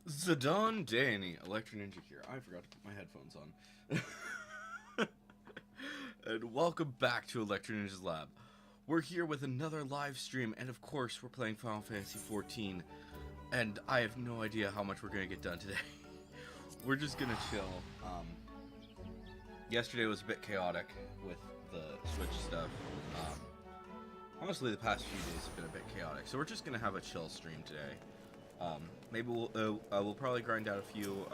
Zidane Danny, Electro Ninja here. I forgot to put my headphones on. And welcome back to Electro Ninja's Lab. We're here with another live stream, and of course, we're playing Final Fantasy XIV. And I have no idea how much we're gonna get done today. We're just gonna chill. Yesterday was a bit chaotic with the Switch stuff. Honestly, the past few days have been a bit chaotic, so we're just gonna have a chill stream today. Maybe we'll probably grind out a few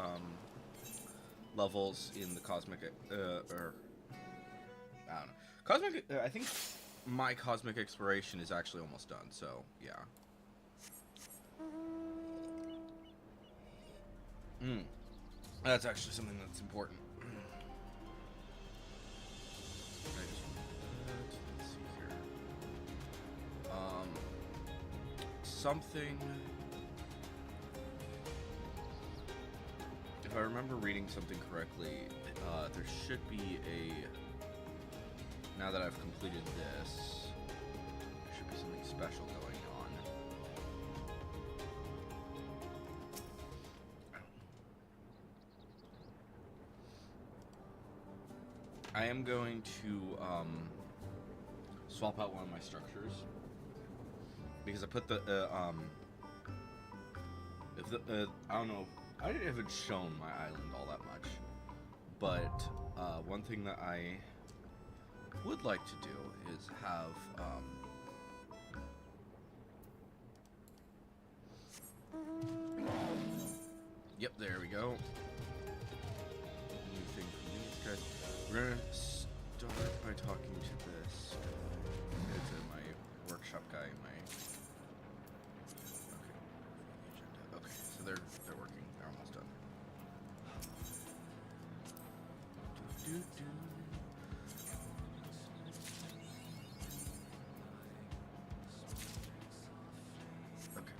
levels in the Cosmic, or I don't know. Cosmic. I think my Cosmic Exploration is actually almost done. So yeah. That's actually something that's important. Let's see here. Something. If I remember reading something correctly, there should be a... Now that I've completed this, there should be something special going on. I am going to swap out one of my structures because I put the I don't know. I haven't shown my island all that much, but one thing that I would like to do is have yep, there we go. New thing from these guys. We're gonna start by talking to this guy. To my workshop guy. Okay, so they're working. They're almost done. Okay.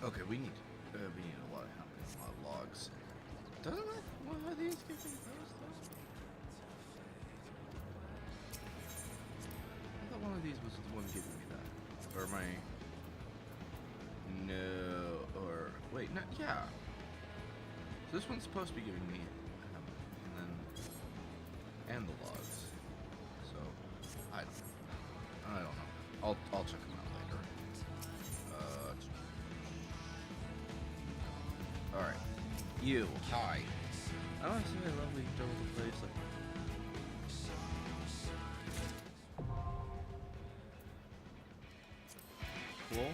Okay, we need a lot of logs. Doesn't it? One of these give me those though? I thought one of these was the one giving me that. Or my... No, or... Wait, no, yeah. So this one's supposed to be giving me... and then... And the logs. So, I don't know. I'll check them out later. Alright. You, hi. I want to see a lovely double place like... Cool.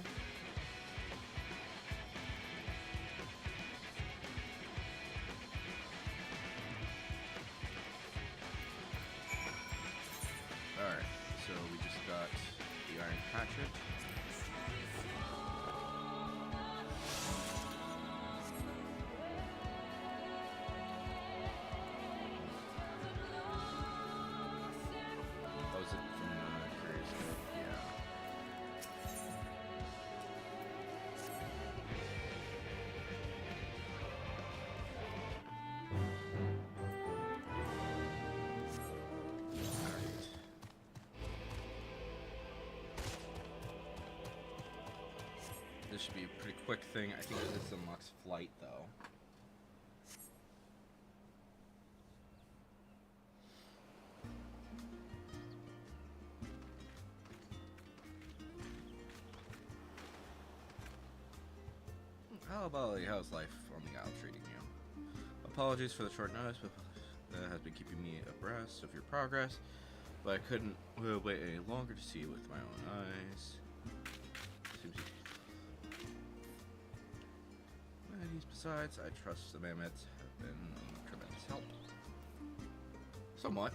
Alright, so we just got the iron hatchet. That was it from Curious Code, yeah. This should be a pretty quick thing. I think this unlocks flight, though. How about how's life on the Isle treating you? Apologies for the short notice, but that has been keeping me abreast of your progress. But I couldn't wait any longer to see it with my own eyes. Besides, I trust the Mammoths have been of tremendous help. Somewhat.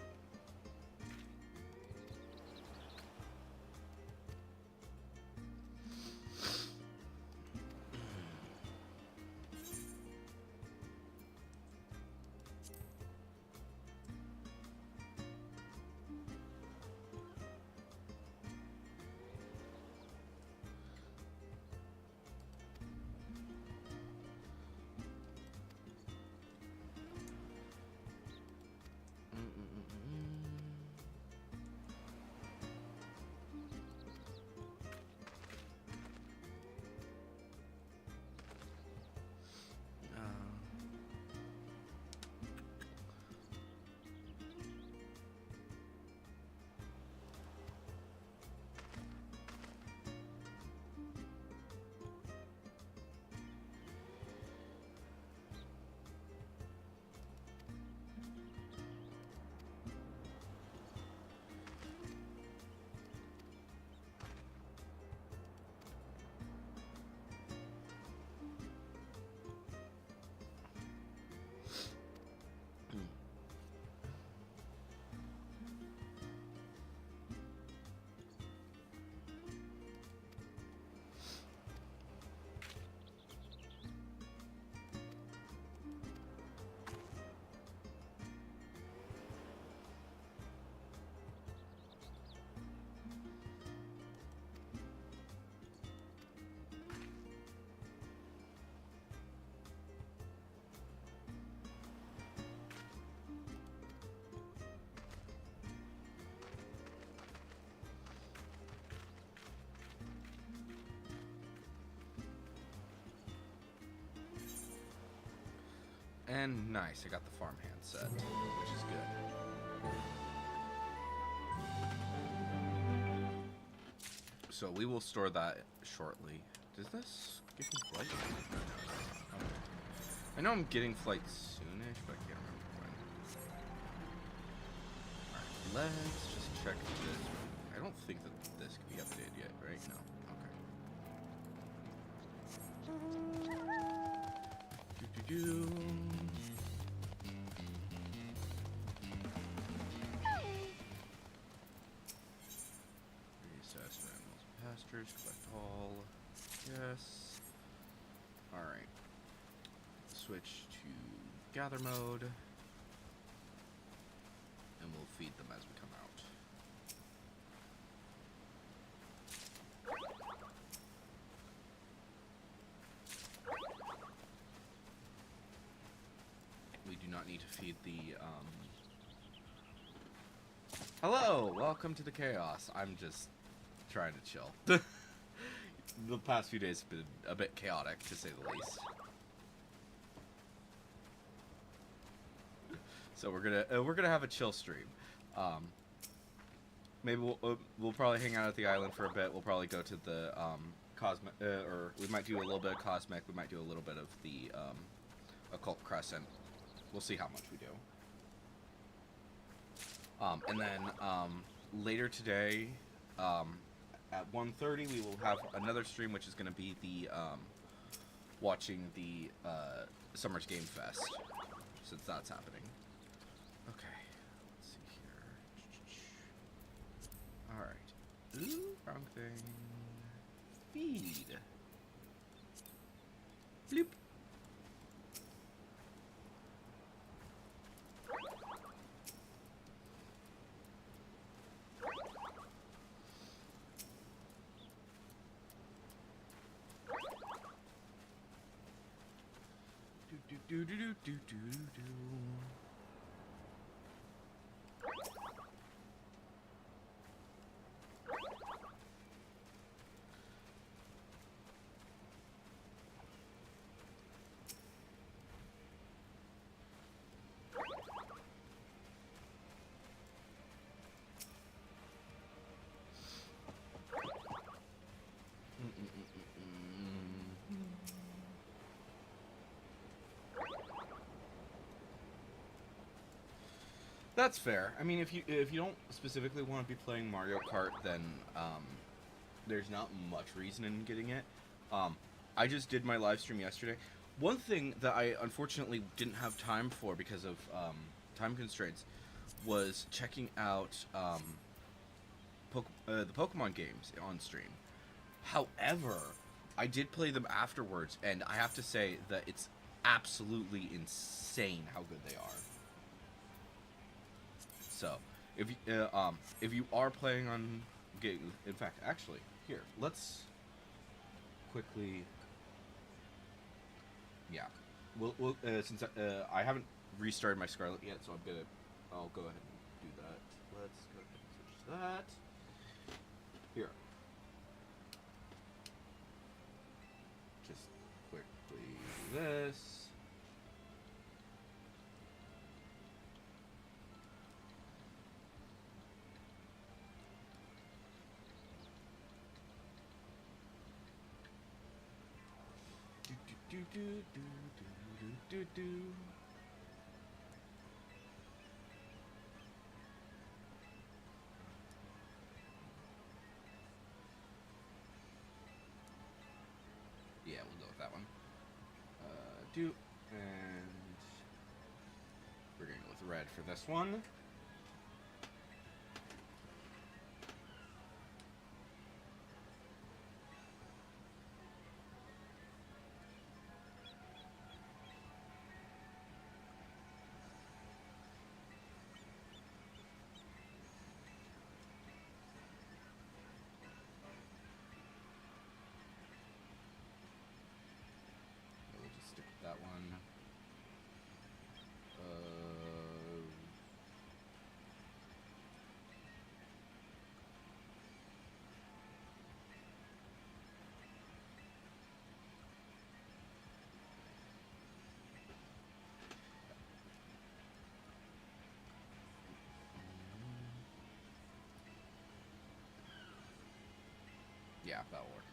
And nice, I got the farmhand set, which is good. So we will store that shortly. Does this give me flight? Okay. I know I'm getting flight soonish, but I can't remember when. Alright, let's just check this. I don't think that this can be updated yet, right? No. Okay. Do. Reassess animals and pastures, collect all. Yes. Alright. Switch to gather mode. And we'll feed them as we come out. We do not need to feed the, Hello! Welcome to the chaos. I'm just trying to chill. The past few days have been a bit chaotic, to say the least. So we're gonna have a chill stream. Maybe we'll probably hang out at the island for a bit. We'll probably go to the cosmic, or we might do a little bit of cosmic. We might do a little bit of the occult crescent. We'll see how much we do. And then later today, at 1:30, we will have another stream, which is going to be the watching the Summer's Game Fest, since that's happening. Okay, let's see here. All right. Ooh, wrong thing. Feed. Bloop. Do do do do do do. That's fair. I mean, if you don't specifically want to be playing Mario Kart, then there's not much reason in getting it. I just did my live stream yesterday. One thing that I unfortunately didn't have time for because of time constraints was checking out the Pokemon games on stream. However, I did play them afterwards, and I have to say that it's absolutely insane how good they are. So, if you are planning on getting, in fact, actually, here, let's quickly, yeah, we'll since I haven't restarted my Scarlet yet, so I'll go ahead and do that. Let's go ahead and switch that. Here. Just quickly do this. Do do do do do do do. Yeah, we'll go with that one. And we're gonna go with red for this one. That one. Yeah, that'll work.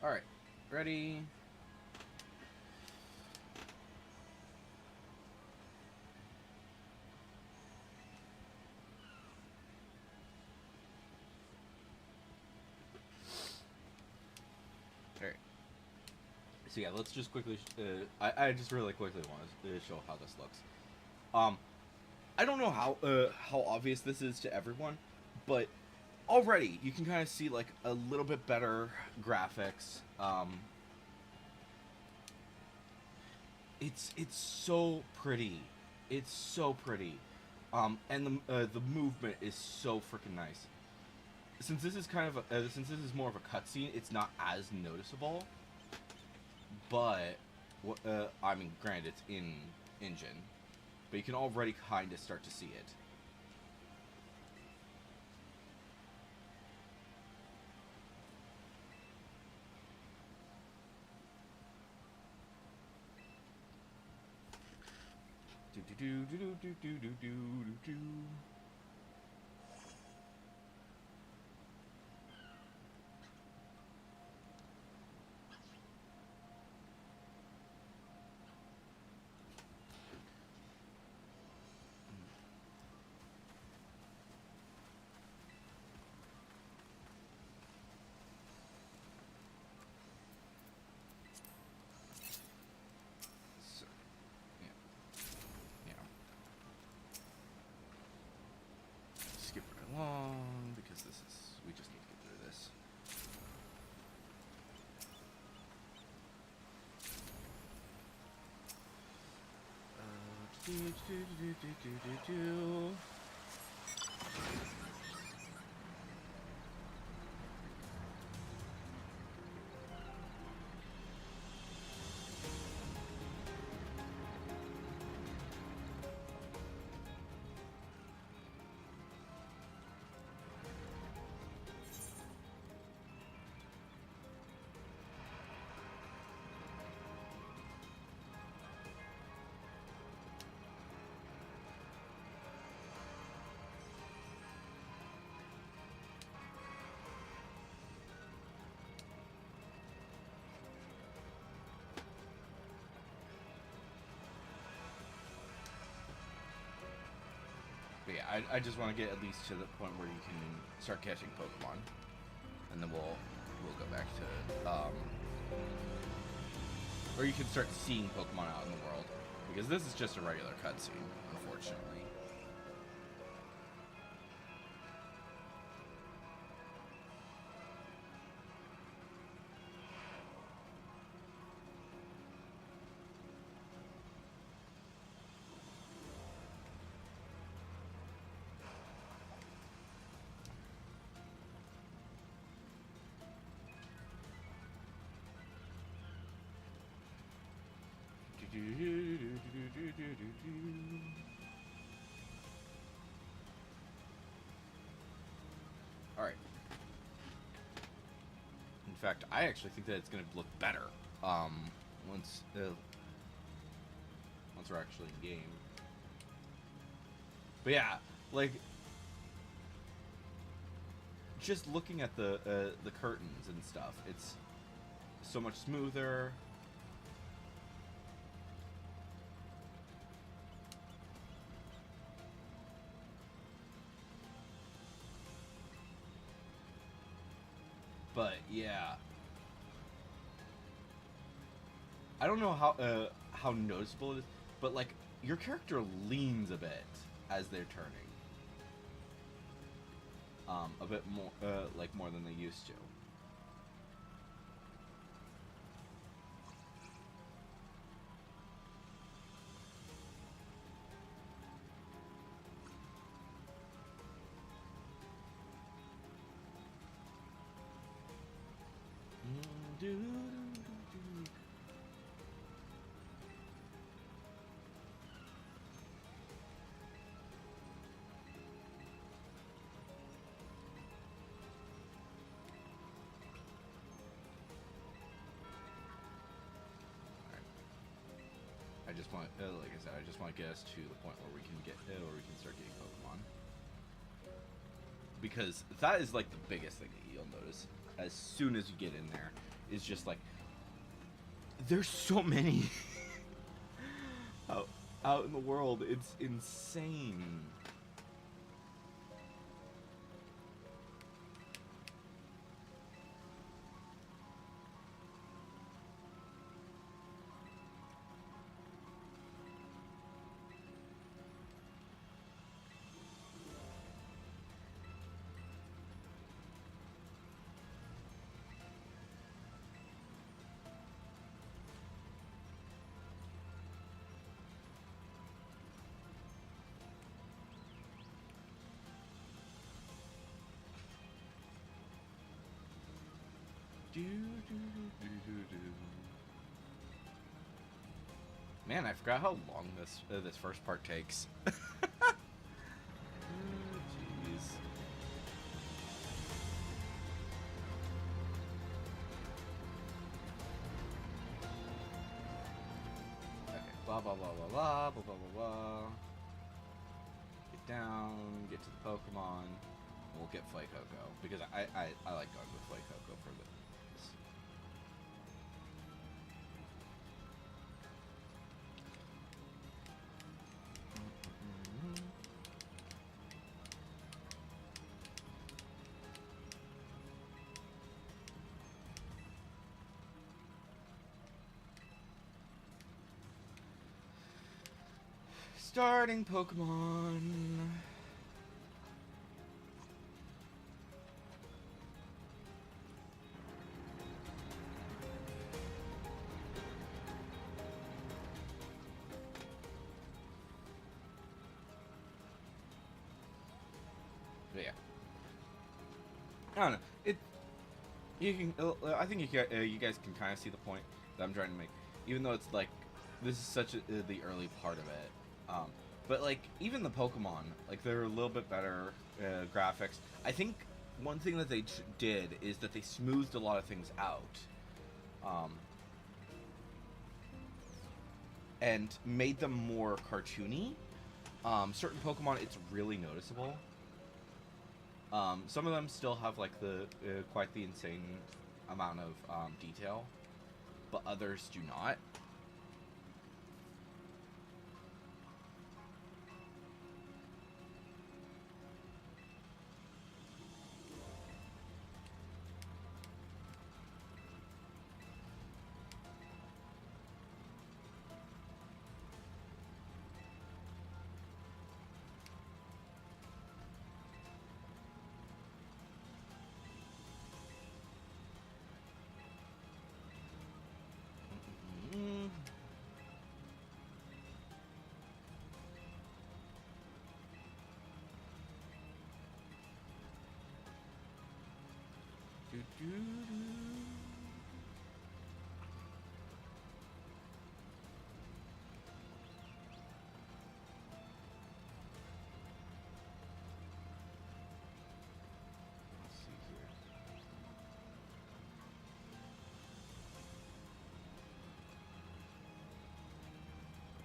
Alright, ready? Alright. So yeah, let's just quickly... I just really quickly want to show how this looks. I don't know how obvious this is to everyone, but already you can kind of see like a little bit better graphics. It's so pretty. It's so pretty. And the movement is so freaking nice. Since this is kind of since this is more of a cutscene, it's not as noticeable. But I mean, granted, it's in engine, but you can already kind of start to see it. Do do do do do do do do do. So, yeah. Skip right along because we just need to get through this. Do. But yeah, I just want to get at least to the point where you can start catching Pokemon, and then we'll go back to or you can start seeing Pokemon out in the world, because this is just a regular cutscene, unfortunately. Alright. In fact, I actually think that it's going to look better once we're actually in game. But yeah, like, just looking at the curtains and stuff, it's so much smoother. But yeah, I don't know how noticeable it is, but like your character leans a bit as they're turning, a bit more, like more than they used to. I just want, like I said, I just want to get us to the point where we can start getting Pokemon, because that is like the biggest thing that you'll notice. as soon as you get in there is just like, there's so many out in the world. It's insane. Man, I forgot how long this first part takes. Oh, jeez. Okay, blah blah blah blah blah blah blah blah blah. Get down, get to the Pokemon. We'll get Fuecoco because I like going with Fuecoco for this. Starting Pokemon. But yeah, I don't know. You can. I think you guys can kind of see the point that I'm trying to make, even though it's like this is such the early part of it. But like even the Pokemon, like they're a little bit better graphics. I think one thing that they did is that they smoothed a lot of things out, and made them more cartoony. Certain Pokemon, it's really noticeable. Some of them still have like the quite the insane amount of detail, but others do not.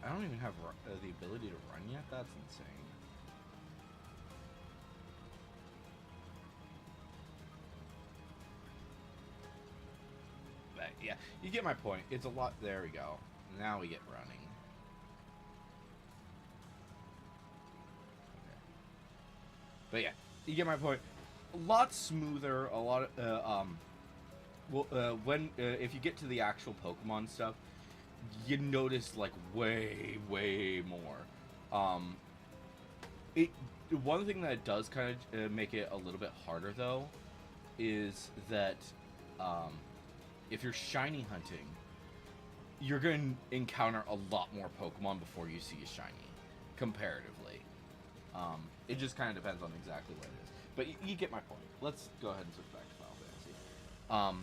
I don't even have the ability to run yet? That's insane. But yeah, you get my point. It's a lot. There we go. Now we get running. Okay. But yeah, you get my point. A lot smoother. A lot. When if you get to the actual Pokemon stuff, you notice like way more. One thing that does kind of make it a little bit harder though is that if you're shiny hunting, you're going to encounter a lot more Pokemon before you see a shiny, comparatively. It just kind of depends on exactly what it is, but you get my point. Let's go ahead and switch back to Final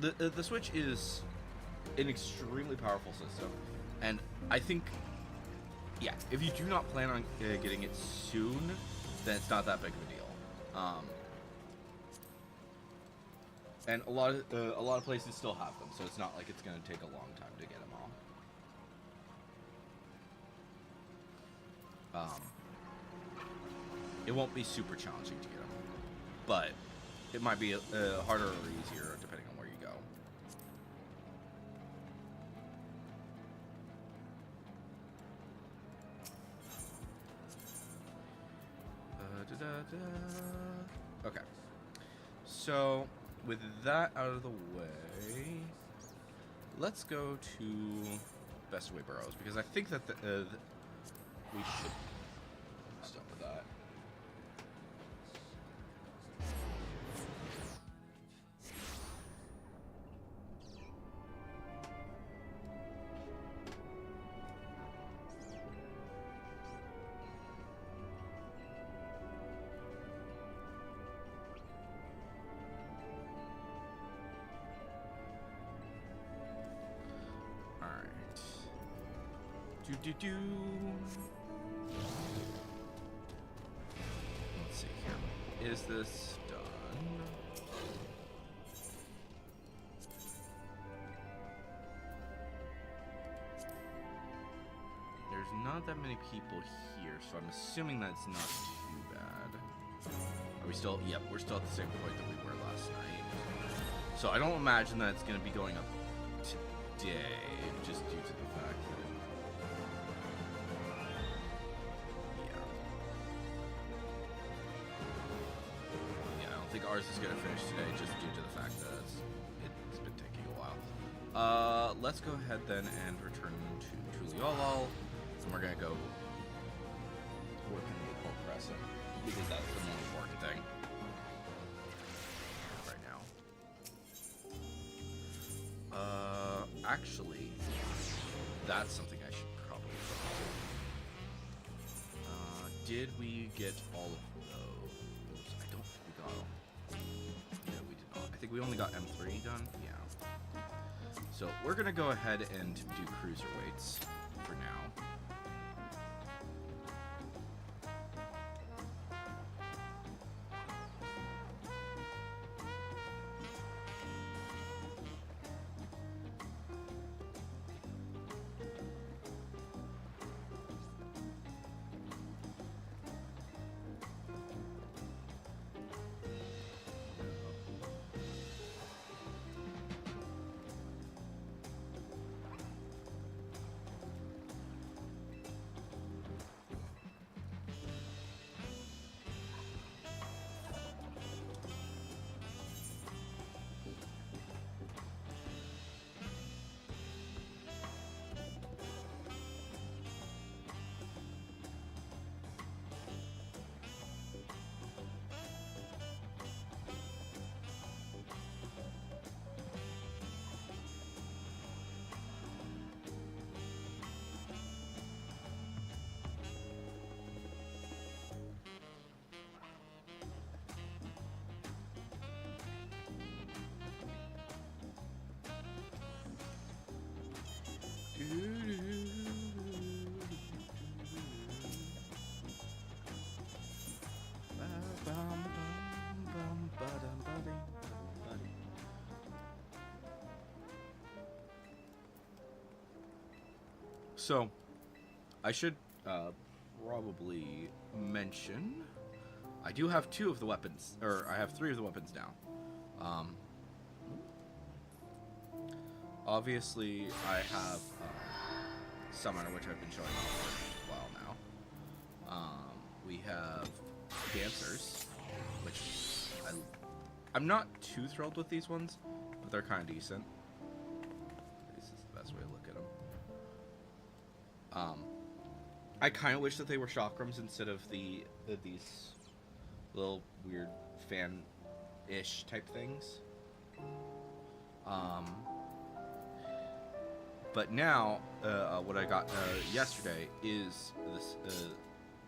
Fantasy. The Switch is an extremely powerful system, and I think, yeah, if you do not plan on getting it soon, then it's not that big of a deal. And a lot of places still have them, so it's not like it's going to take a long time to get them all. It won't be super challenging to get them, but it might be harder or easier depending on where you go. Okay, so with that out of the way, let's go to Bestaway Burrows, because I think that we should stop with that. Do. Let's see here. Is this done? There's not that many people here, so I'm assuming that's not too bad. Are we still? Yep, we're still at the same point that we were last night. So I don't imagine that it's going to be going up today, just due to the fact that I think ours is going to finish today just due to the fact that it's been taking a while. Let's go ahead then and return to Tuliolol, and we're going to go work in the Occult Crescent, because that's the most important thing right now. Actually, that's something I should probably do. Did we get all of those? I don't think we got all. No, we did not. I think we only got M3 done. Yeah. So we're gonna go ahead and do cruiserweights for now. So, I should probably mention, I do have 2 of the weapons, or I have 3 of the weapons now. Obviously, I have Summoner, which I've been showing off for a while now. We have Dancers, which I'm not too thrilled with these ones, but they're kind of decent. This is the best way to look at them. I kind of wish that they were chakrams instead of these little weird fan-ish type things. But now, what I got yesterday is this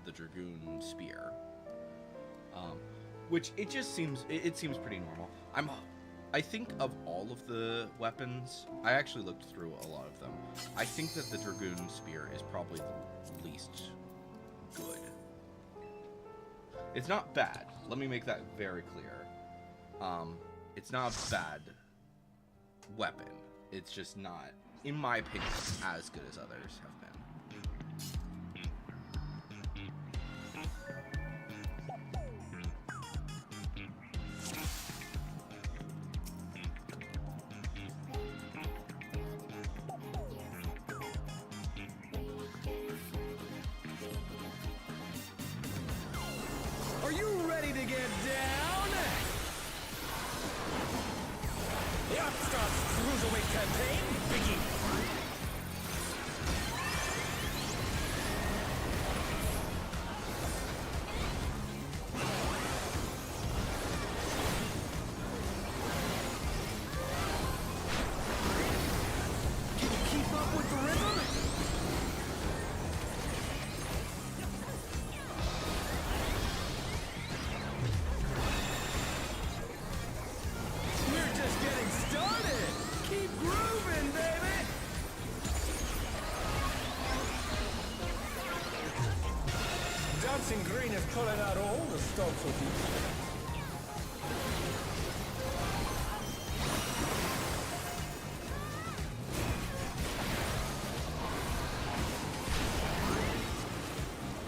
the Dragoon Spear, which it just seems it seems pretty normal. I think of all of the weapons, I actually looked through a lot of them. I think that the Dragoon Spear is probably the least good. It's not bad. Let me make that very clear. It's not a bad weapon. It's just not, in my opinion, as good as others have been. get down? The Upstart's Cruiserweight campaign begins. Can you keep up with the rhythm? We're just getting started. Keep grooving, baby. Dancing Green is pulling out all the stops with you.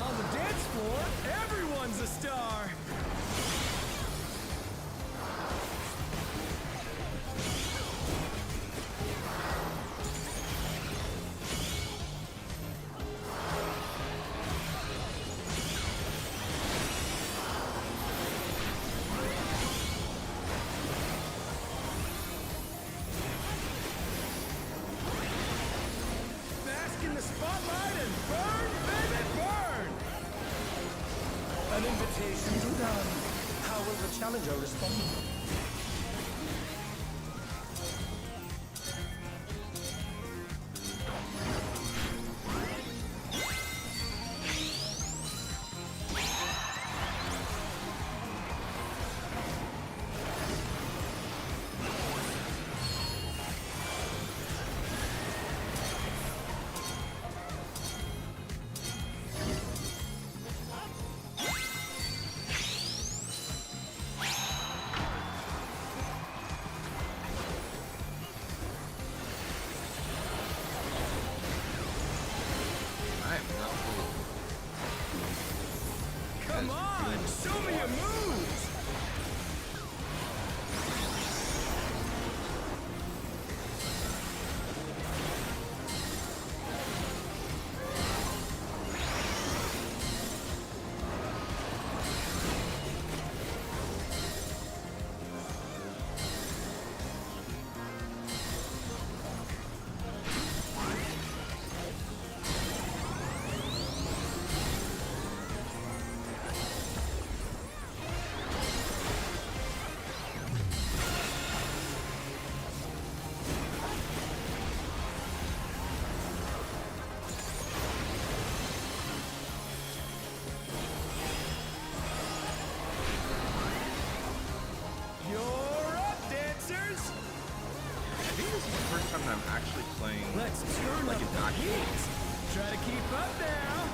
On the dance floor, everyone's a star. Bask in the spotlight and burn, baby, burn! An invitation to dance. How will the challenger respond? I am not cool. Come on, show me your moves! You're up, dancers! I think this is the first time that I'm actually playing Let's turn like up an the actual heat! Try to keep up now!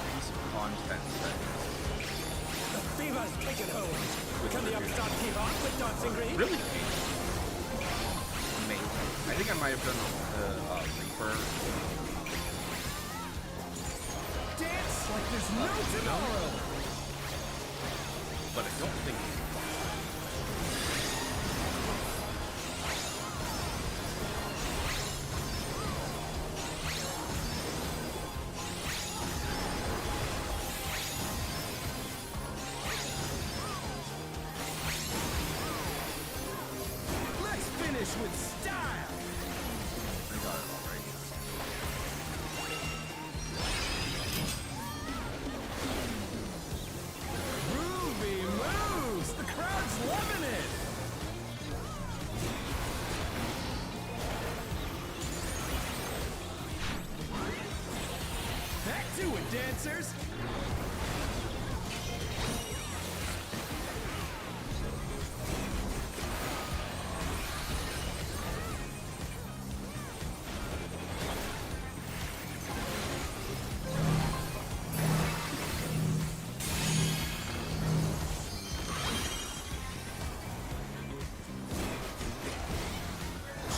piece of content that The fever's taken hold! Can the Upstart keep up with Dancing Green? really amazing. I think I might have done the Reaper. Dance like there's no tomorrow! But I don't think. Let's finish with style! I got it all right. Groovy moves! The crowd's loving it! Back to it, dancers!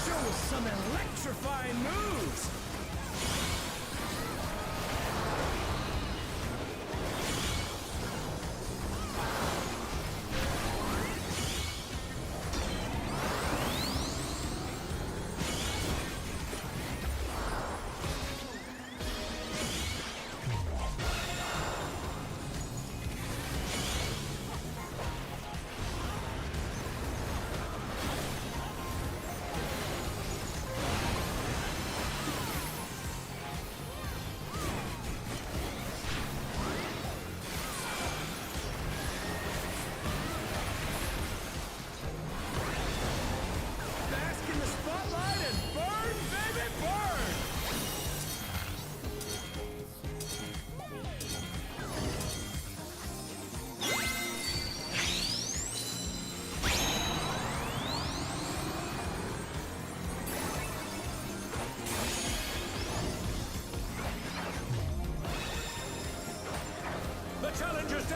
Show us some electrifying moves!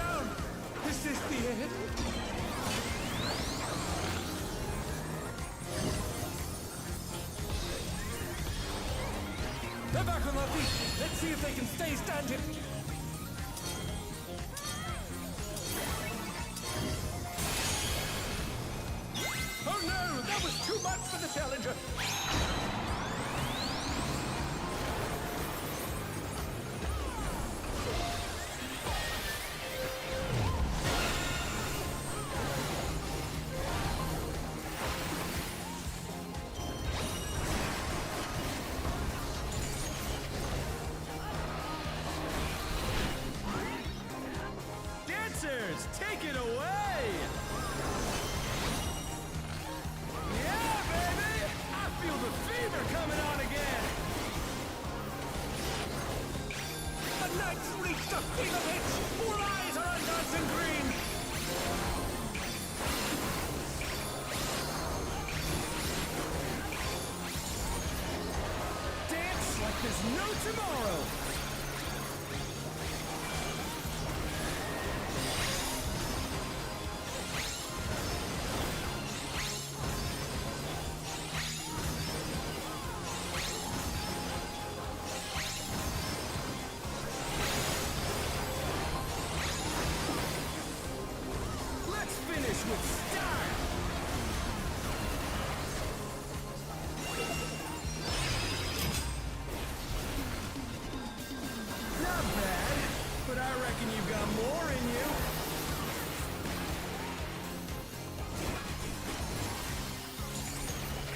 down! Is this the end? They're back on their feet. Let's see if they can stay standing. Oh no! That was too much for the Challenger! Dancers, take it away! Yeah, baby! I feel the fever coming on again! The night's reached a fever pitch! All eyes are on Dancing Green! Dance like there's no tomorrow! Let's finish with style! Not bad, but I reckon you've got more in you.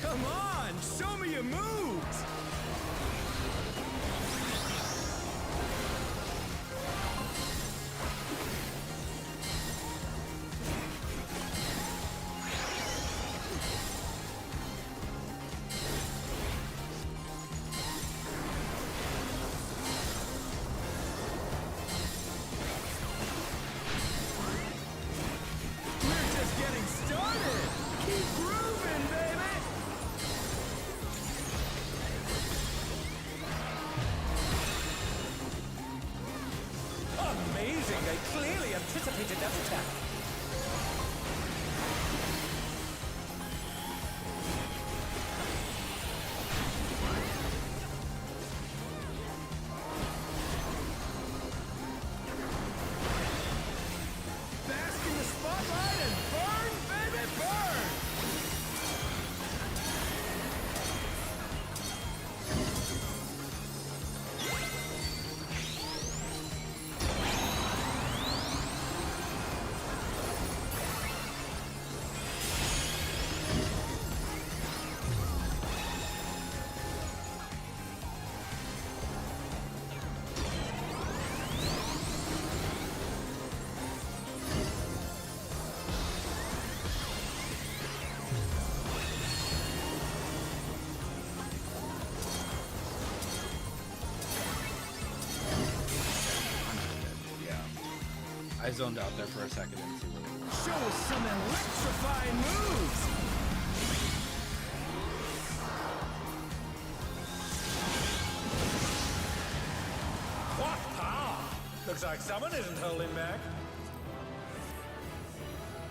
Come on, show me your moves! We're just getting started! Keep grooving, baby! Amazing! They clearly anticipated that attack. Bask in the spotlight and burn, baby, burn! Yeah. I zoned out there for a second and see what it was. Show us some electrifying moves! What power! Looks like someone isn't holding back.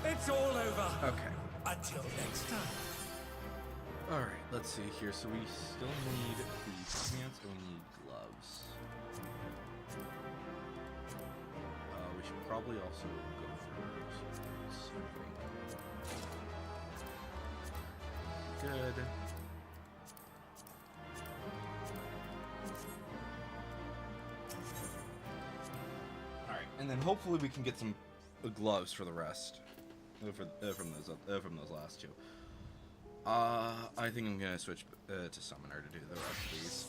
It's all over. Okay. Until next time. Alright, let's see here. So we still need the pants and we need gloves. We should probably also go for something. Good. Alright, and then hopefully we can get some gloves for the rest. From those last two. I think I'm gonna switch to Summoner to do the rest of these.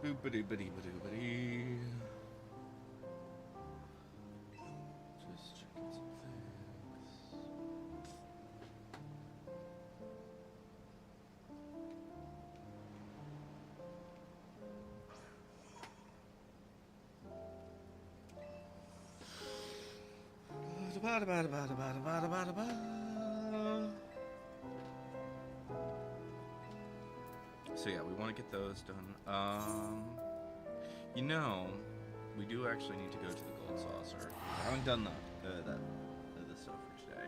Boopity-bitty-bitty-bitty. Just checking some things. So yeah, we want to get those done. You know, we do actually need to go to the gold saucer. I haven't done this stuff for today.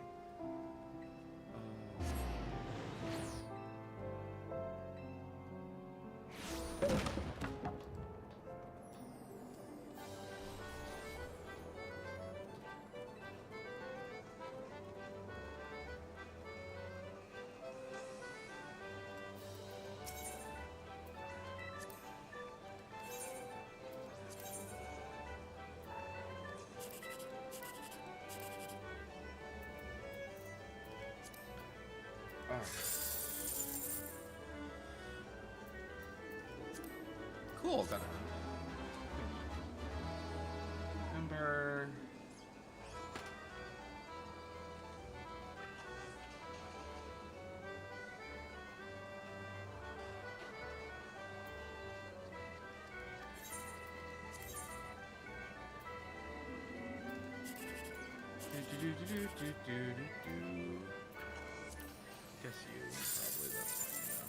Cool, got it. Ember. Guess you probably that's fine, yeah.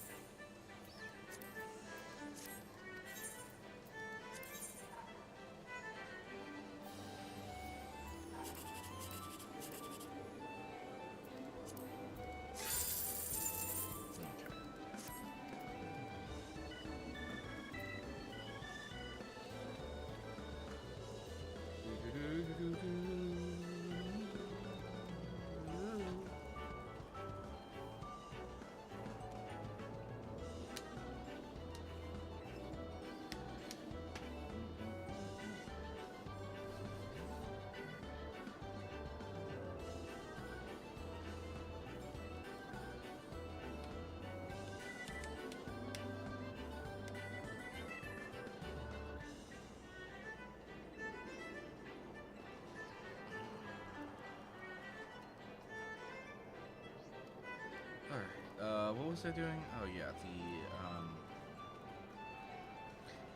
Alright, what was I doing? Oh yeah,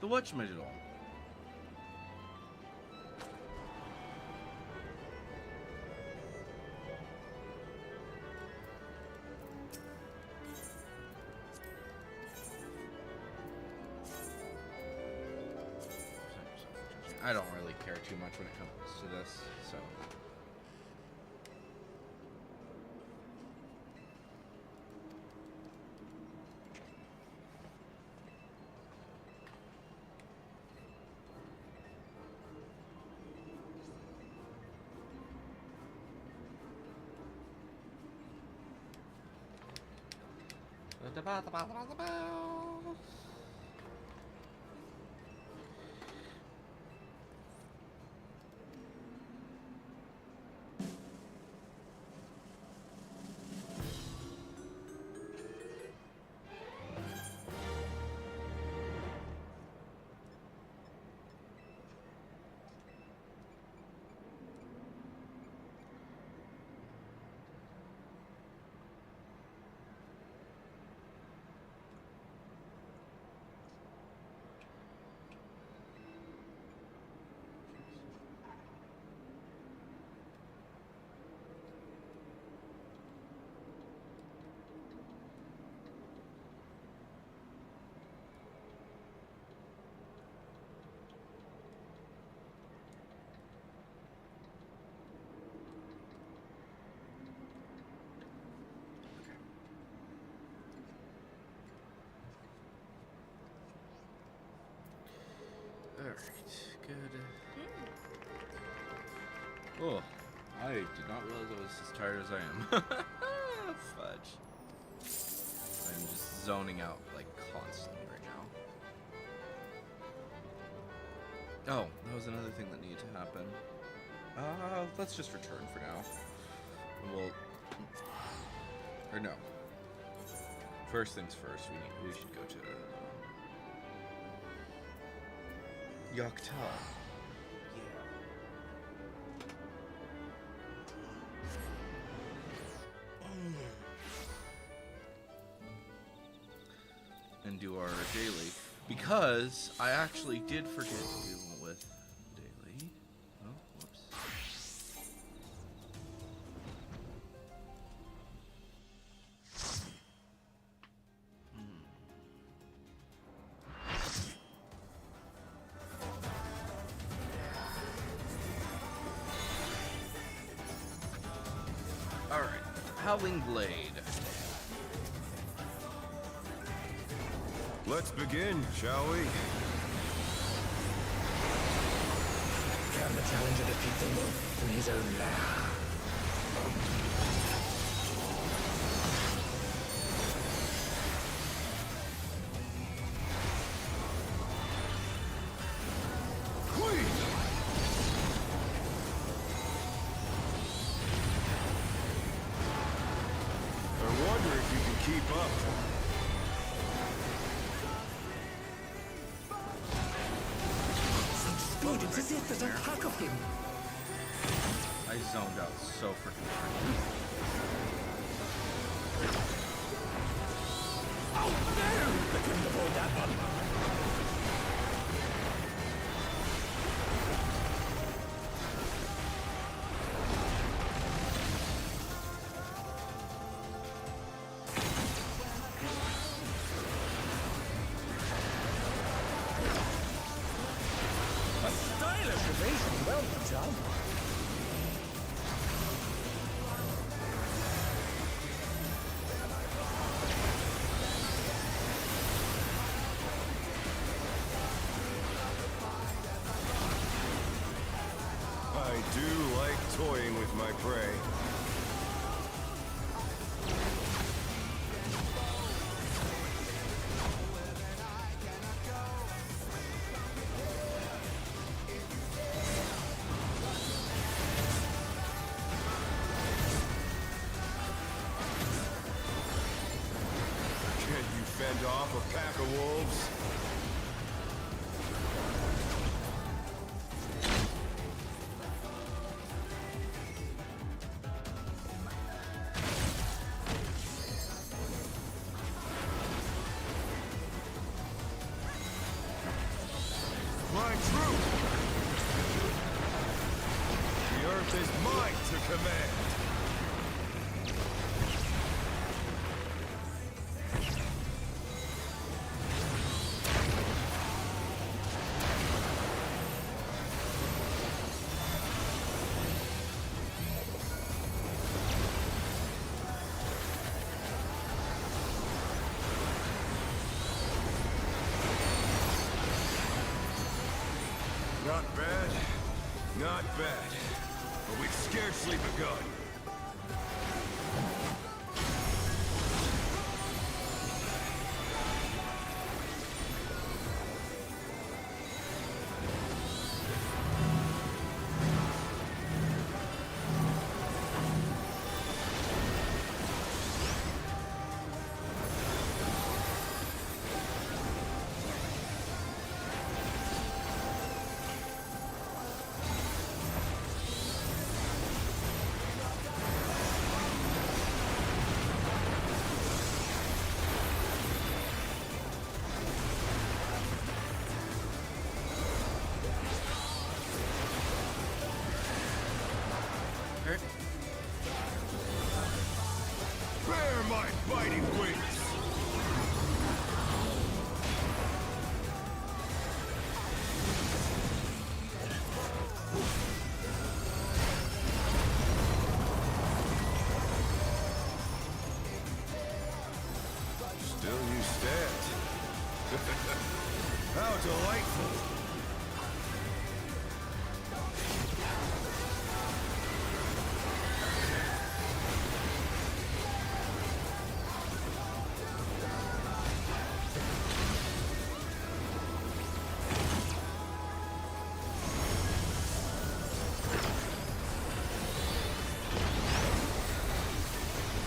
the whatchamajiggle. I don't really care too much when it comes to this, so. Alright, good. Oh, I did not realize I was as tired as I am. Fudge. I'm just zoning out, like, constantly right now. Oh, that was another thing that needed to happen. Let's just return for now. We'll... Or no. First things first, we should go to... Yakta. And do our daily, because I actually did forget to do with daily. Oh, whoops. Howling Blade. Let's begin, shall we? Can the challenger defeat the wolf in his own lair? I wonder if you can keep up. Speed, it's as if there's a hack of him. I zoned out so freaking hard. Oh no! I couldn't avoid that one. A stylish evasion, well done. I do like toying with my prey. Can you fend off a pack of wolves? My troop! The earth is mine to command! Not bad, not bad. But we've scarcely begun. Okay. Bear my biting wings! Still you stand. How delightful!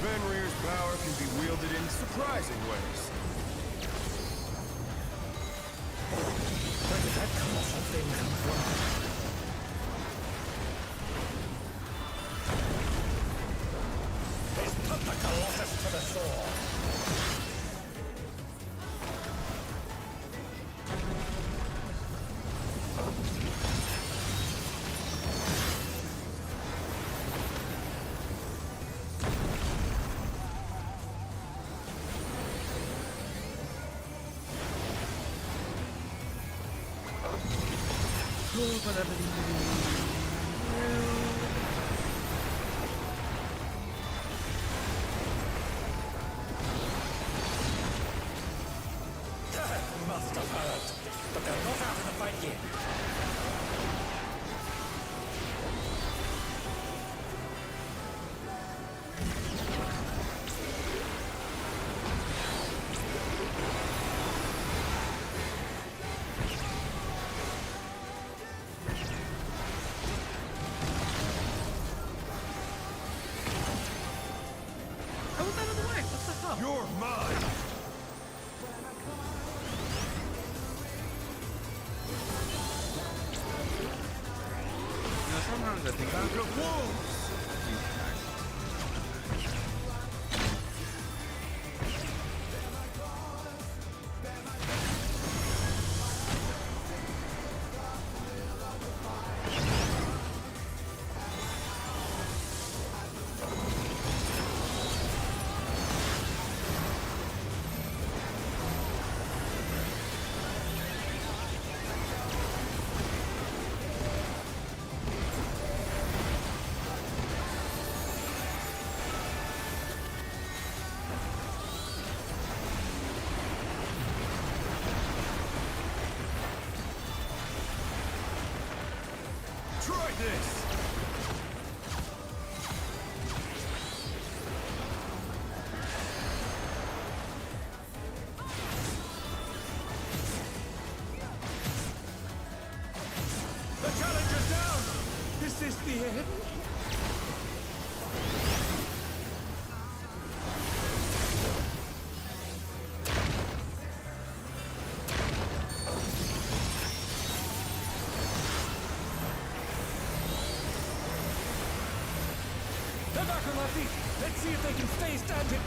Fenrir's power can be wielded in surprising ways. Where did that colossal thing come from? He's put the Colossus to the sword. Begin. How was that out of the way? What the hell? You're mine! You know, sometimes I think Pack of wolves! these attacks. Try this! The challenger's down! Is this the end? They're back on their feet! Let's see if they can stay standing!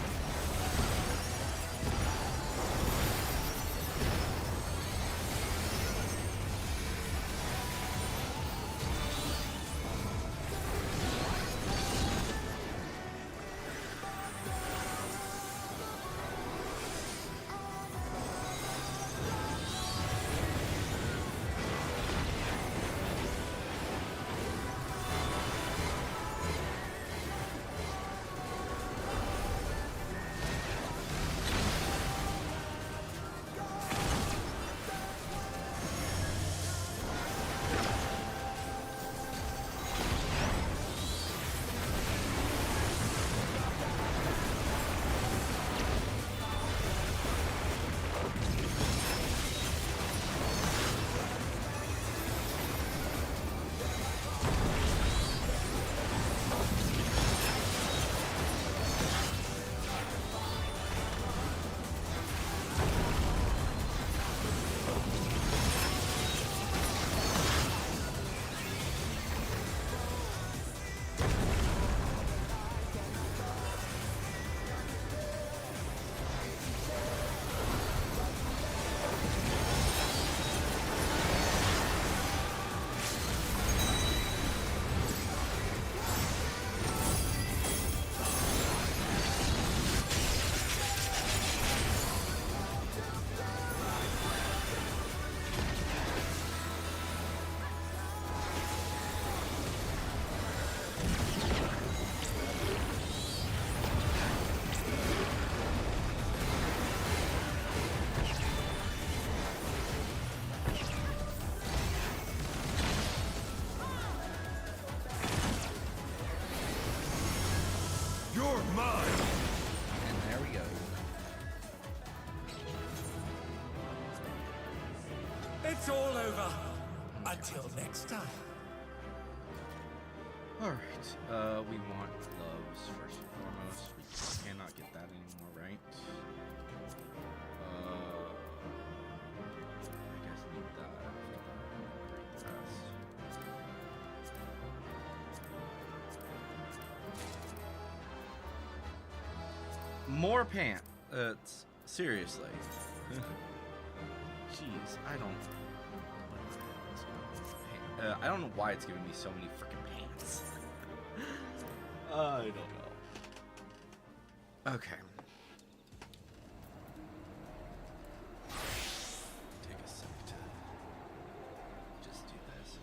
You're mine! And there we go. It's all over. Until next time. Alright, we want gloves first and foremost. We cannot get that anymore, right? I guess I need that for the great pass. More pants. Seriously. Jeez, I don't. I don't know why it's giving me so many freaking pants. I don't know. Okay. Take a sec to just do this.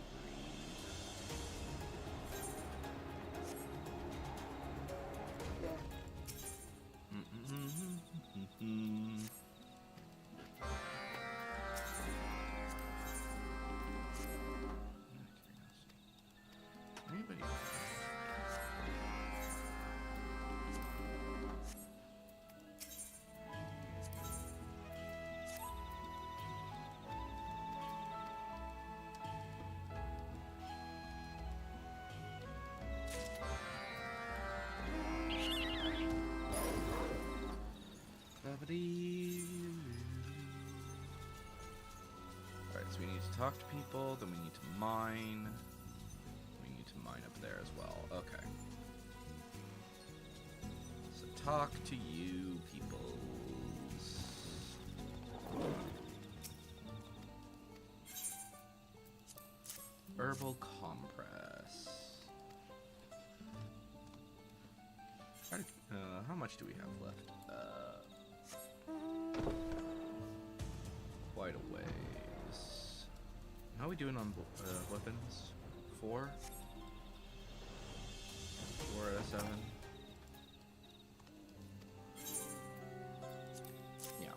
we need to talk to people, then we need to mine. We need to mine up there as well. Okay. So talk to you peoples. Herbal compress. How much do we have left? Quite a ways. How are we doing on weapons? 4? 4 out of 7? Yeah.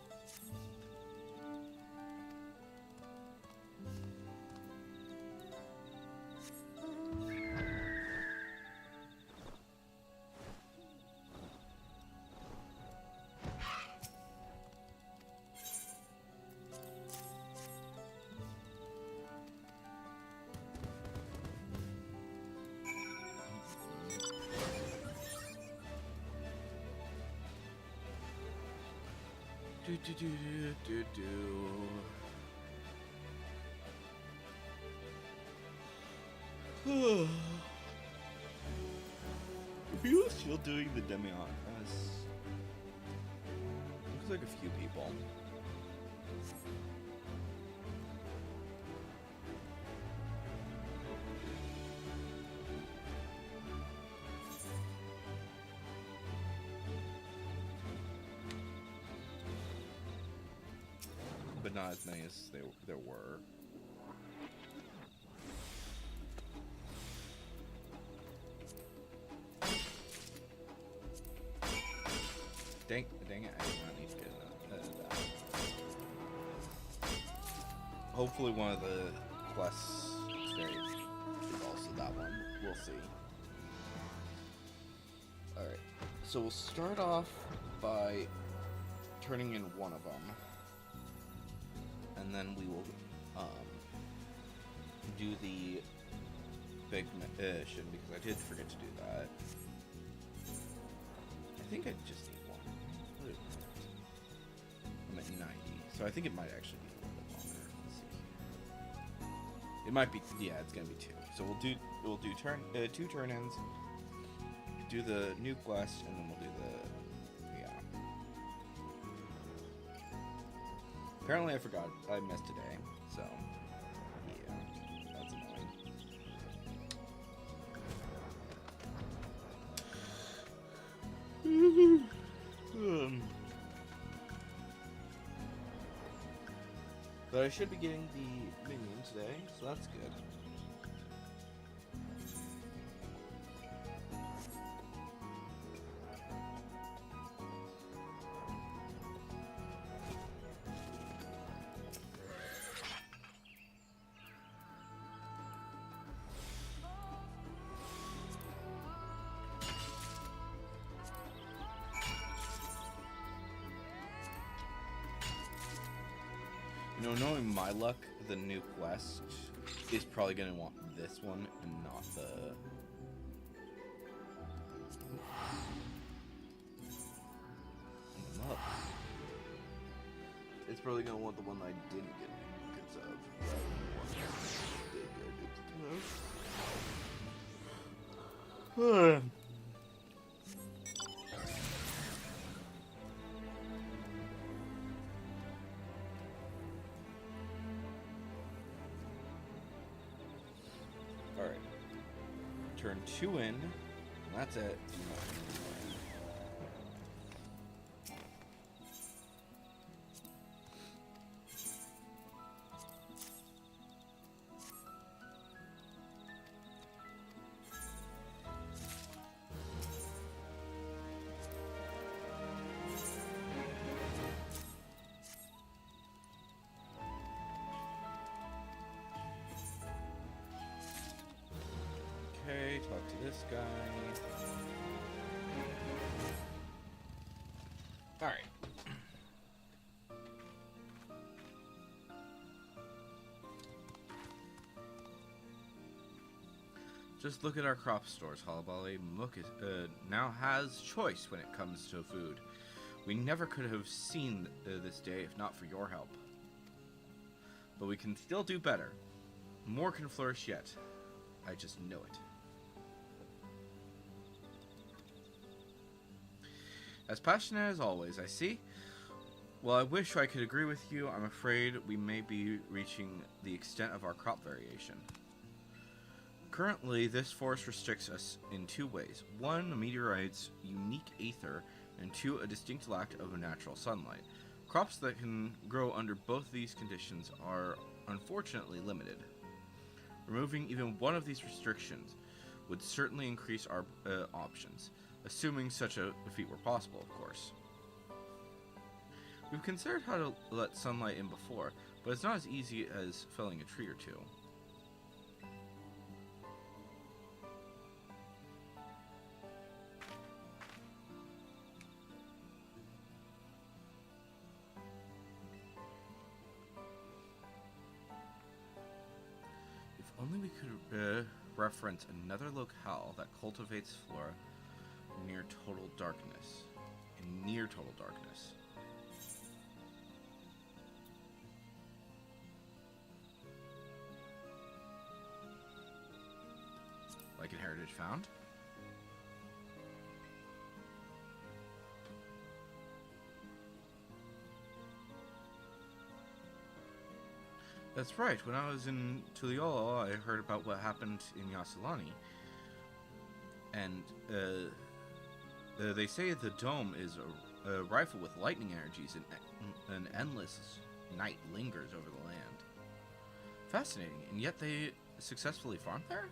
Do do do do do. Are you still doing the Demion? Looks like a few people. But not as many as there were. Dang it, I do not need to get that. Hopefully one of the quests is also that one. We'll see. Alright, so we'll start off by turning in one of them. And then we will do the big mission, because I did forget to do that. I think I just need one. I'm at 90, so I think it might actually be a little bit longer. Let's see. It might be, yeah, it's gonna be 2. So we'll do 2 turn-ins, do the new quest, and then we'll do the Apparently I forgot. I missed today, so yeah, that's annoying. But I should be getting the minion today, so that's good. You know, knowing my luck, the new quest is probably going to want this one and not the... It's probably going to want the one that I didn't get duplicates of, rather than the one that did get duplicates of. Alright. Turn 2 in, and that's it. Okay, talk to this guy. Alright. Just look at our crop stores. Halabali Mook now has choice when it comes to food. We never could have seen this day if not for your help. But we can still do better. More can flourish yet. I just know it. As passionate as always, I see. While I wish I could agree with you, I'm afraid we may be reaching the extent of our crop variation. Currently, this forest restricts us in two ways. One, a meteorite's unique aether, and two, a distinct lack of natural sunlight. Crops that can grow under both these conditions are unfortunately limited. Removing even one of these restrictions would certainly increase our options, assuming such a feat were possible, of course. We've considered how to let sunlight in before, but it's not as easy as felling a tree or two. If only we could reference another locale that cultivates flora near total darkness. In near total darkness. Like in Heritage Found? That's right. When I was in Tuliolo, I heard about what happened in Yassilani. And, they say the dome is a rifle with lightning energies and an endless night lingers over the land. Fascinating. And yet they successfully farm there?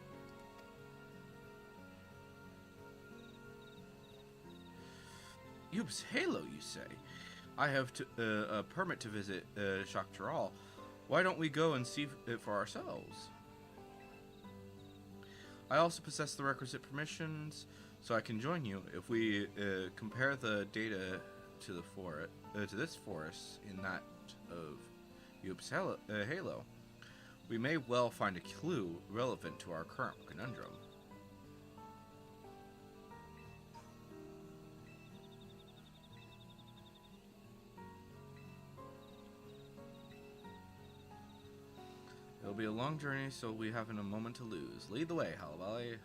Yub's Halo, you say? I have a permit to visit Shaktaral. Why don't we go and see it for ourselves? I also possess the requisite permissions, so I can join you. If we compare the data to the to this forest in that of Yub's Halo, we may well find a clue relevant to our current conundrum. It'll be a long journey, so we haven't a moment to lose. Lead the way, Halabali.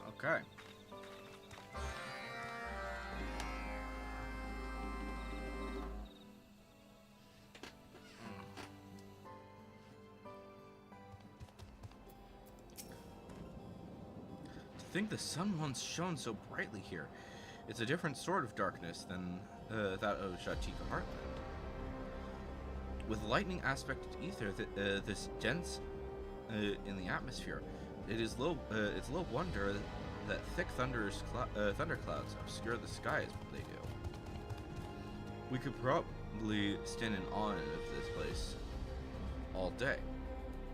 Okay. To think the sun once shone so brightly here. It's a different sort of darkness than that of Shatika Heartland. With lightning aspected ether, this dense in the atmosphere, it's low wonder that thick thunderclouds obscure the sky as they do. We could probably stand in awe of this place all day,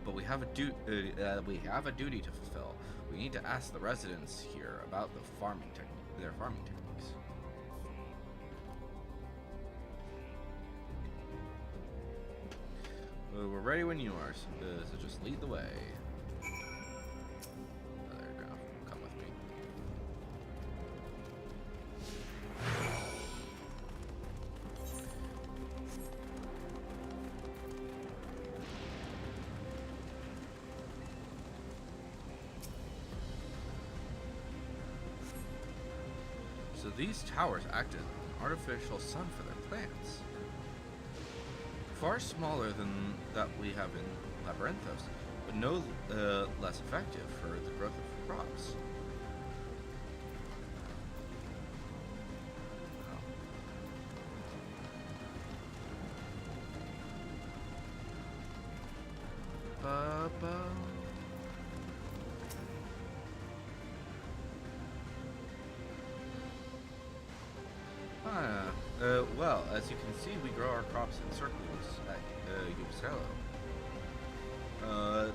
but we have a duty to fulfill. We need to ask the residents here about their farming techniques. We're ready when you are, so just lead the way. Oh, there you go. Come with me. So these towers act as an artificial sun for their plants. Far smaller than that we have in Labyrinthos, but no less effective for the growth of crops. Well, as you can see, we grow our crops in circles at Yub's Halo.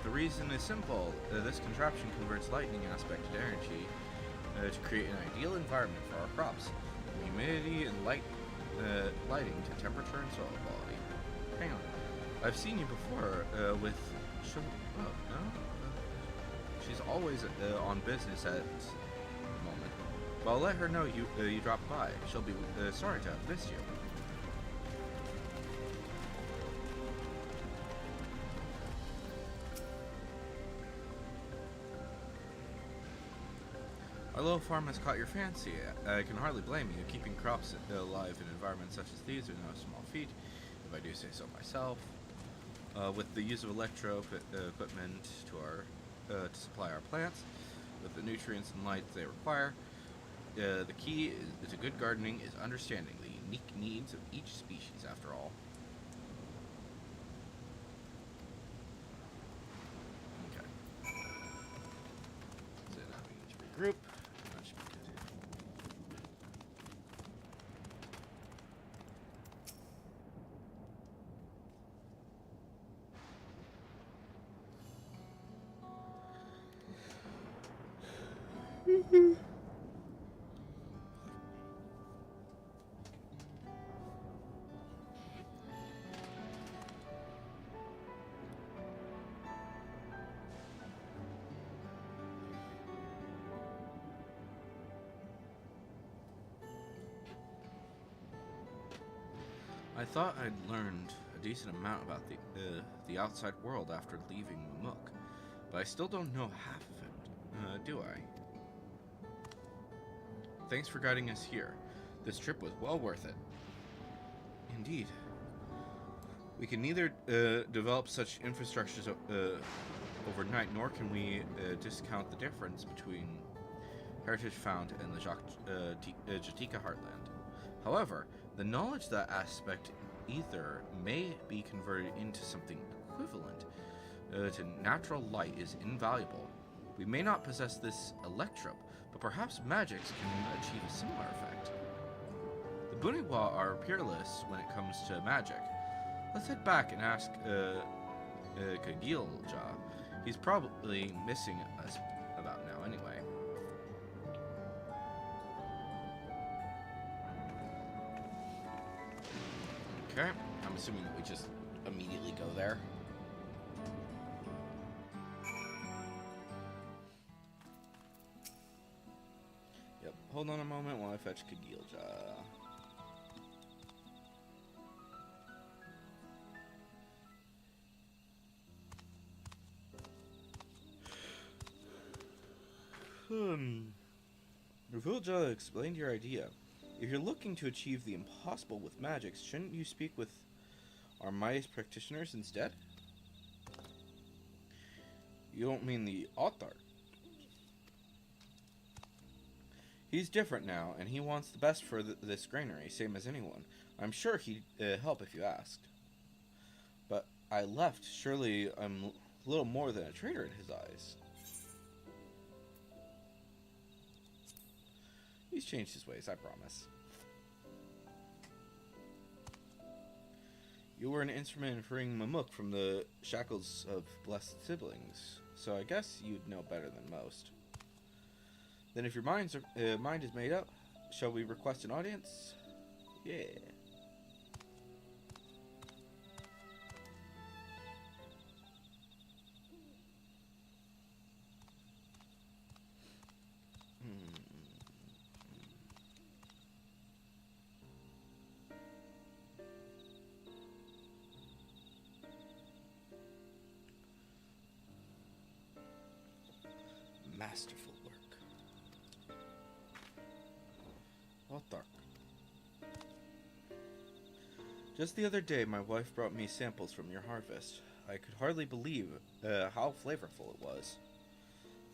The reason is simple. This contraption converts lightning aspected energy to create an ideal environment for our crops. Humidity and lighting to temperature and soil quality. Hang on. I've seen you before with... Oh, no? She's always on business at the moment. But I'll let her know you dropped by. She'll be sorry to have missed you. Our little farm has caught your fancy. I can hardly blame you. Keeping crops alive in environments such as these are no small feat, if I do say so myself. With the use of electro equipment to supply our plants with the nutrients and light they require, the key to good gardening is understanding the unique needs of each species, after all. Okay. So now we need to regroup. That should be good. I thought I'd learned a decent amount about the outside world after leaving Mamuk, but I still don't know half of it, do I? Thanks for guiding us here. This trip was well worth it. Indeed. We can neither develop such infrastructures overnight, nor can we discount the difference between Heritage Found and the Jatika Heartland. However, the knowledge that aspect ether may be converted into something equivalent to natural light is invaluable. We may not possess this electrope, but perhaps magics can achieve a similar effect. The Buniwa are peerless when it comes to magic. Let's head back and ask Kagilja. He's probably missing us about now anyway. Okay, I'm assuming that we just immediately go there. Yep, hold on a moment while I fetch Kagilja. Rafulja explained your idea. If you're looking to achieve the impossible with magics, shouldn't you speak with our mightiest practitioners instead? You don't mean the Autarch? He's different now, and he wants the best for this granary, same as anyone. I'm sure he'd help if you asked. But I left. Surely I'm a little more than a traitor in his eyes. He's changed his ways, I promise. You were an instrument in freeing Mamuk from the shackles of blessed siblings, so I guess you'd know better than most. Then if your mind is made up, shall we request an audience? Yeah. Masterful work. Autarch. Just the other day, my wife brought me samples from your harvest. I could hardly believe how flavorful it was.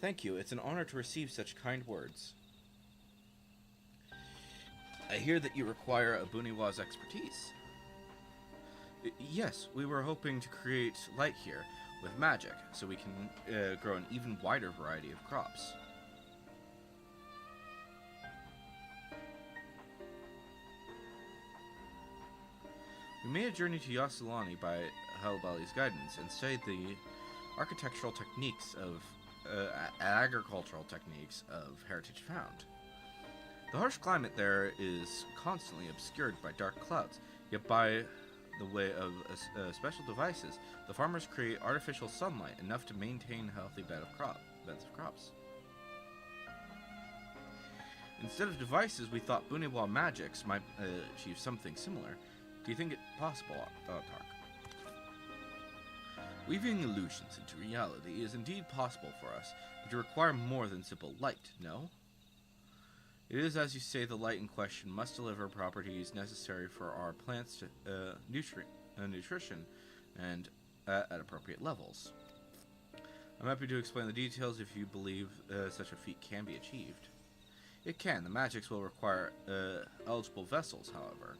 Thank you. It's an honor to receive such kind words. I hear that you require a Buniwa's expertise. Yes, we were hoping to create light here with magic, so we can grow an even wider variety of crops. We made a journey to Yasulani by Halbali's guidance and studied the architectural techniques of agricultural techniques of Heritage Found. The harsh climate there is constantly obscured by dark clouds, yet by the way of special devices, the farmers create artificial sunlight enough to maintain a healthy beds of crops. Instead of devices, we thought Buniwa magics might achieve something similar. Do you think it possible, Autarch? Weaving illusions into reality is indeed possible for us, but you require more than simple light, no? It is as you say, the light in question must deliver properties necessary for our plants to nutrition and at appropriate levels. I'm happy to explain the details if you believe such a feat can be achieved. It can. The magics will require eligible vessels, however,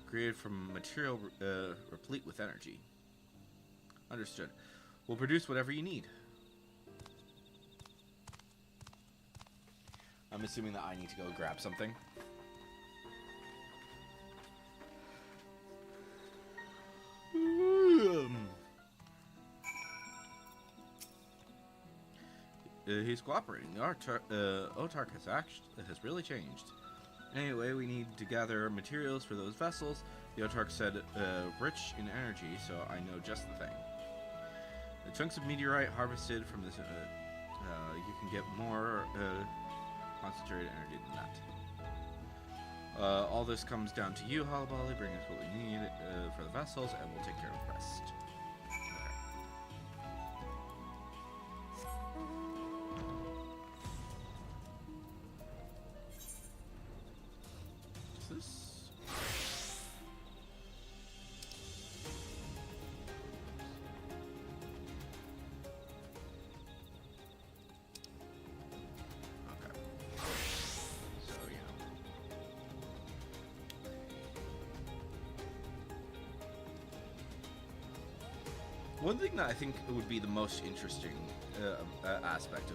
created from material replete with energy. Understood. We'll produce whatever you need. I'm assuming that I need to go grab something. He's cooperating. The Otark has really changed. Anyway, we need to gather materials for those vessels. The Otark said, rich in energy, so I know just the thing. The chunks of meteorite harvested from this, you can get more concentrated energy than that. All this comes down to you, Halabali. Bring us what we need for the vessels, and we'll take care of the rest. One thing that I think would be the most interesting aspect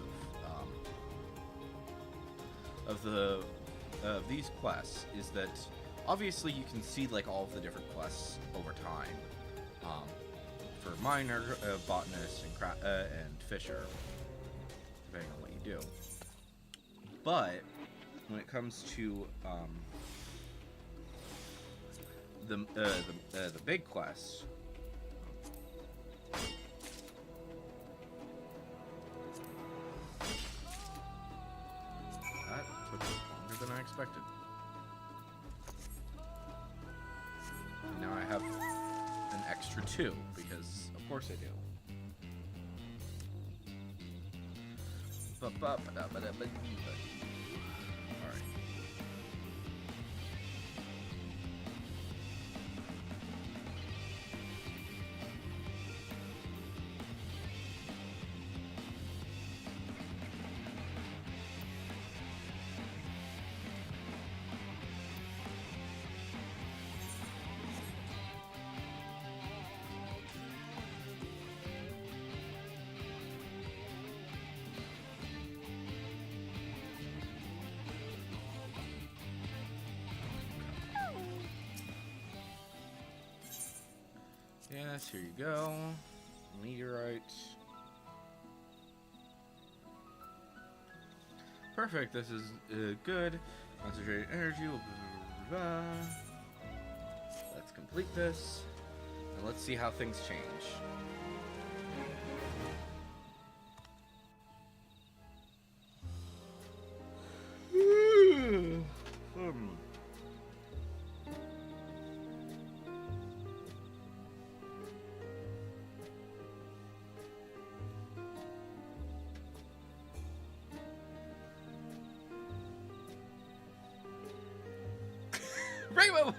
of these quests is that obviously you can see like all of the different quests over time for miner, botanist, and fisher, depending on what you do. But when it comes to the big quests. Than I expected. And now I have an extra 2 because of course I do. Alright. Yes, here you go. Meteorite. Perfect, this is good. Concentrated energy. Blah, blah, blah, blah. Let's complete this. And let's see how things change. Rainbow!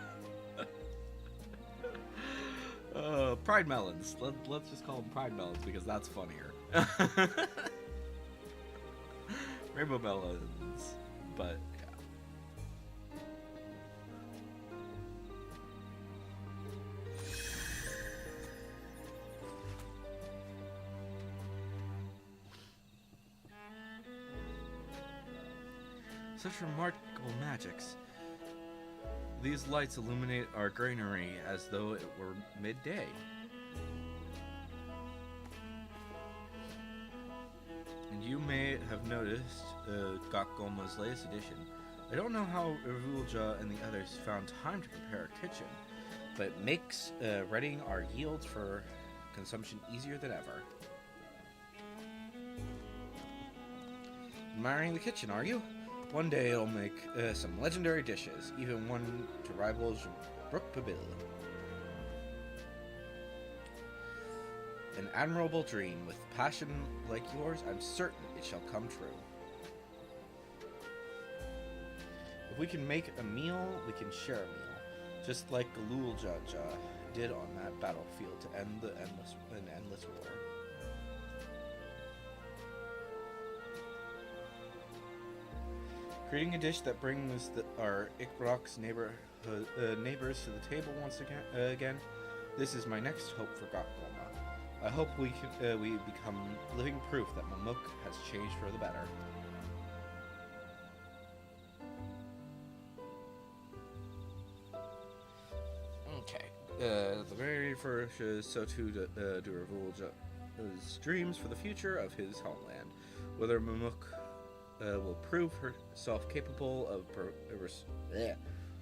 Pride melons. Let's just call them pride melons because that's funnier. Rainbow melons. But, yeah. Such remarkable magics. These lights illuminate our granary as though it were midday. And you may have noticed Gakgoma's latest edition. I don't know how Ravulja and the others found time to prepare a kitchen, but it makes readying our yields for consumption easier than ever. Admiring the kitchen, are you? One day it'll make some legendary dishes, even one to rival Brook Pabil. An admirable dream, with passion like yours, I'm certain it shall come true. If we can make a meal, we can share a meal. Just like Galul Jaja did on that battlefield to end the endless war. Creating a dish that brings our Ikbrok's neighbors to the table once again. This is my next hope for Gokgolma. I hope we become living proof that Mamuk has changed for the better. Okay. The very first Sotu Duravul's dreams for the future of his homeland. Whether Mamuk will prove herself capable of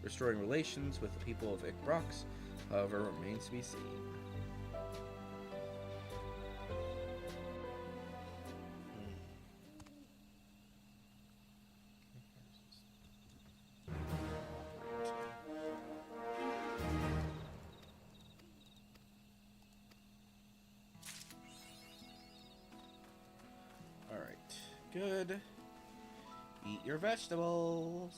restoring relations with the people of Ikbrox, however, remains to be seen. Alright, good. Eat your vegetables.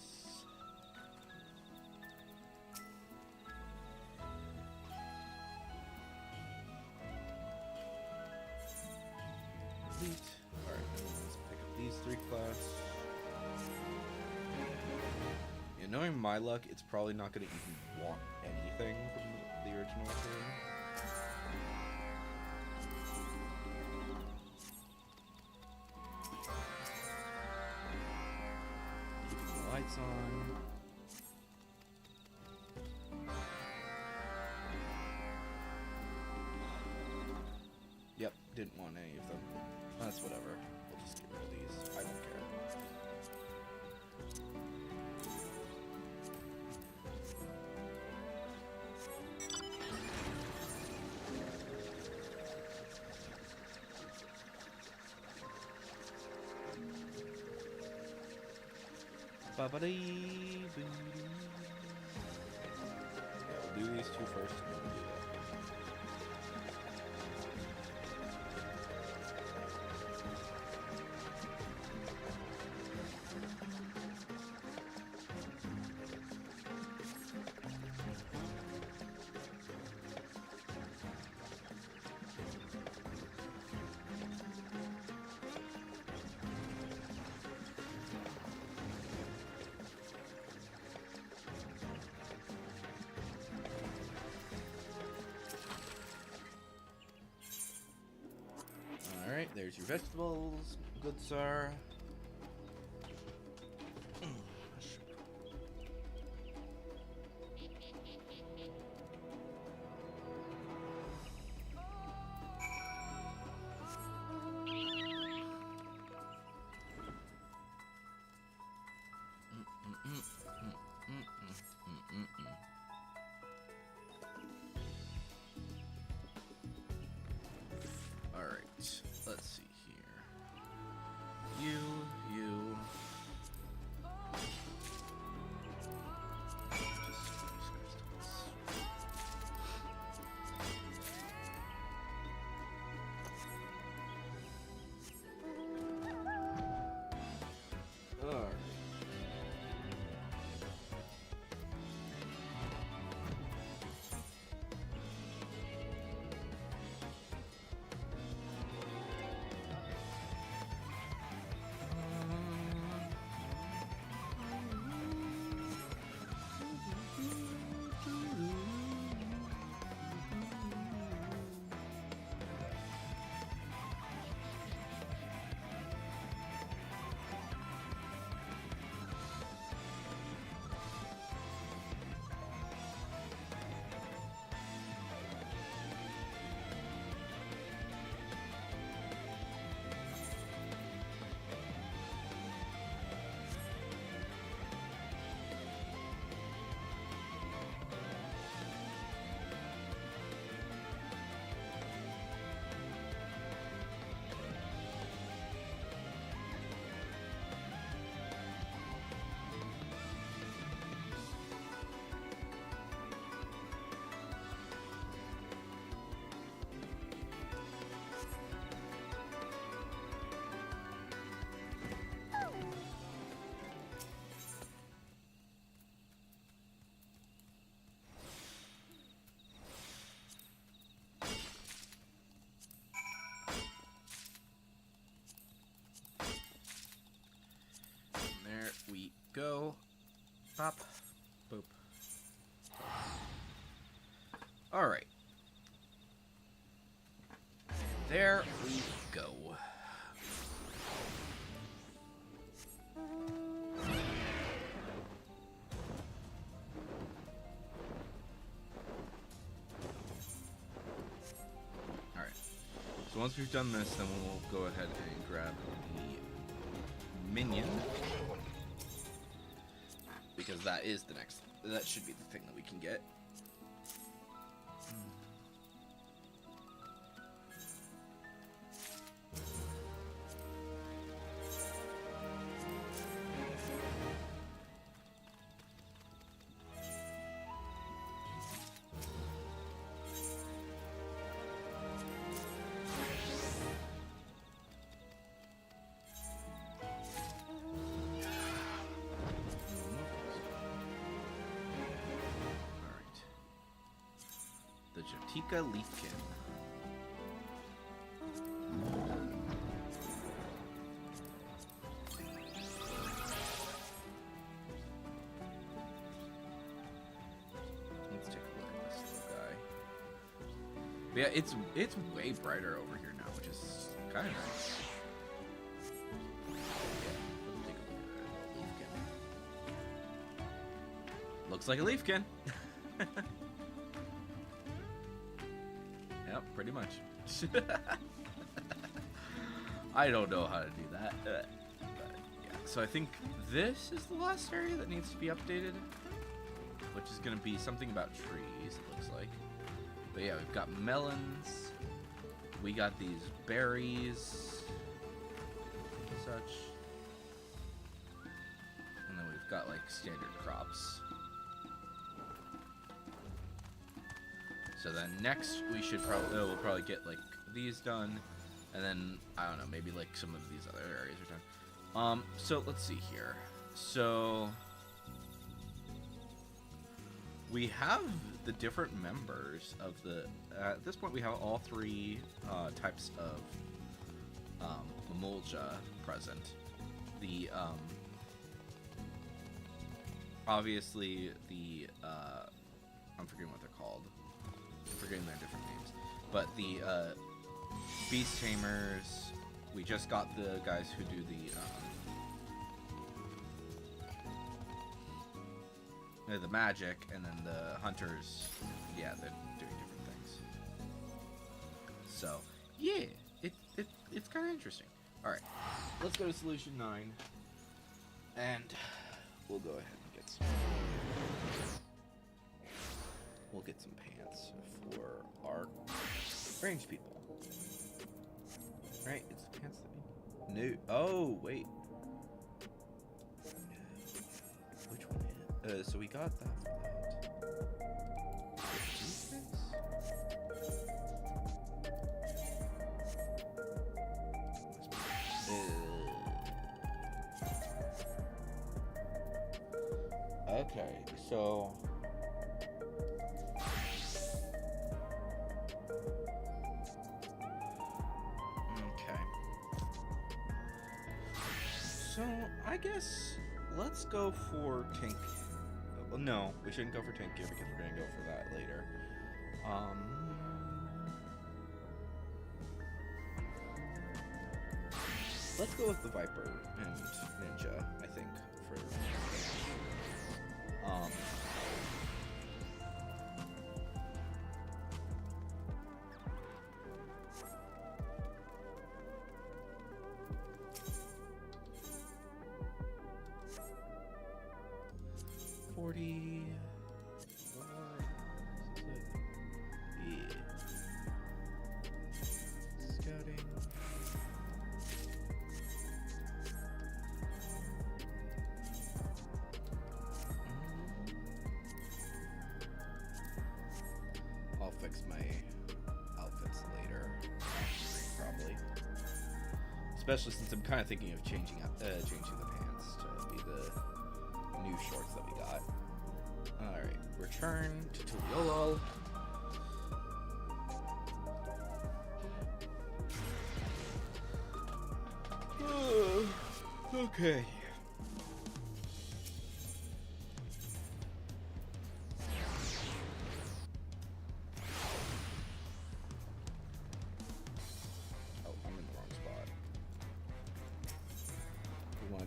Complete. Alright, let's pick up these 3 quests. Yeah, knowing my luck, it's probably not going to even want anything from the original game. Lights on. Yep, didn't want any of them. That's whatever. We'll just get rid of these. I don't care. Ba-ba-dee-boo. Yeah, we'll do these 2 first, and then we'll do that. Alright, there's your vegetables, good sir. Alright, let's see here. You go. Pop. Boop. Alright. There we go. Alright. So once we've done this, then we'll go ahead and grab the minion. Because that is the next... That should be the thing that we can get. Jatika Leafkin. Let's take a look at this little guy. But yeah, it's way brighter over here now, which is kind of nice. Yeah, take a look at that Leafkin. Looks like a Leafkin. Yep, pretty much. I don't know how to do that. But yeah. So I think this is the last area that needs to be updated, which is going to be something about trees, it looks like. But yeah, we've got melons. We got these berries. Such. And then we've got, like, standard crops. So then next we should probably we'll probably get like these done, and then I don't know, maybe like some of these other areas are done. So let's see here. So we have the different members of the. At this point, we have all three types of Emulja present. The obviously the I'm forgetting what they're called. I'm forgetting their different names, but the Beast Tamers. We just got the guys who do the magic, and then the hunters. Yeah, they're doing different things. So yeah, it's kind of interesting. All right, let's go to solution 9, and we'll go ahead and get some. We'll get some pants for our range people. Right? It's the pants that we... No. Oh, wait. Which one is... so we got that for that. Okay, so... So, I guess let's go for tank. Well, no, we shouldn't go for tank gear because we're going to go for that later. Let's go with the Viper and Ninja, I think, for... 40. Yeah. Scouting. I'll fix my outfits later, probably. Especially since I'm kind of thinking of changing the pants to be the new shorts that we got. Alright, return to Tuliolol. Okay.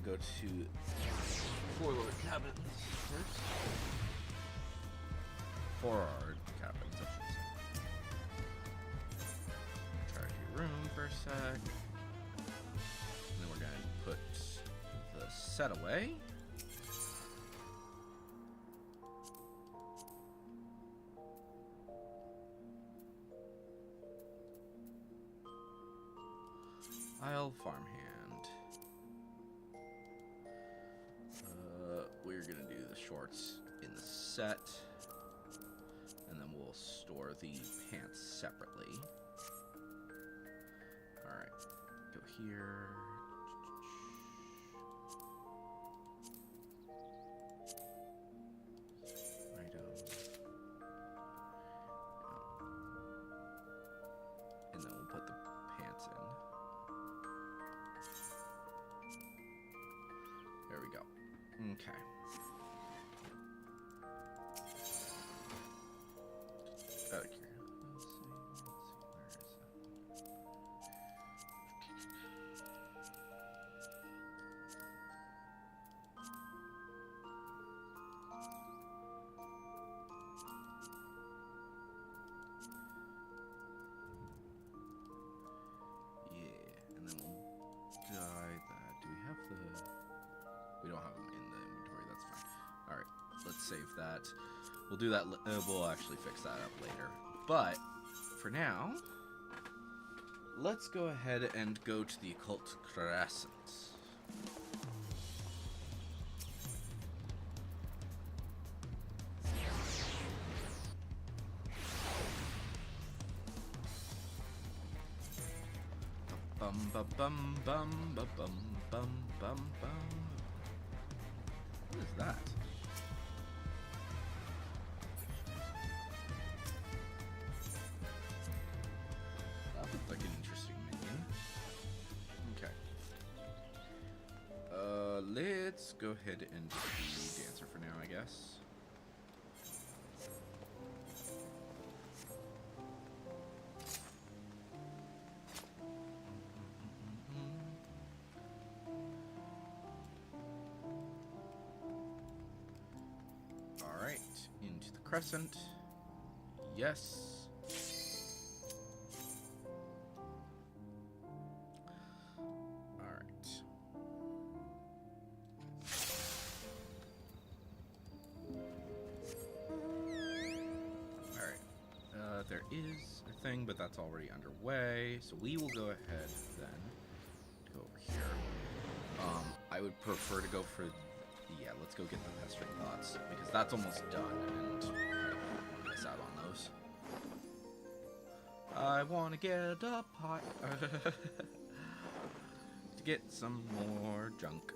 go to Warlord cabins first. Forward cabins, I should say. Charge your room for a sec. And then we're going to put the set away. Isle farmhand. We're gonna do the shorts in the set, and then we'll store the pants separately. All right, go here. And then we'll put the pants in. There we go. Okay. Out of here. Let's see, where is it? Yeah, and then we'll dye that. Do we have the... We don't have them in the inventory, that's fine. Alright, let's save that. We'll do that, we'll actually fix that up later. But, for now, let's go ahead and go to the Occult Crescent. Bum bum bum bum bum bum bum bum bum. What is that? That looks like an interesting minion. Okay. Let's go ahead and just be Dancer for now, I guess. Into the crescent. Yes. Alright. Alright. There is a thing, but that's already underway. So we will go ahead then to go over here. I would prefer to go for... Yeah, let's go get the Pestering Thoughts, because that's almost done, and I don't want to miss out on those. I want to get a pot to get some more junk.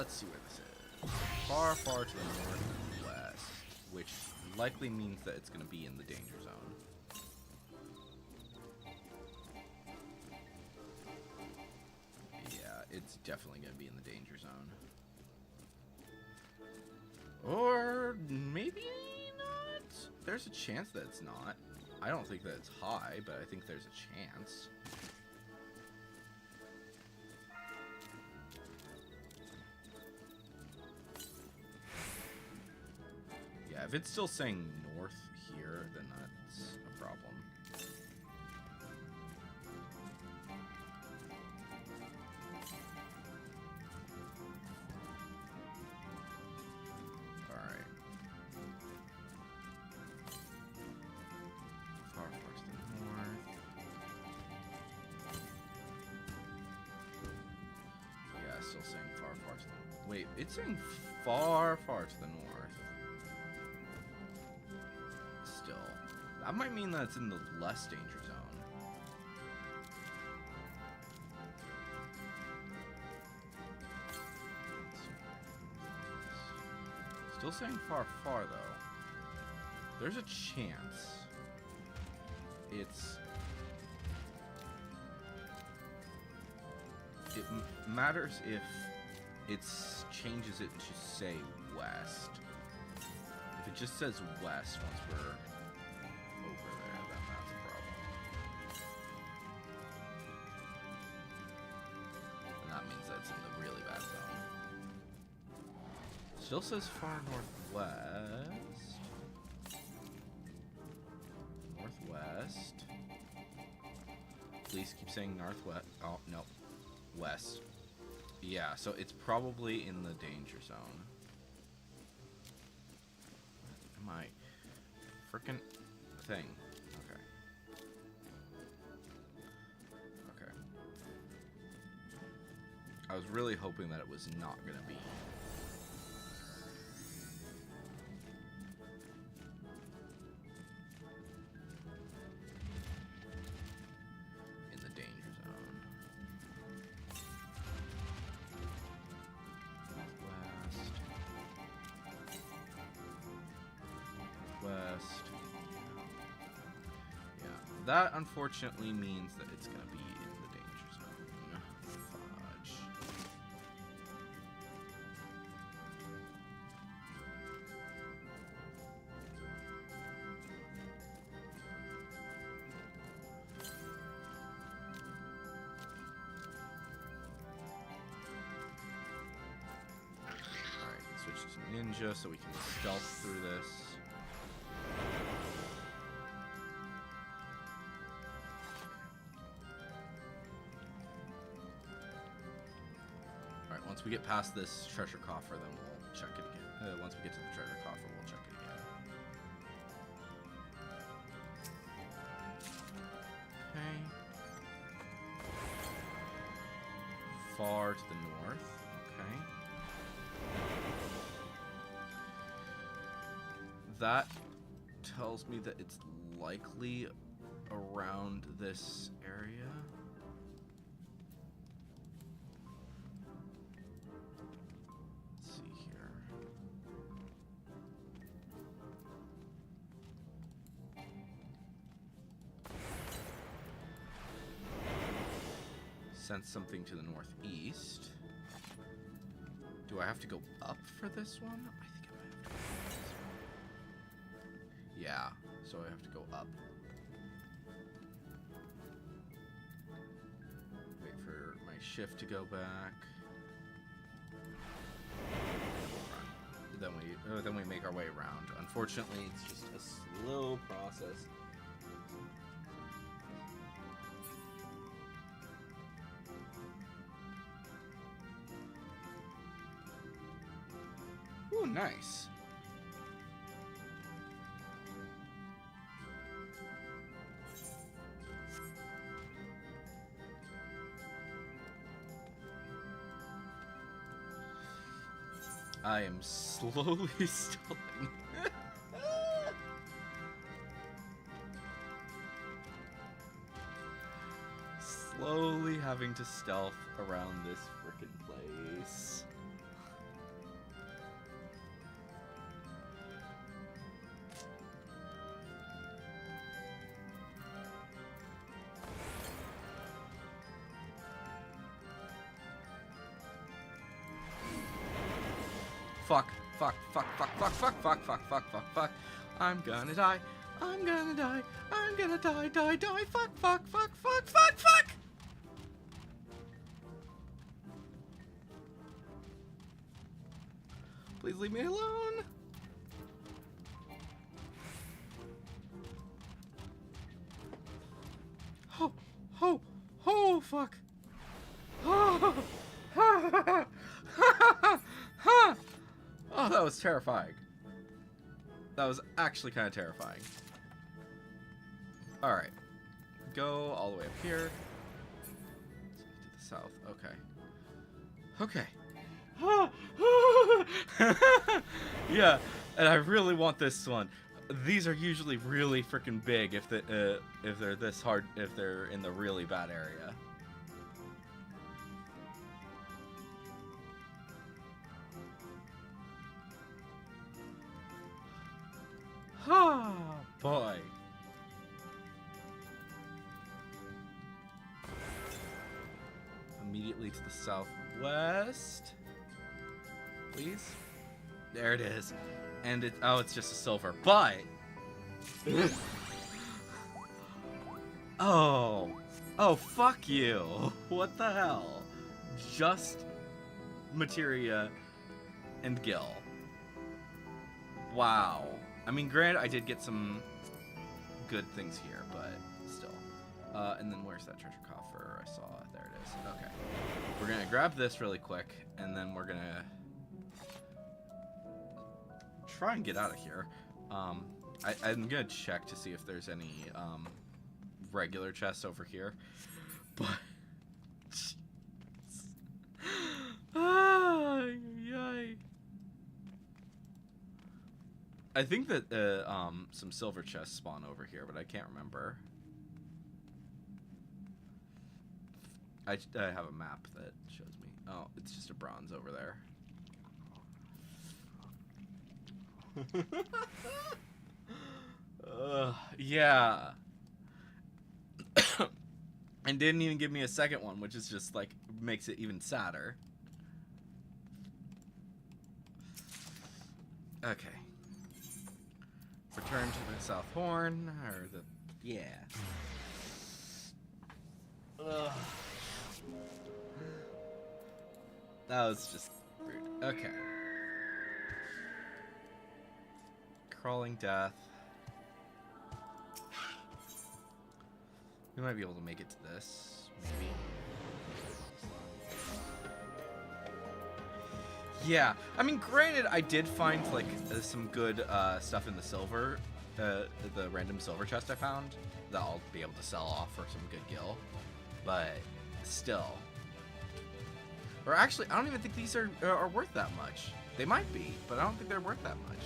let's see where this is. Far, far to the northwest, which likely means that it's going to be in the danger zone. Yeah, it's definitely going to be in the danger zone. Or maybe not. There's a chance that it's not. I don't think that it's high, but I think there's a chance. Yeah, if it's still saying north here, then that's a problem. Alright. Far, far to the north. Yeah, still saying far, far to the... Wait, it's saying far, far to the north. Still. That might mean that it's in the less danger zone. Still saying far, far, though. There's a chance. It matters if it changes it to say west. If it just says west once we're over there, then that's a problem. And that means that it's in the really bad zone. Still says far northwest. Northwest. Please keep saying northwest. Oh, no. West. Yeah, so it's probably in the danger zone. My frickin' thing. Okay. Okay. I was really hoping that it was not gonna be. In the danger zone. West. Yeah, that unfortunately means that it's gonna be in the danger zone. Fudge. Alright, switch to ninja so we can stealth through this. Once we get past this treasure coffer, then we'll check it again. Once we get to the treasure coffer, we'll check it again. Okay. Far to the north. Okay. That tells me that it's likely around this area. Sense something to the northeast. Do I have to go up for this one? I think I might have to go up for this one. Yeah, so I have to go up. Wait for my shift to go back. Then we make our way around. Unfortunately, it's just a slow process. Ooh, nice. I am slowly stalling. Slowly having to stealth around this frickin' place. fuck, fuck, fuck, fuck, fuck, fuck, fuck, fuck, fuck, fuck, fuck. I'm gonna die. I'm gonna die. I'm gonna die, die, die. Fuck, fuck, fuck, fuck, fuck, fuck. Please leave me alone. Oh, oh, oh, fuck. Oh, oh, that was terrifying. That was actually kind of terrifying. Alright. Go all the way up here. To the south. Okay. Okay. Yeah, and I really want this one. These are usually really freaking big if they're this hard, if they're in the really bad area. Oh boy. Immediately to the southwest. Please. There it is. And it's just a silver. But oh. Oh, fuck you. What the hell? Just materia and Gil. Wow. I mean, granted, I did get some good things here, but still. And then where's that treasure coffer? I saw it. There it is. Okay. We're gonna grab this really quick, and then we're gonna try and get out of here. I'm gonna check to see if there's any regular chests over here, but yay. I think that some silver chests spawn over here, but I can't remember. I have a map that shows me. Oh, it's just a bronze over there. Yeah. And didn't even give me a second one, which is just like makes it even sadder. Okay. Return to the South Horn, or the yeah. Ugh. That was just rude. Okay. Crawling death. We might be able to make it to this, maybe. Yeah, I mean, granted, I did find like some good stuff in the silver, the random silver chest I found that I'll be able to sell off for some good gil, but still. Or actually, I don't even think these are worth that much. They might be, but I don't think they're worth that much.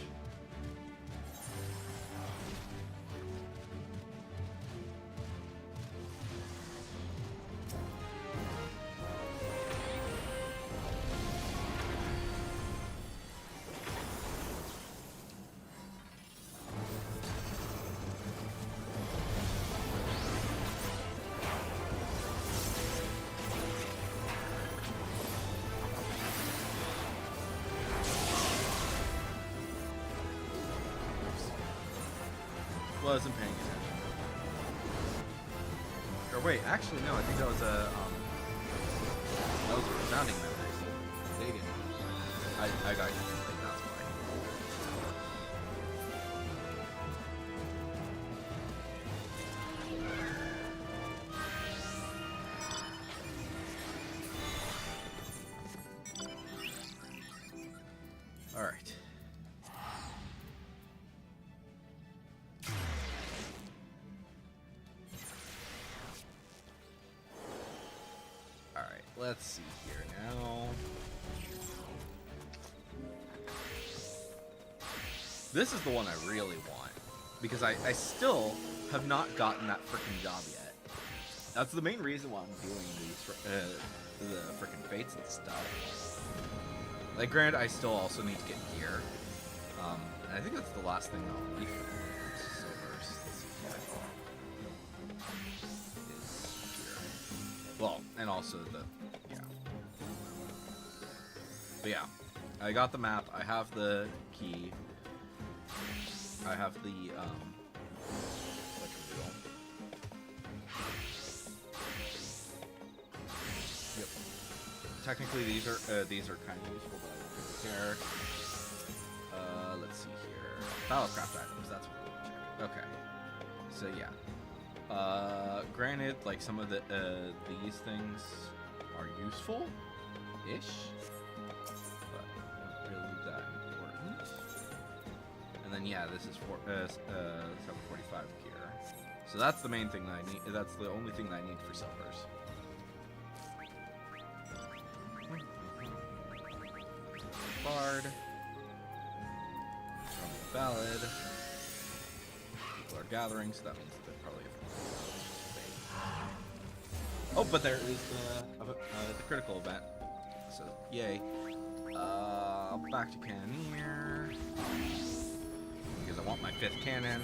Wasn't paying attention. Or wait, actually no, I think that was a founding members. They didn't. I got confused, that's why. All right. Let's see here now. This is the one I really want, because I still have not gotten that freaking job yet. That's the main reason why I'm doing these, the freaking fates and stuff. Like, granted, I still also need to get gear. And I think that's the last thing I'll need. Well, and also the, yeah. But yeah, I got the map. I have the key. I have the Yep. Technically, these are kind of useful, but I don't really care. Let's see here. Battlecraft items. That's what we'll check. Okay. So yeah. Granted, like some of the these things are useful-ish, but not really that important. And then yeah, this is for 745 gear. So that's the main thing that I need. That's the only thing that I need for silvers. Bard. Valid. People are gathering, so that means that they're probably. Oh, but there is the critical event. So yay. Back to Cannoneer because I want my 5th cannon.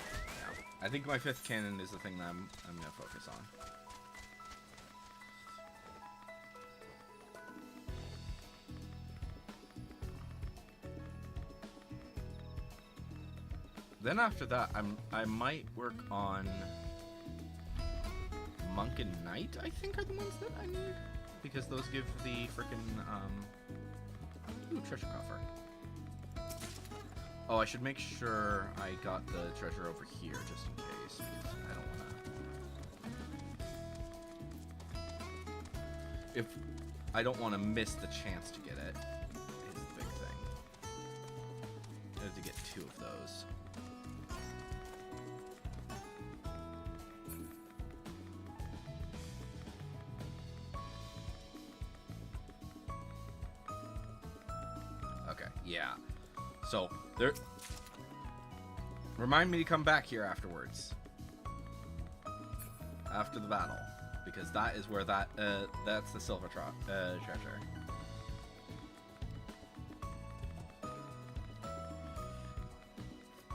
Yeah, I think my 5th cannon is the thing that I'm gonna focus on. Then after that, I might work on Monk and Knight. I think are the ones that I need because those give the frickin' ooh, treasure coffer. Oh, I should make sure I got the treasure over here just in case because I don't wanna. If I don't want to miss the chance to get it, is the big thing. I have to get 2 of those. Yeah. So, there... Remind me to come back here afterwards. After the battle. Because that is where that, that's the silver treasure.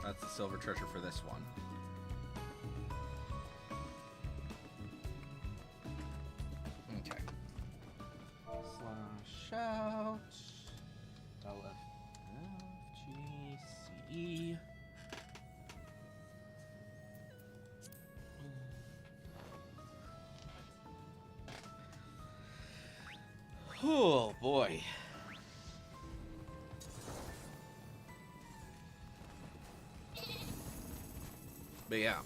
That's the silver treasure for this one. Okay. Slash out. LFGCE. Oh boy. But yeah.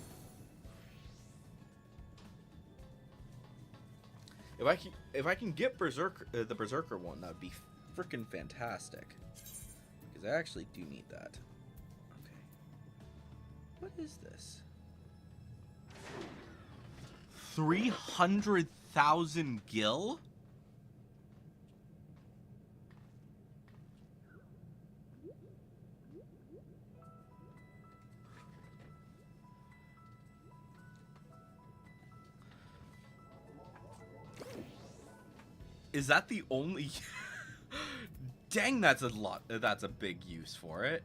If I can get Berserker, the Berserker one, that would be freaking fantastic. Because I actually do need that. Okay. What is this? 300,000 gil? Is that the only... Dang, that's a lot. That's a big use for it.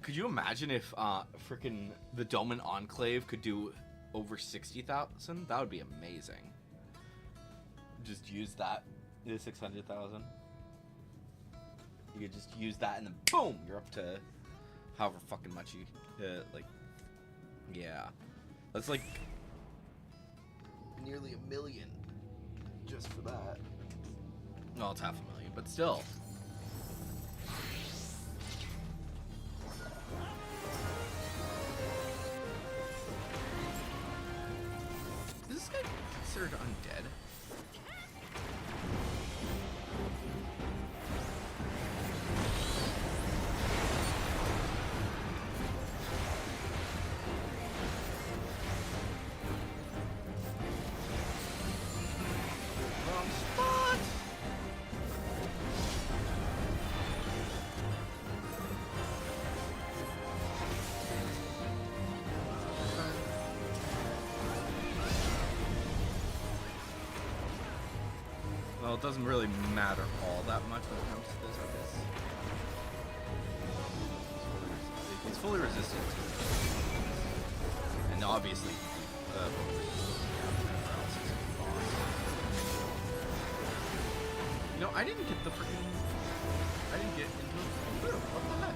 Could you imagine if frickin' the Doman Enclave could do over 60,000? That would be amazing. Just use that. 600,000. You could just use that and then boom, you're up to however fucking much you like. Yeah, that's like nearly $1 million just for that. No, it's $500,000, but still. Is this guy considered undead? Wrong spot! Well, it doesn't really matter all that much when it comes to this, I guess. It's fully resistant to it. And obviously, No, I didn't get the freaking... I didn't get into the room. What the heck?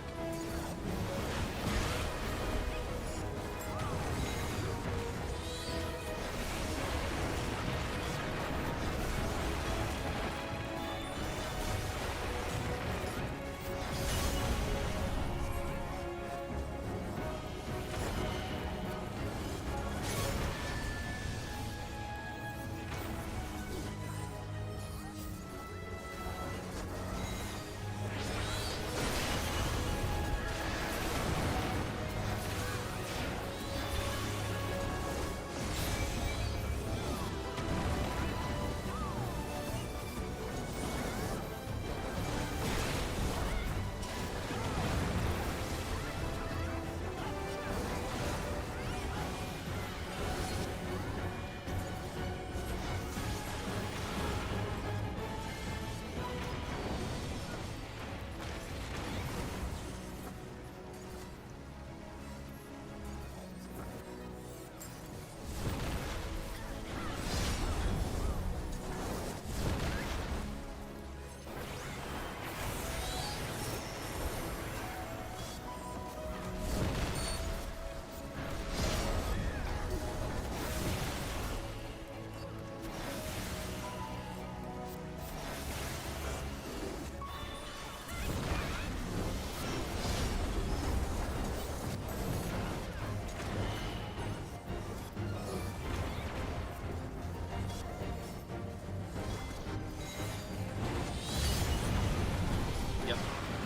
Yep,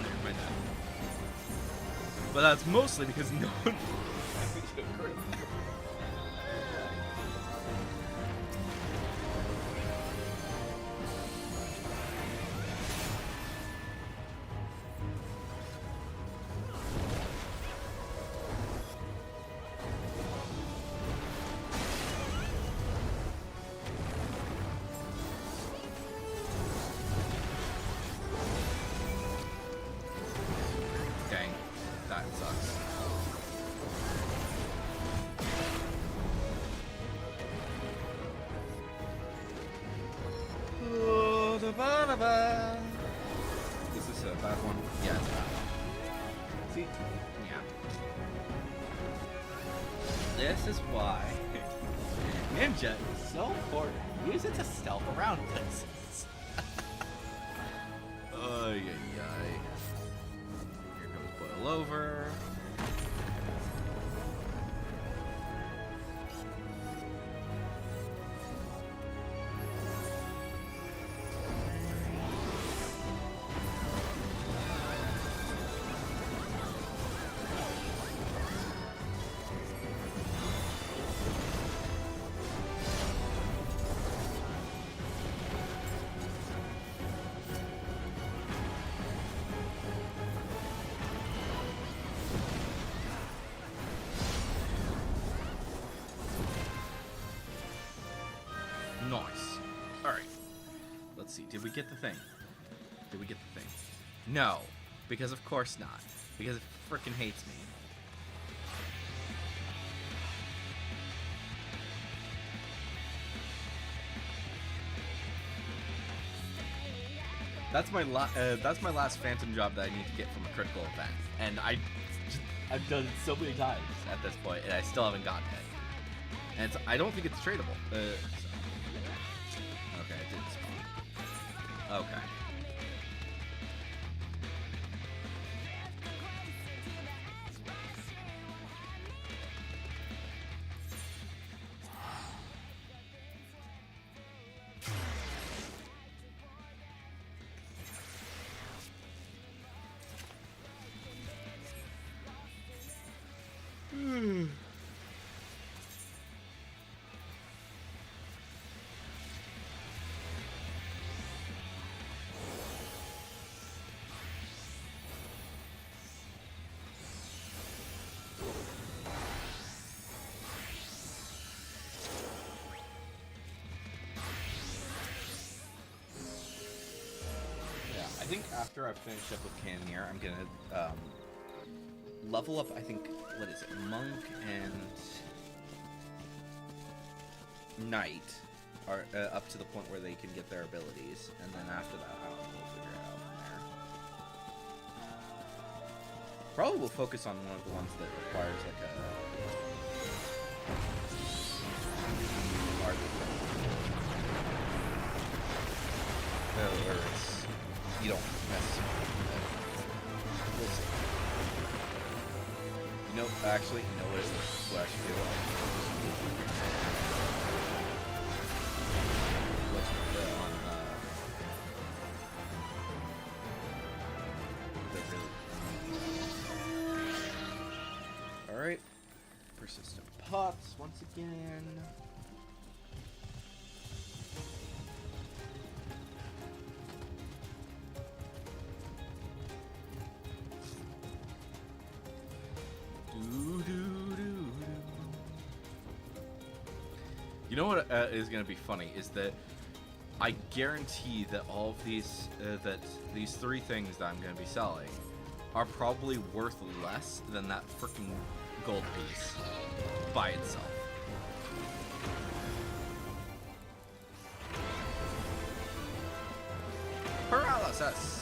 there's my dad. But that's mostly because no one... Dang, that sucks. Oh, is this a bad one? Yeah, it's a bad one. See? Yeah. This is why Ninja is so important. Use it to stealth around places. Ay, ay, ay. Here comes Boil Over. Nice. Alright. Let's see. Did we get the thing? Did we get the thing? No. Because of course not. Because it frickin' hates me. That's my last phantom job that I need to get from a critical event. And I've done it so many times at this point, and I still haven't gotten it. And I don't think it's tradable. Okay, it did spawn. Okay. I think after I finish up with Cannier, I'm gonna level up, I think, what is it, Monk and Knight, are up to the point where they can get their abilities, and then after that, I don't know, we'll figure it out from there. Probably we'll focus on one of the ones that requires like a art where it's you don't necessarily. We'll see. You know, actually, you know what it will actually do? Let's put that on, the really... Alright. Persistent pots once again. You know what is going to be funny is that I guarantee that all of these, that these three things that I'm going to be selling are probably worth less than that freaking gold piece by itself. Paralysis!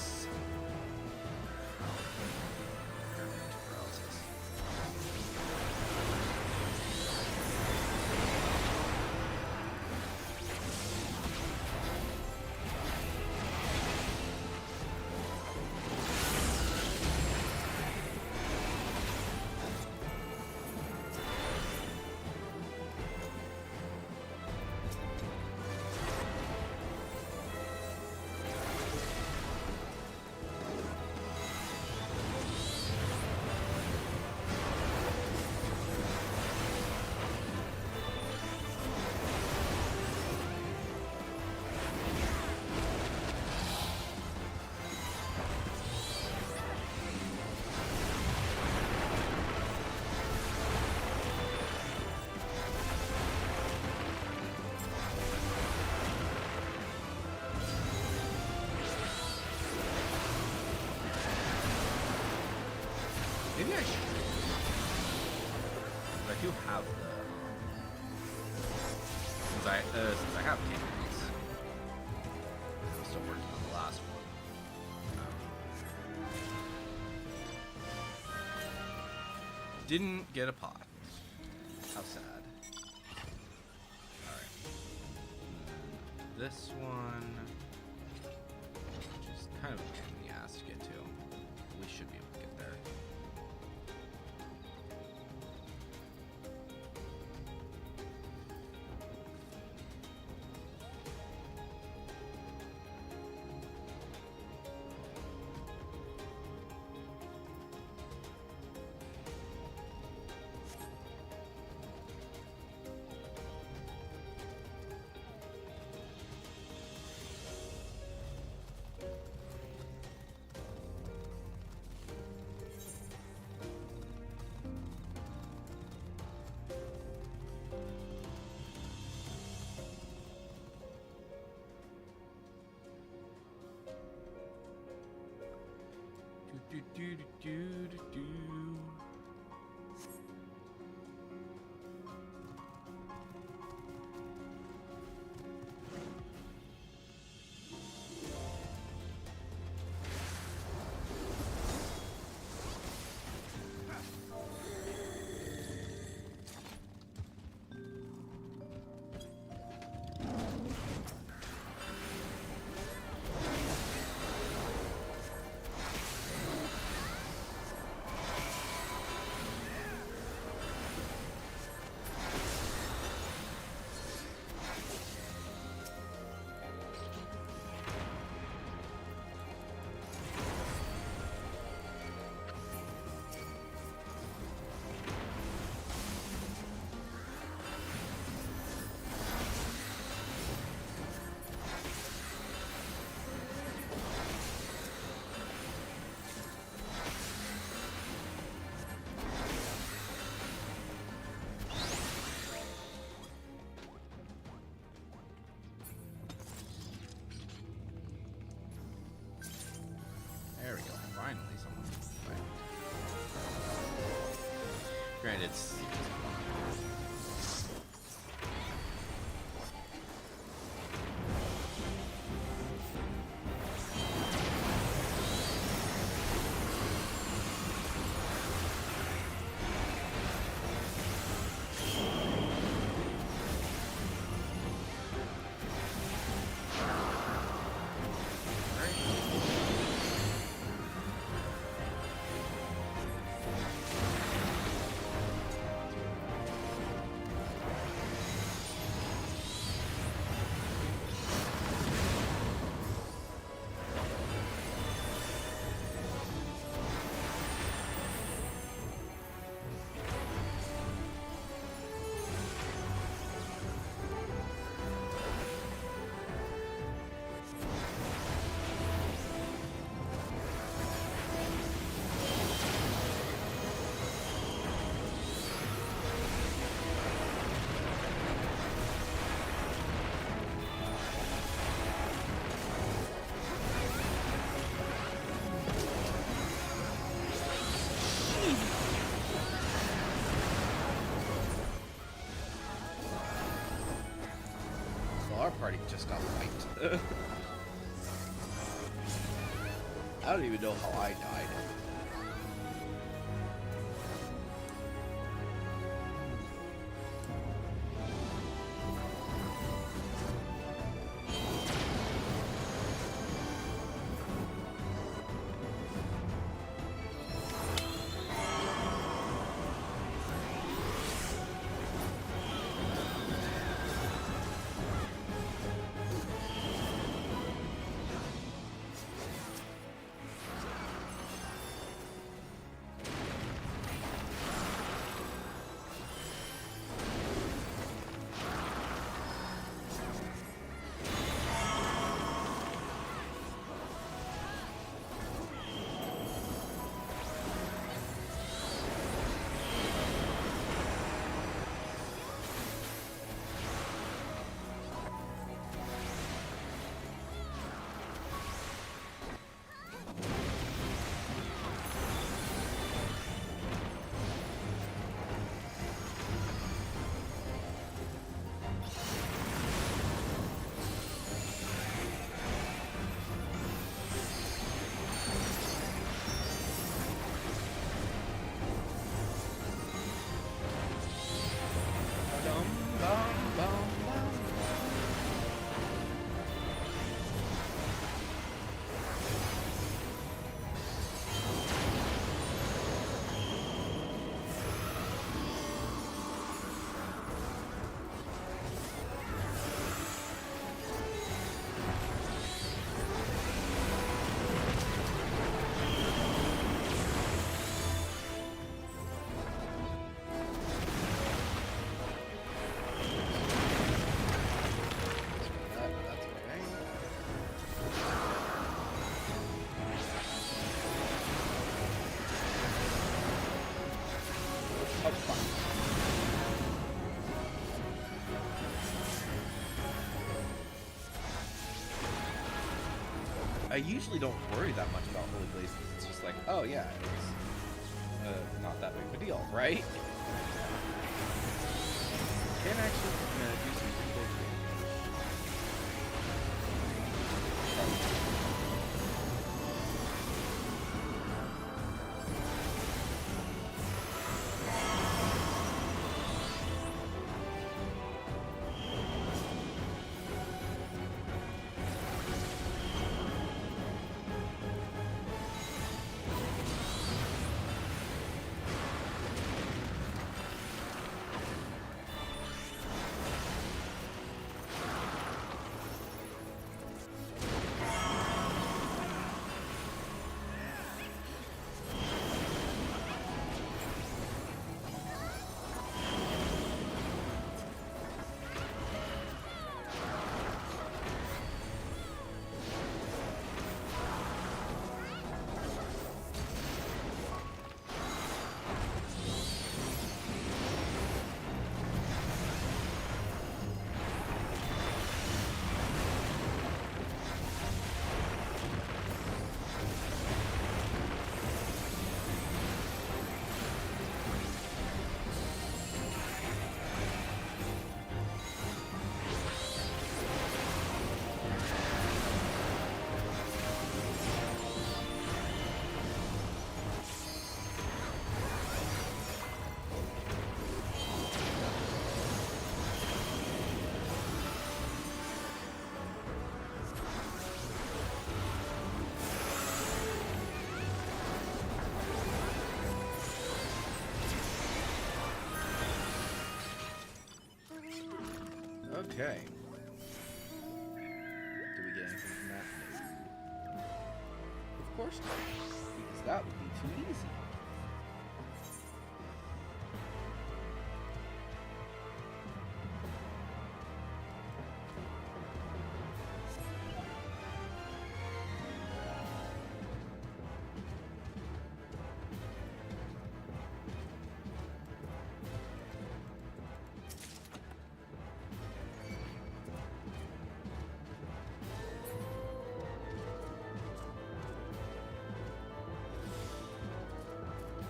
Maybe I should. I do have the. Since I have cannons. I'm still working on the last one. Didn't get a pot. How sad. Alright. This one. Which is kind of a pain in the ass to get to. We should be able to get there. Do. There we go. Finally, someone. Right. Granted, it's our party just got wiped. I don't even know how I died. I usually don't worry that much about Holy Blazes. It's just like, oh yeah, it's not that big of a deal, right? Can actually do some pretty cool things. Okay. Do we get anything from that? No. Of course not, because that would be too easy.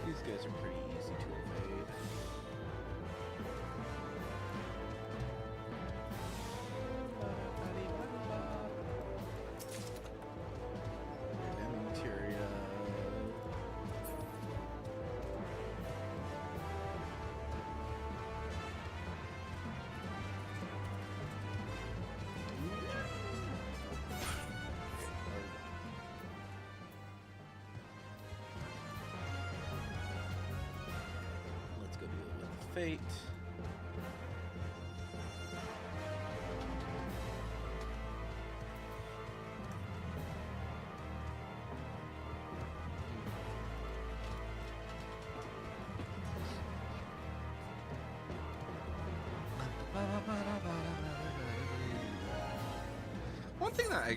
These guys are pretty easy to evade. fate. One thing that I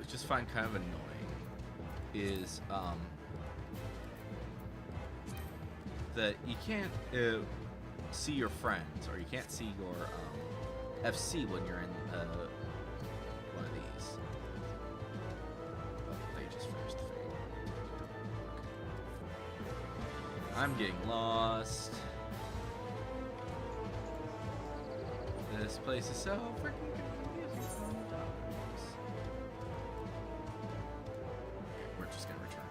just find kind of annoying is that you can't see your friends, or you can't see your FC when you're in one of these. Oh, they just first fade. I'm getting lost. This place is so freaking confusing sometimes. We're just gonna return.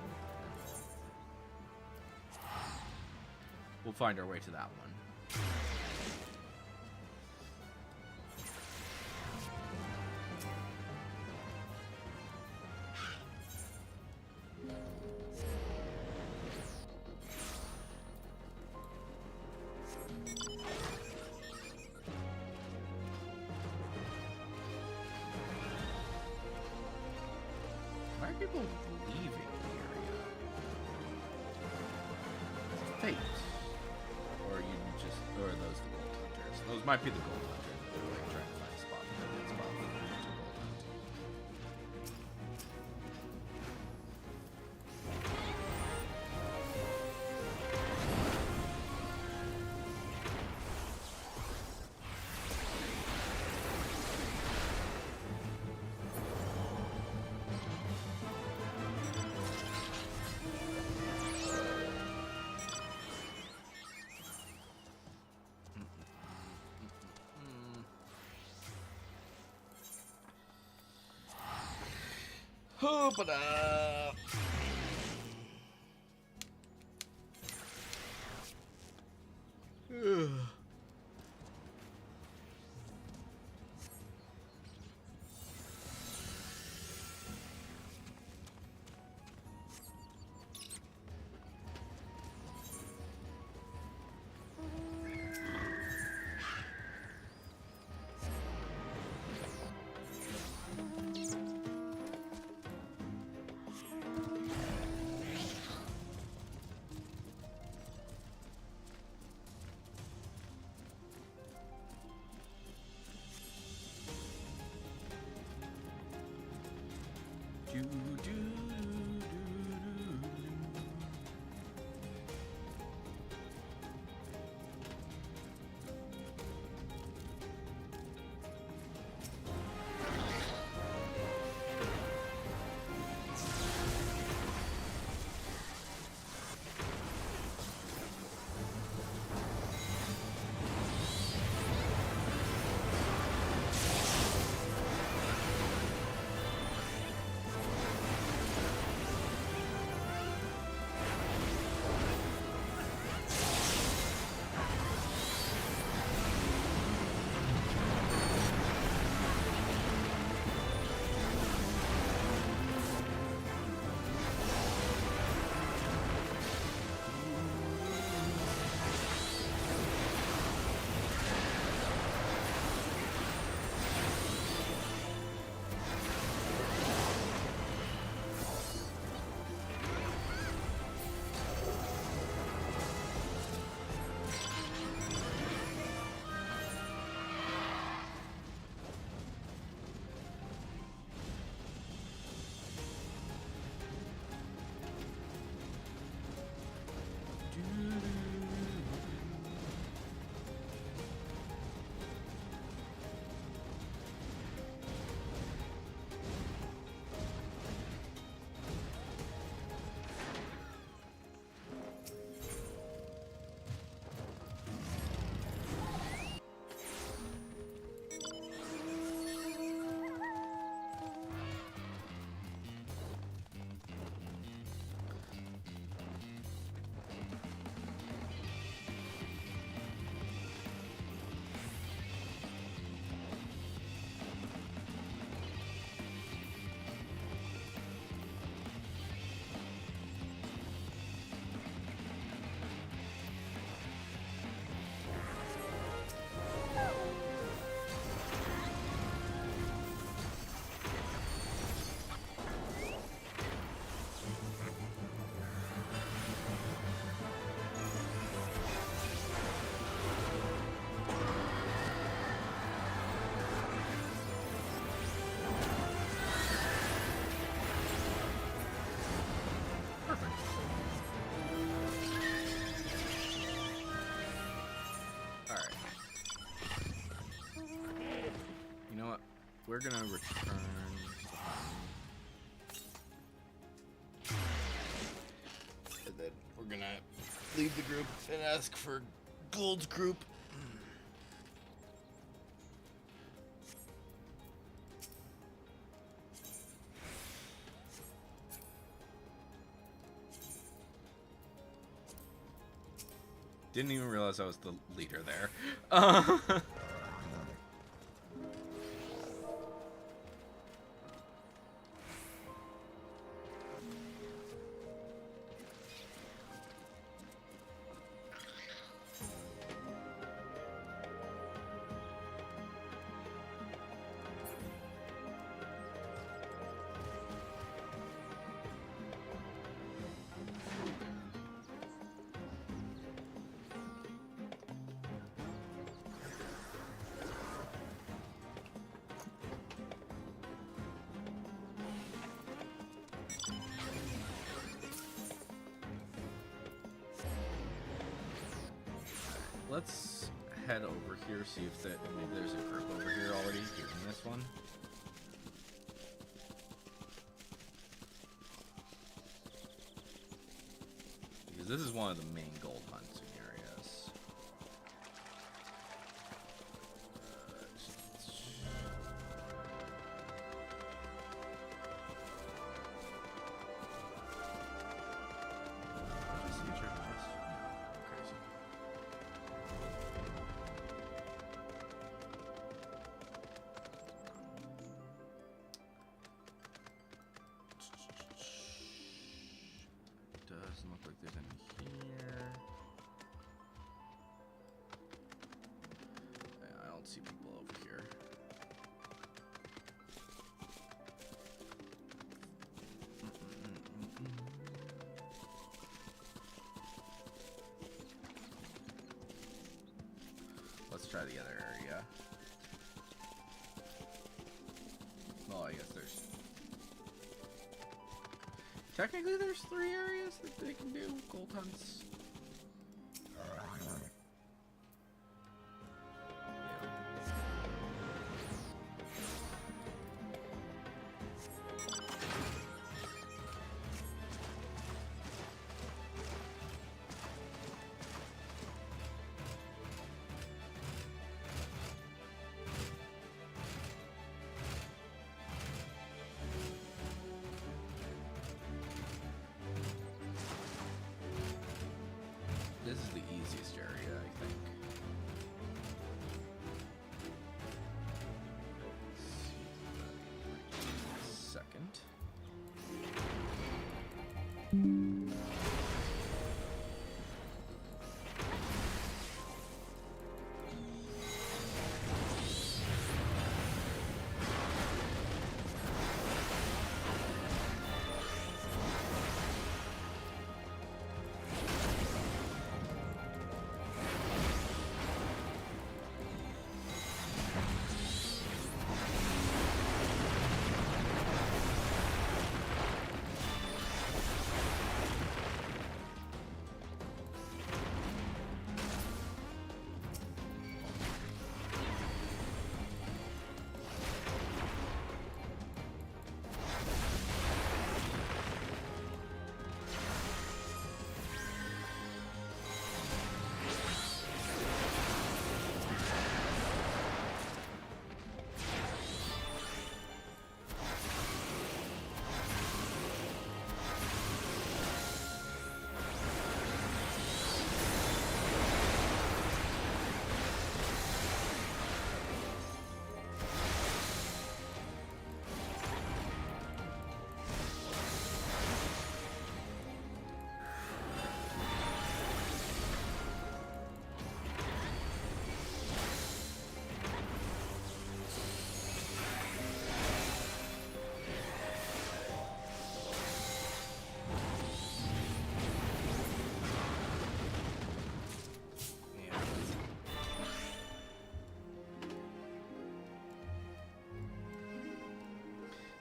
We'll find our way to that one. Why are people leaving the area? Fate. Or you just, or are those the gold hunters? Those might be the gold hunters. They're like trying to find a spot for a good spot for them to gold hunt. Hoop it up. we're gonna return. And then we're gonna leave the group and ask for Gold's group. Didn't even realize I was the leader there. Let's head over here, see if maybe there's a group over here already doing this one. Because this is one of the main gold hunting areas. Did I see a treasure chest? No, crazy. Doesn't look like there's any here. I don't see people over here. Let's try the other area. Well, I guess there's... Technically, there's 3 areas that they can do gold hunts. This is the easiest area, I think. Second.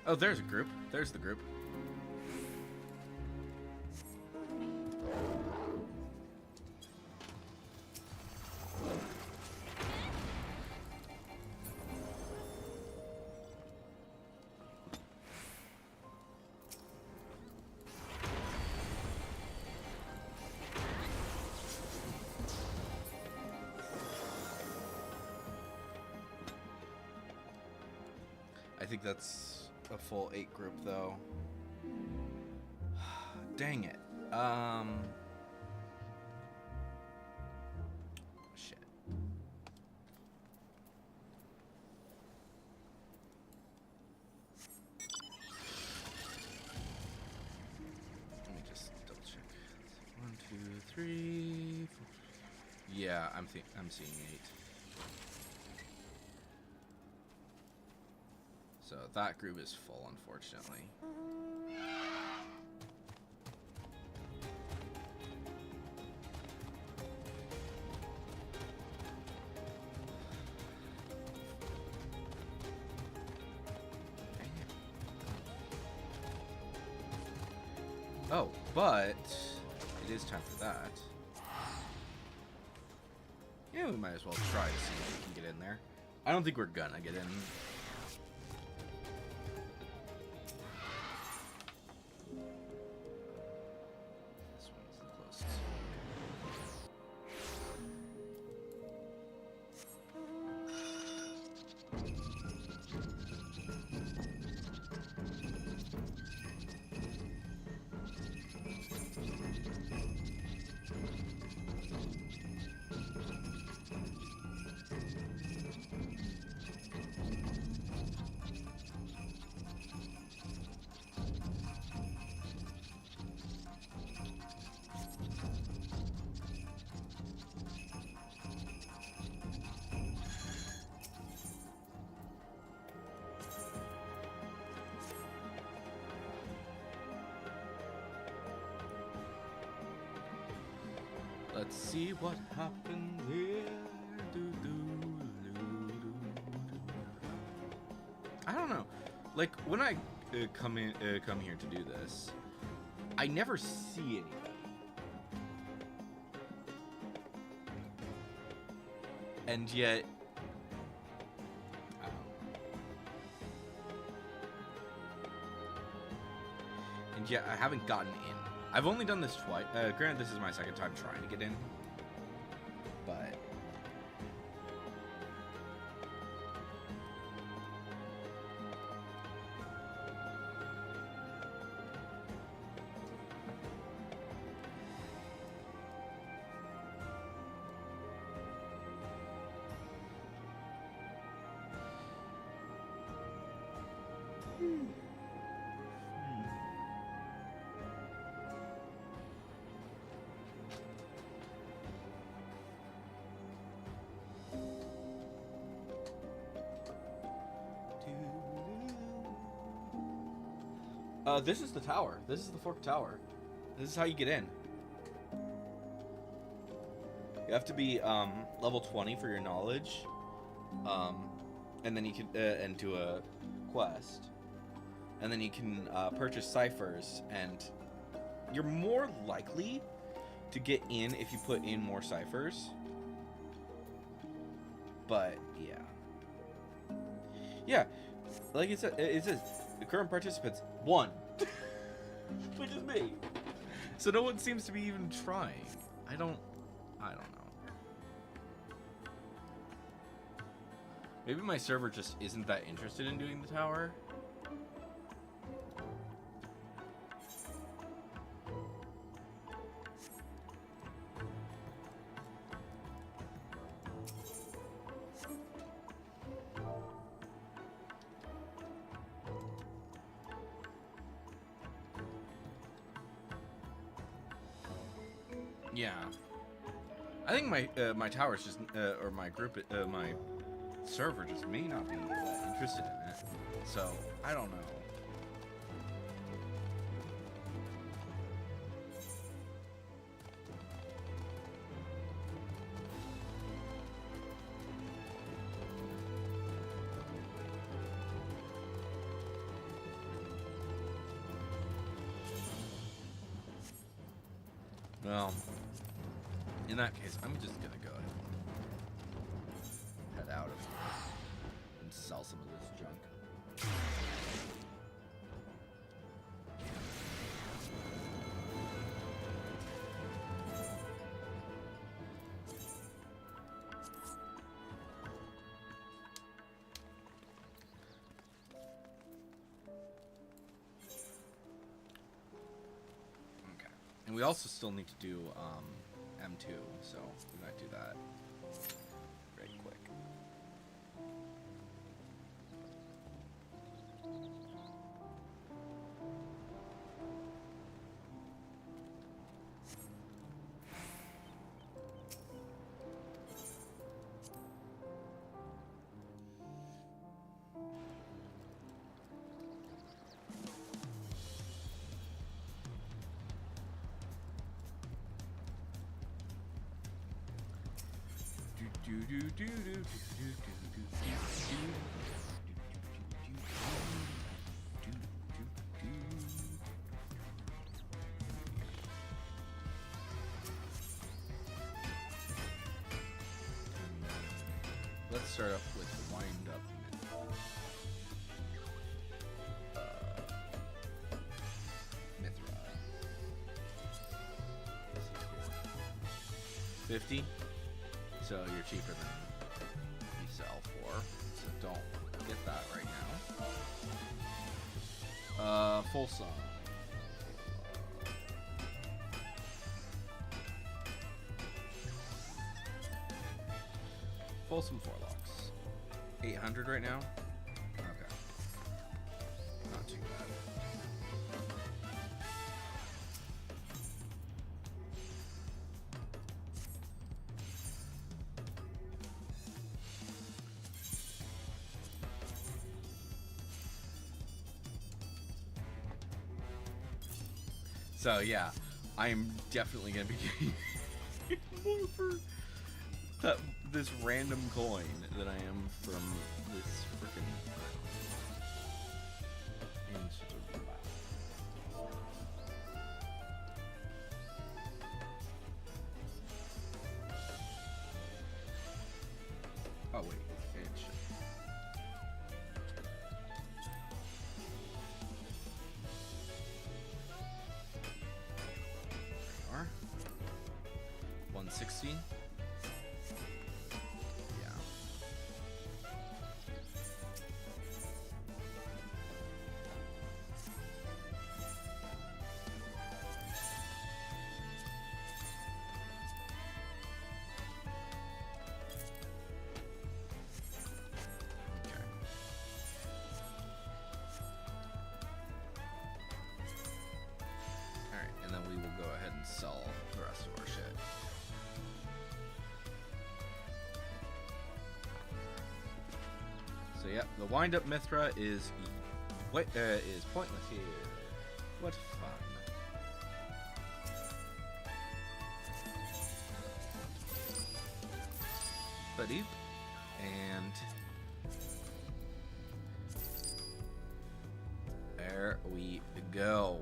Oh, there's a group. There's the group. I think that's a full 8 group, though. Dang it. Shit. Let me just double check. 1, 2, 3, 4. Yeah, I'm seeing 8. So that group is full, unfortunately. Oh, but it is time for that. Yeah, we might as well try to see if we can get in there. I don't think we're gonna get in. This one's the closest. Let's see what happens here. I don't know. Like when I come here to do this, I never see anybody. And yet, I don't know. And yet I haven't gotten in. I've only done this twice. Granted, this is my second time trying to get in, but this is the tower. This is the Fork Tower. This is how you get in. You have to be level 20 for your knowledge, and then you can and do a quest, and then you can purchase ciphers, and you're more likely to get in if you put in more ciphers. But yeah, like it says the current participants 1. Which is me. So no one seems to be even trying. I don't know. Maybe my server just isn't that interested in doing the tower. Yeah, I think my tower's just or my group my server just may not be that interested in it, so I don't know. Well, in that case, I'm just gonna go ahead and head out of here and sell some of this junk. also still need to do M2, so we might do that very quick. Let's start off with the wind up. Mithra. 50. So you're cheaper than you sell for. So don't get that right now. Full sum. Folsom Forlocks. 800 right now? Okay. Not too bad. So yeah, I'm definitely gonna be getting more for this random coin than I am from this freaking. Oh wait, inch. There we are. 160. Sell the rest of our shit. So yeah, the wind up Mithra is pointless here. What fun. Badoop. And there we go.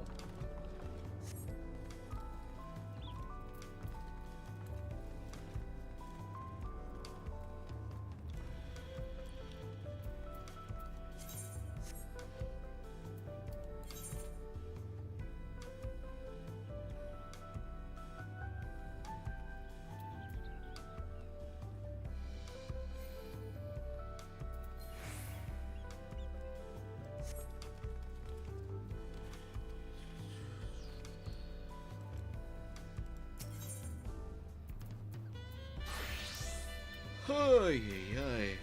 Ay, ay.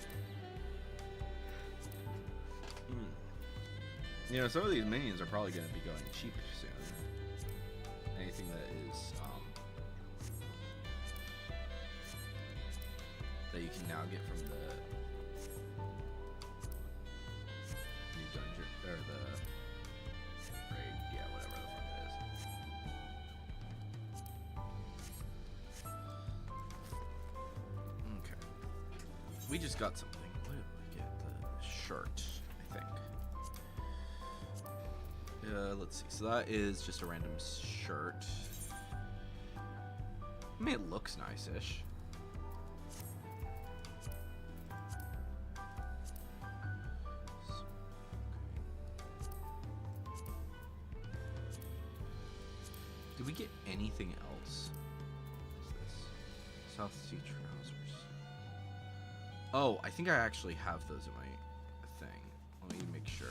You know, some of these minions are probably going to be going cheap soon. Anything that is, that you can now get from the new dungeon, or the raid, yeah, whatever the fuck it is. Okay. We just got something. What did we get? The shirt, I think. Let's see. So that is just a random shirt. I mean, it looks nice-ish. Did we get anything else? What is this? South Sea trousers. Oh, I think I actually have those in my thing. Let me make sure.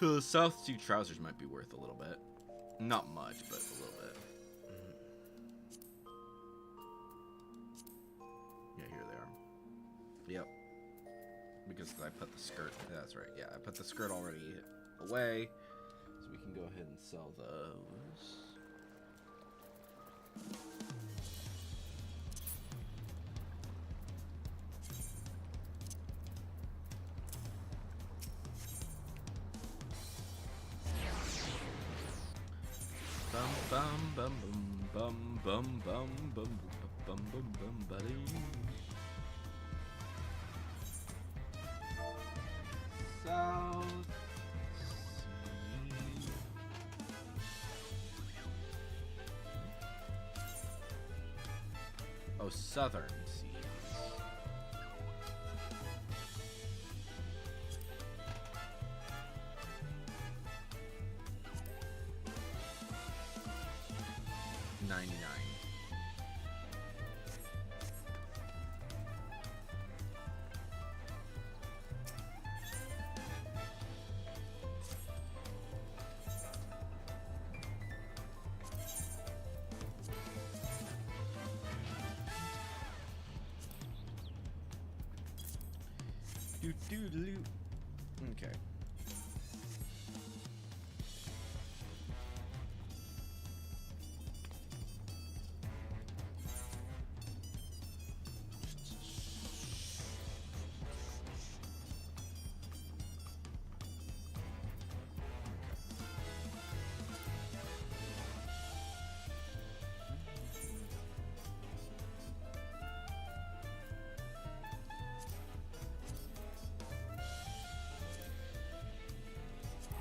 So the South Sea trousers might be worth a little bit. Not much, but a little bit. Yeah, here they are. Yep. Because I put the skirt. That's right. Yeah, I put the skirt already away. So we can go ahead and sell those. Bum bum bum bum bum bum bum bum bum buddy. South Sea. Oh, Southern Seas. Okay.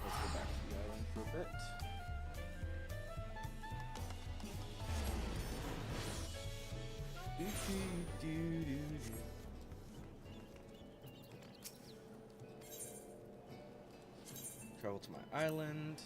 Let's go back to the island for a bit. Travel to my island.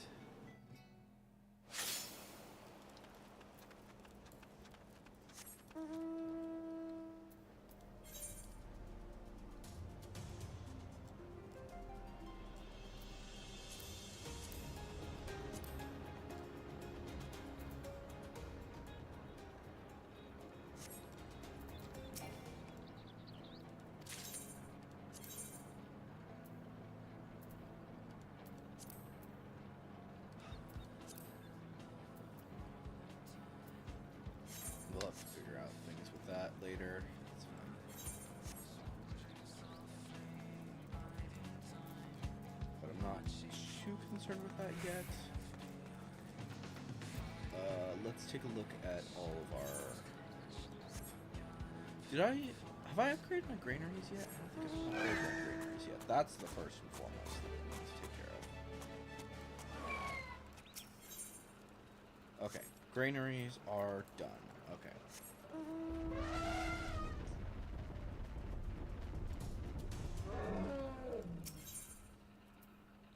We'll have to figure out things with that later. It's fine. But I'm not too concerned with that yet. Let's take a look at all of our... Have I upgraded my granaries yet? I don't think I've upgraded my granaries yet. That's the first and foremost thing we need to take care of. Okay, granaries are done. Okay.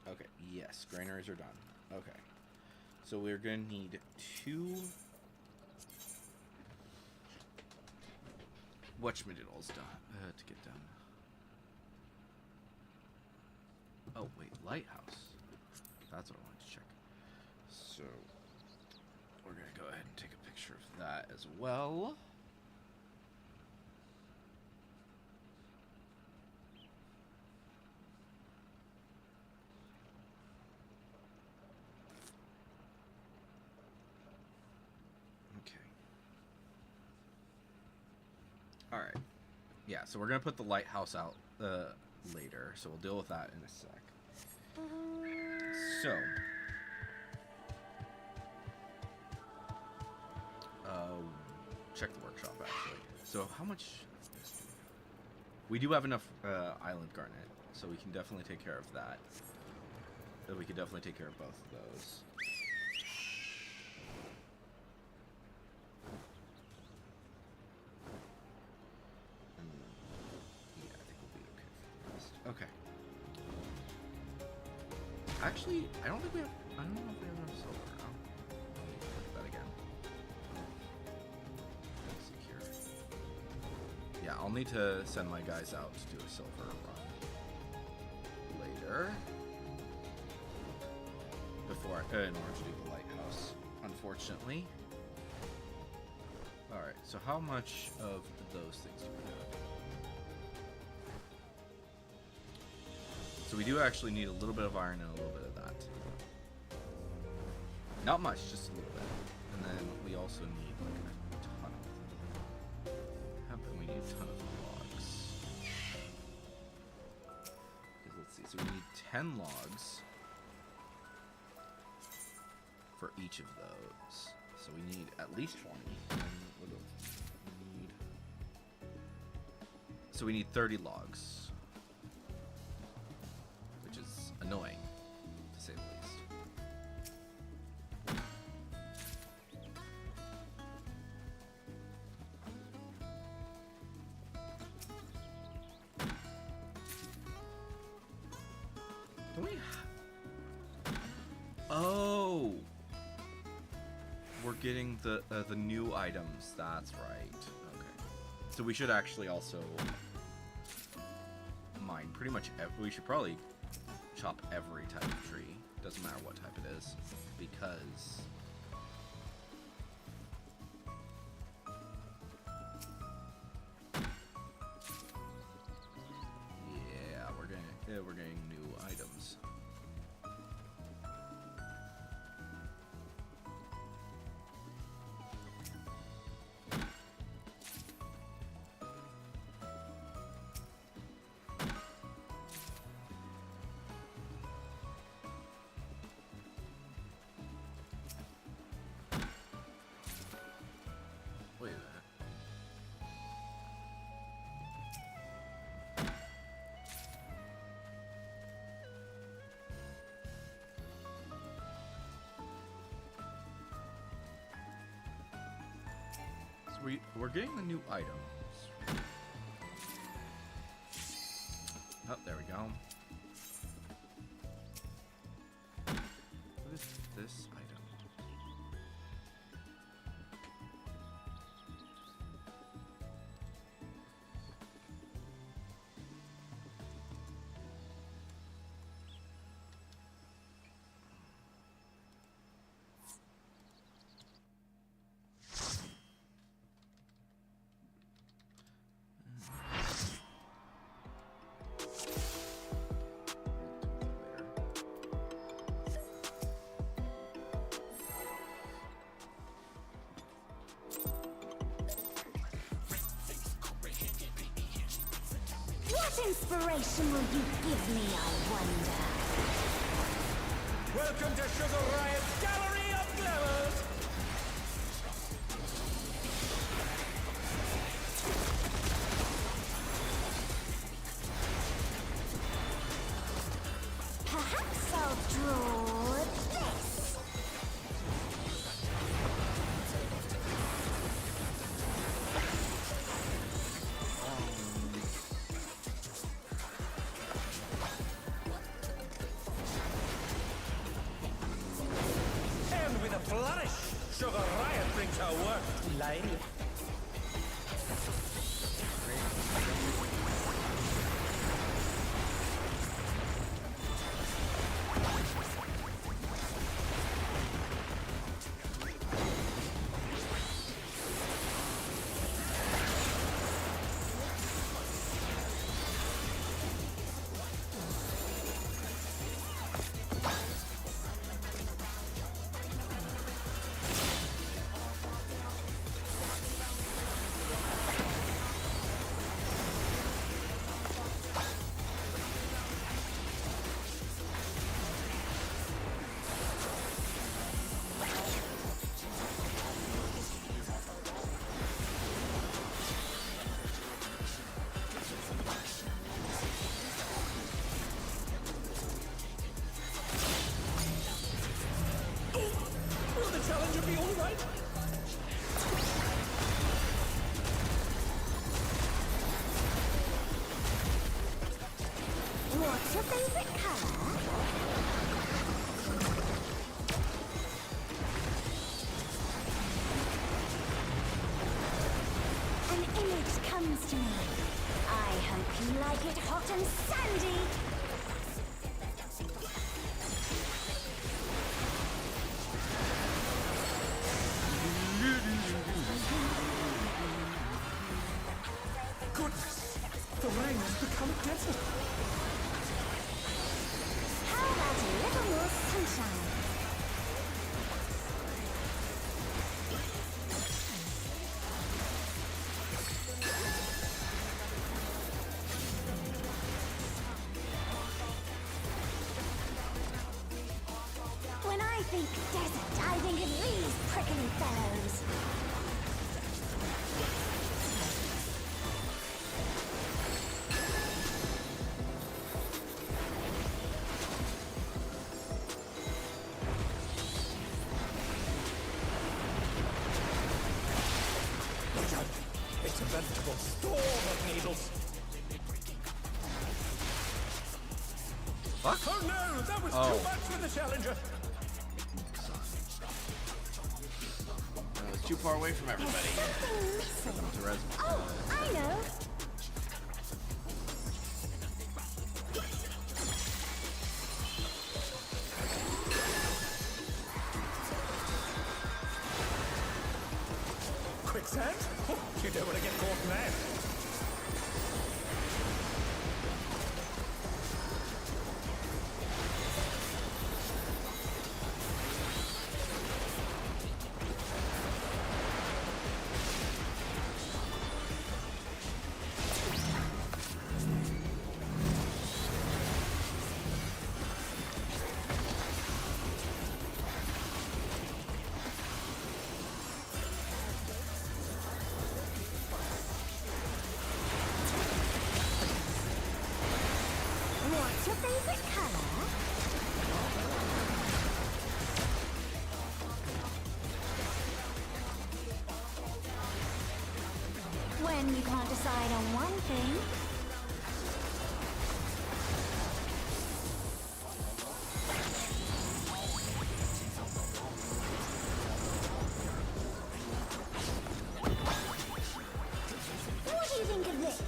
Okay, yes, granaries are done. Okay. So we're gonna need 2 whatchamadoodles done to get done. Oh wait, lighthouse. That's what I wanted to check. So we're gonna go ahead and take a picture of that as well. Alright. Yeah, so we're going to put the lighthouse out later, so we'll deal with that in a sec. So. Check the workshop, actually. So how much... We do have enough island garnet, so we can definitely take care of that. We can definitely take care of both of those. Okay. Actually, I don't know if we have enough silver now. Look at that again. Let's see here. Yeah, I'll need to send my guys out to do a silver run later. in order to do the lighthouse, unfortunately. Alright, so how much of those things do we have? So we do actually need a little bit of iron and a little bit of that. Not much, just a little bit. And then we also need like a ton of hemp, and we need a ton of logs. Because let's see, so we need 10 logs for each of those. So we need at least 20. So we need 30 logs, which is annoying, to say the least. Can we? Oh, we're getting the new items. That's right. Okay, so we should actually also mine pretty much. We should probably chop every type of tree. Doesn't matter what type it is, because yeah, we're getting new items. Wait a minute. So we're getting the new items. Oh, there we go. What is this item? What inspiration will you give me, I wonder? Welcome to Sugar Riot's Gallery of Glamours! Perhaps I'll draw this. And with a flourish, Sugar Riot brings her work to life. Will the challenger be all right? What's your favorite color? An image comes to me. I hope you like it hot and sandy. desert. How about a little more sunshine? When I think desert, I think of these prickly fellows. Look out. It's a veritable storm of needles. Fuck? Oh no, that was Oh. too much for the Challenger. I was too far away from everybody. Something missing. It's a res- Oh, I know. Quicksand? Oh, you don't want to get caught now. What's your favorite color? When you can't decide on one thing. What do you think of this?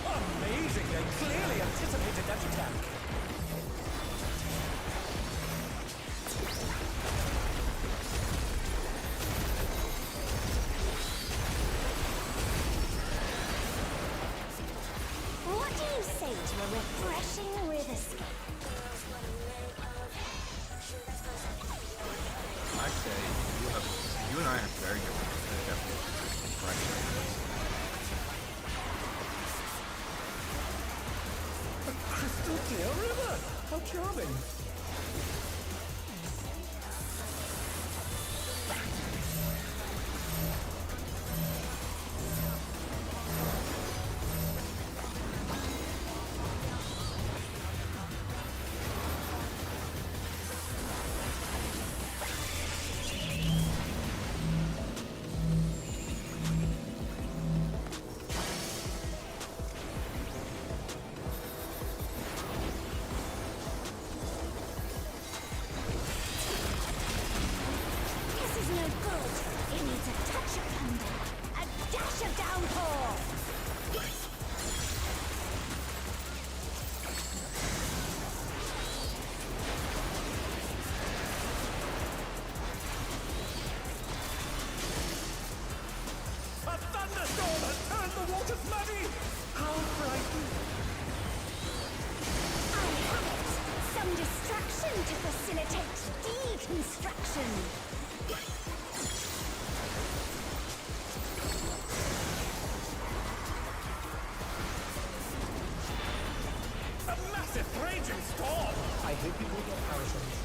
Amazing, they clearly anticipated that attack. What do you say to a refreshing river-scape? I say you and I have very different A crystal clear river. How charming. This is no good. It needs a touch of thunder, a dash of downpour. A thunderstorm has turned the waters muddy. How frightening. I have it. Some distraction to facilitate deconstruction. A massive raging storm. I hope you will get parasols.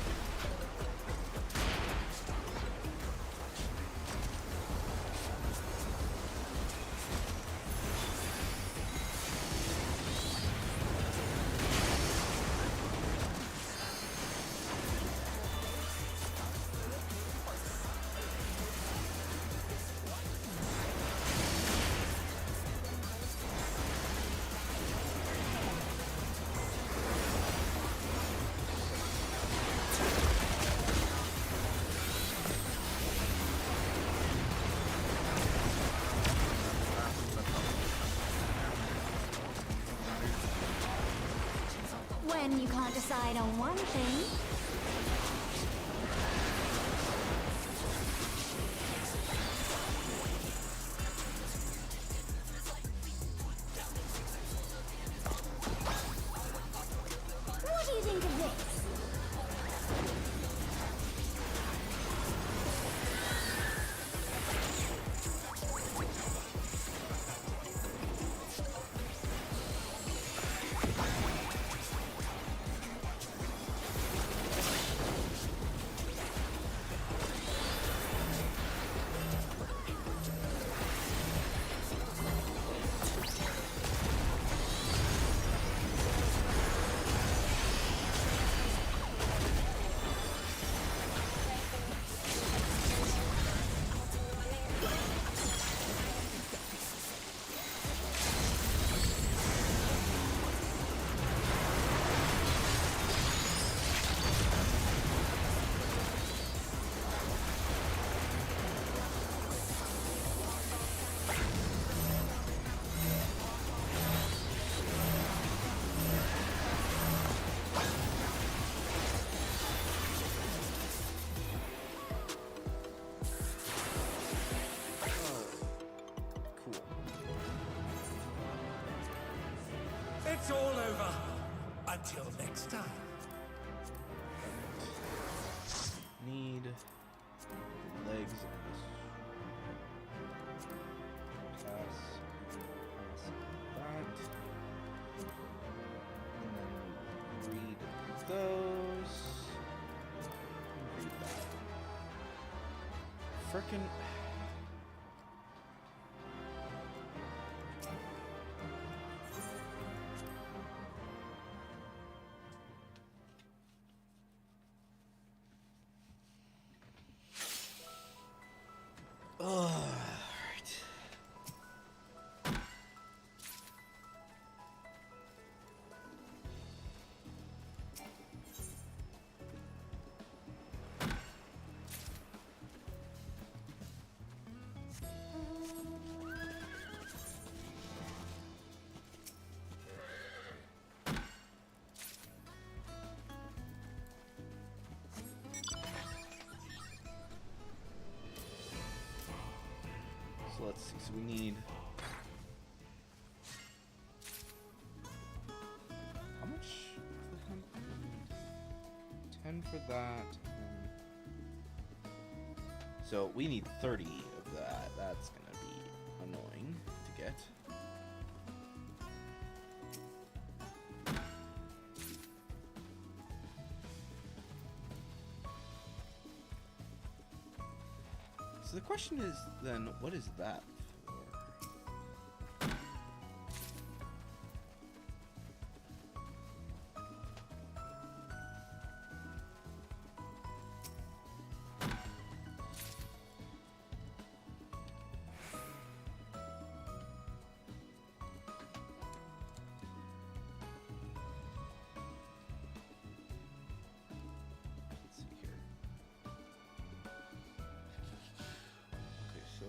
decide on one thing. What do you think of this? Cool. It's all over. Until next time. Need legs of this. Pass that. And then read those. Read that. Frickin'. Alright. So let's see. So we need. How much for him? 10 for that. So we need 30 of that. That's gonna be annoying to get. So the question is then, what is that for? Let's see here. Okay, so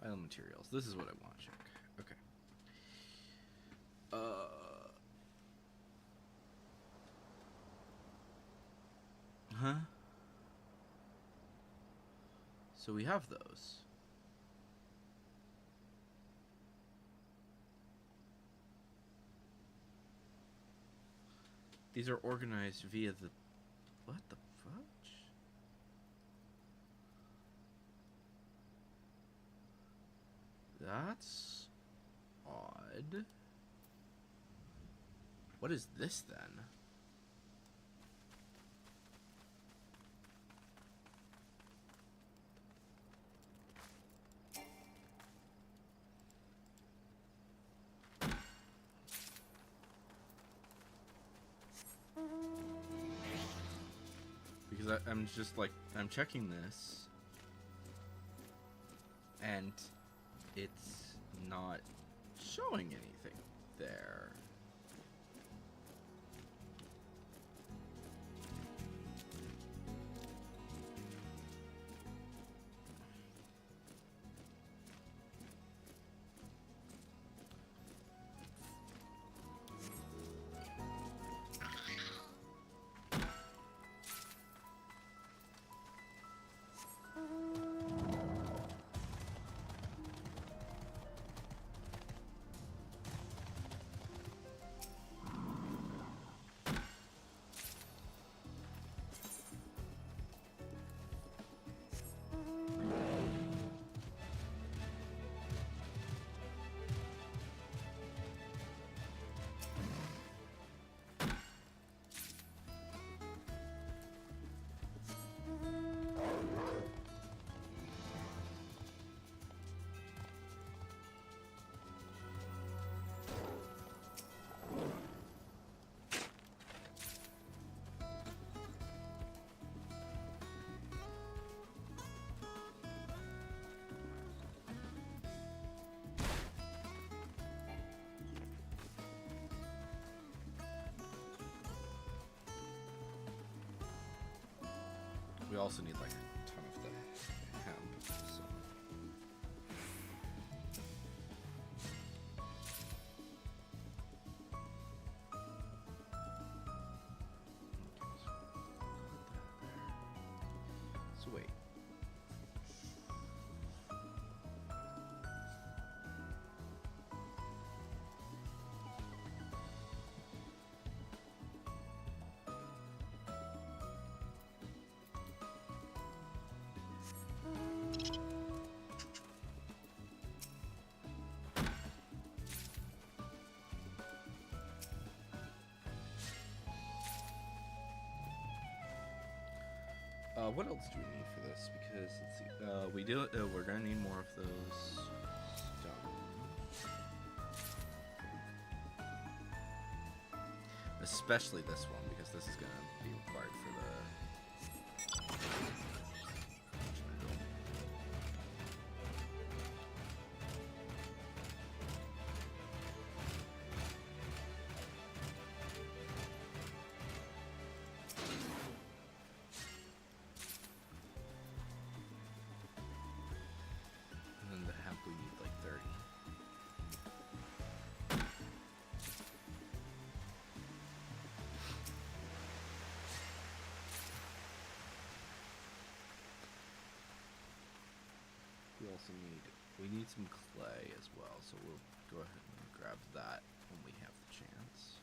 Island materials. This is what I want to check. Okay. Huh? So we have those. These are organized via the... What the fudge? That's odd. What is this then? Because I'm just like, I'm checking this, and it's not showing anything there. We also need like a ton of the hemp, so. So wait. What else do we need for this? Because let's see. We do. We're gonna need more of those stones, especially this one because this is gonna be required for the. We need like 30. We need some clay as well, so we'll go ahead and grab that when we have the chance.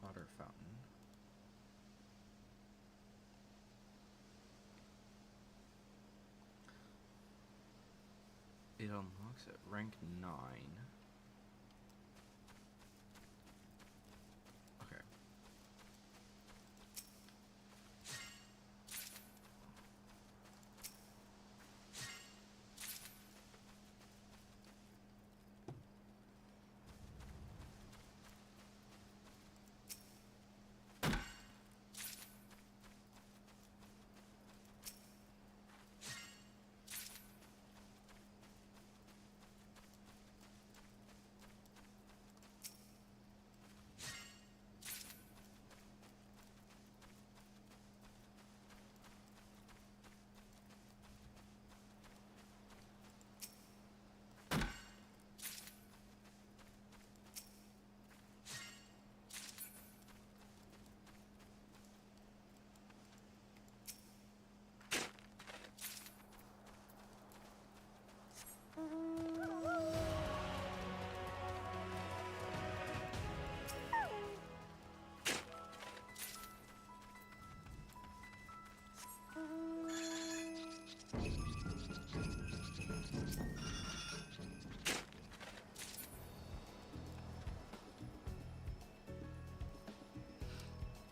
Water fountain. It unlocks at rank 9. Okay.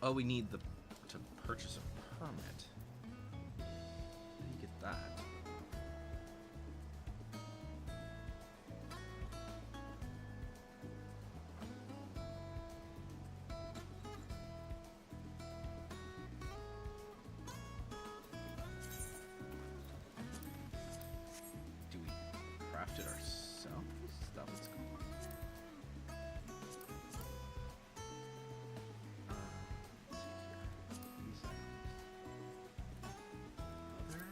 Oh, we need to purchase a permit. How do you get that? Do we craft it ourselves? Is that what's going on? Let's see here. Other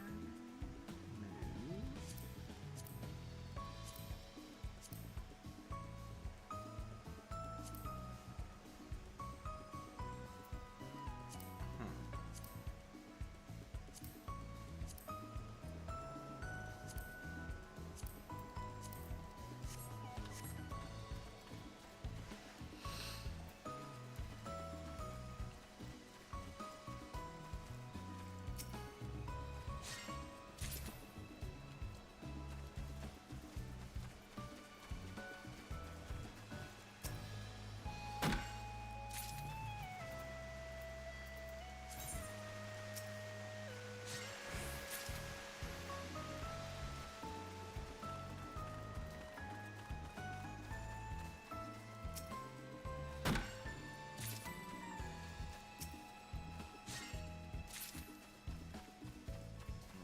menu.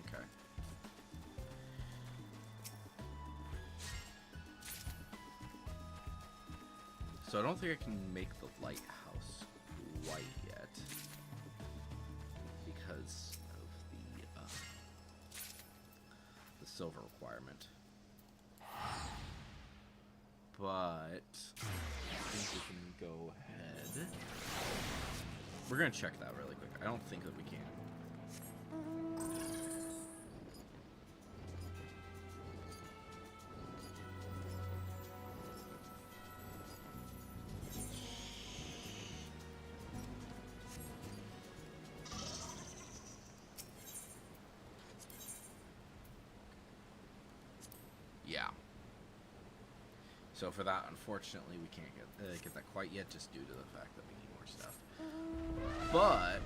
Okay. So I don't think I can make the lighthouse quite yet because of the silver requirement. But I think we can go ahead. We're gonna check that really quick. I don't think that we can. Yeah. So for that, unfortunately, we can't get that quite yet, just due to the fact that we need more stuff. But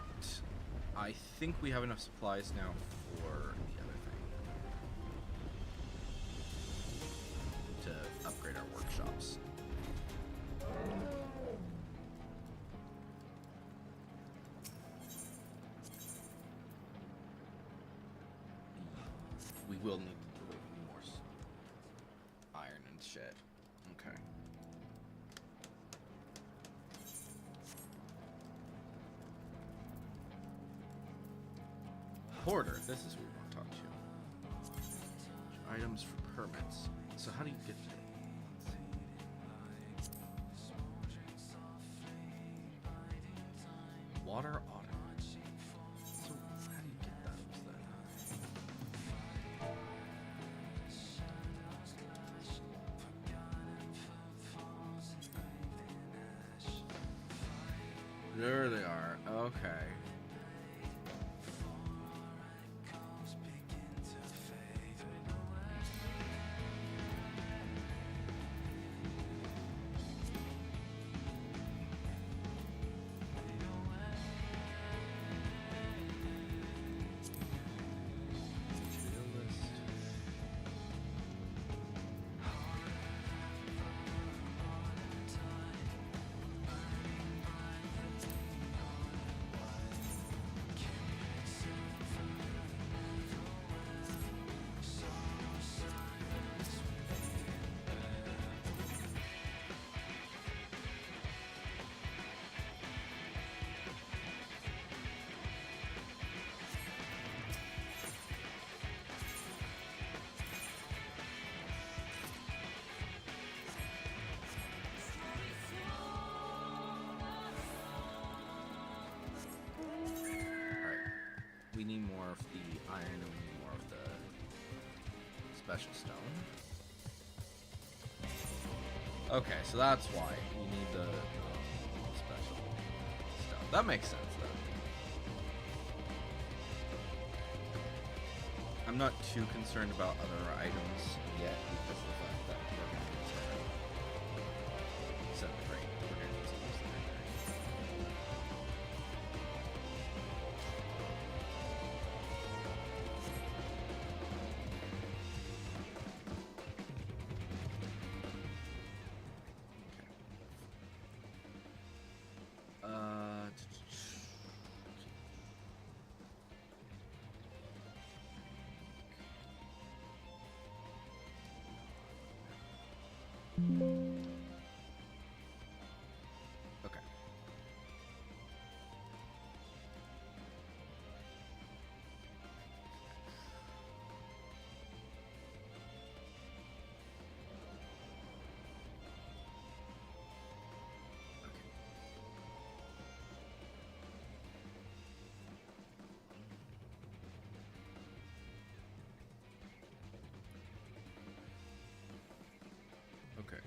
I think we have enough supplies now for the other thing, to upgrade our workshops. We will need more iron and shit. Okay. Porter, this is who we want to talk to. Items for permits. So how do you get there? Water auto. So how do you get those then? There they are. Okay. We need more of the iron and we need more of the special stone. Okay, so that's why we need the special stuff. That makes sense, though. I'm not too concerned about other items yet because of the fact that we're going to use our 7th grade. We're going to use these there. Okay. Okay.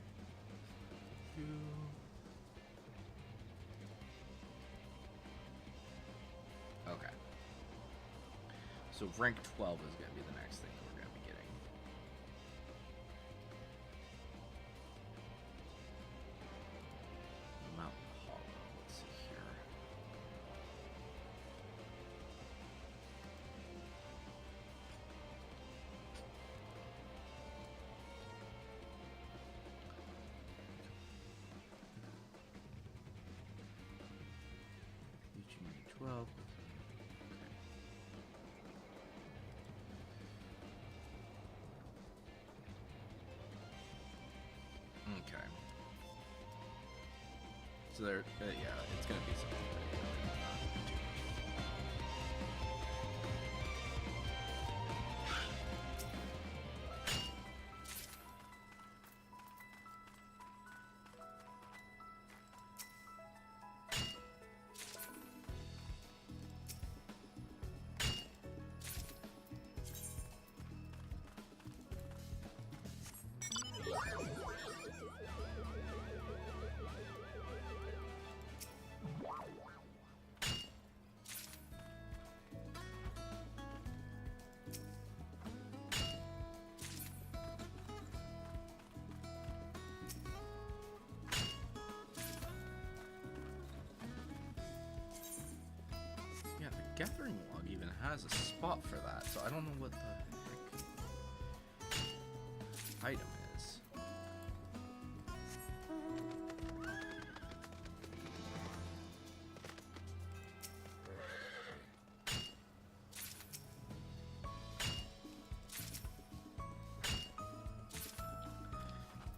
Okay. So rank 12 is going to be the next thing we're going to be getting. Mountain Hollow. Let's see here. HME 12. Okay. So there, yeah, it's gonna be something that, you know, not too Yeah, the gathering log even has a spot for that, so I don't know what the heck item is.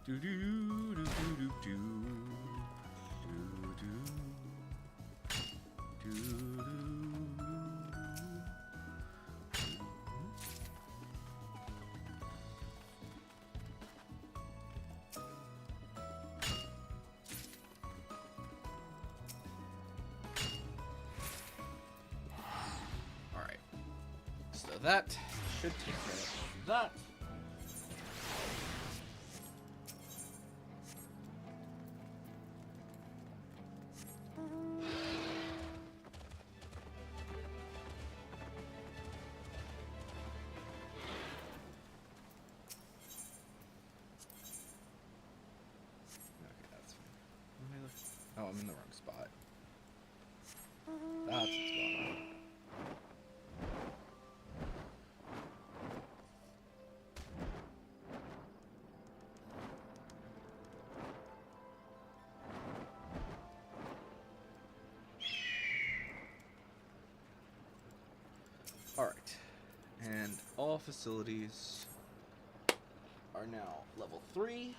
Do do do do do do do do do. All right, so that should take care of that. Okay, that's fine. Am I oh, I'm in the wrong spot. That's what's going on. Alright. And all facilities are now level 3.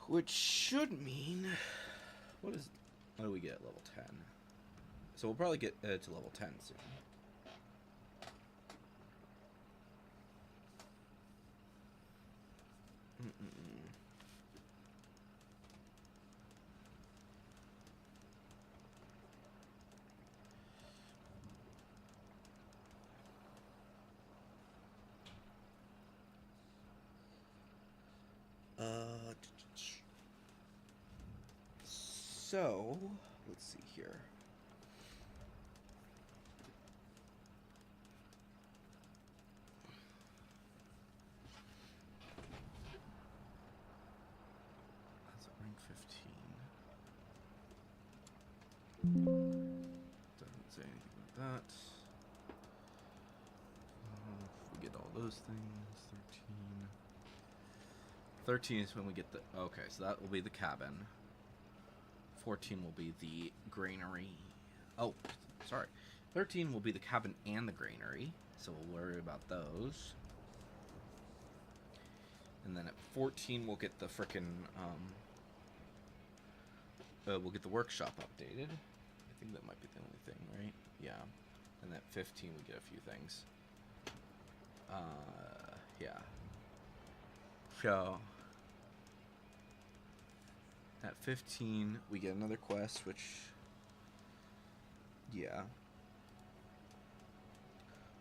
Which should mean... What do we get at level 10? So we'll probably get to level 10 soon. So, let's see here. That's at rank 15. Doesn't say anything about that. We get all those things. 13 is when we get the... Okay, so that will be the cabin. 14 will be the granary. Oh, sorry. 13 will be the cabin and the granary, so we'll worry about those. And then at 14, we'll get the frickin', we'll get the workshop updated. I think that might be the only thing, right? Yeah. And at 15, we get a few things. Yeah. So, at 15, we get another quest, which, yeah.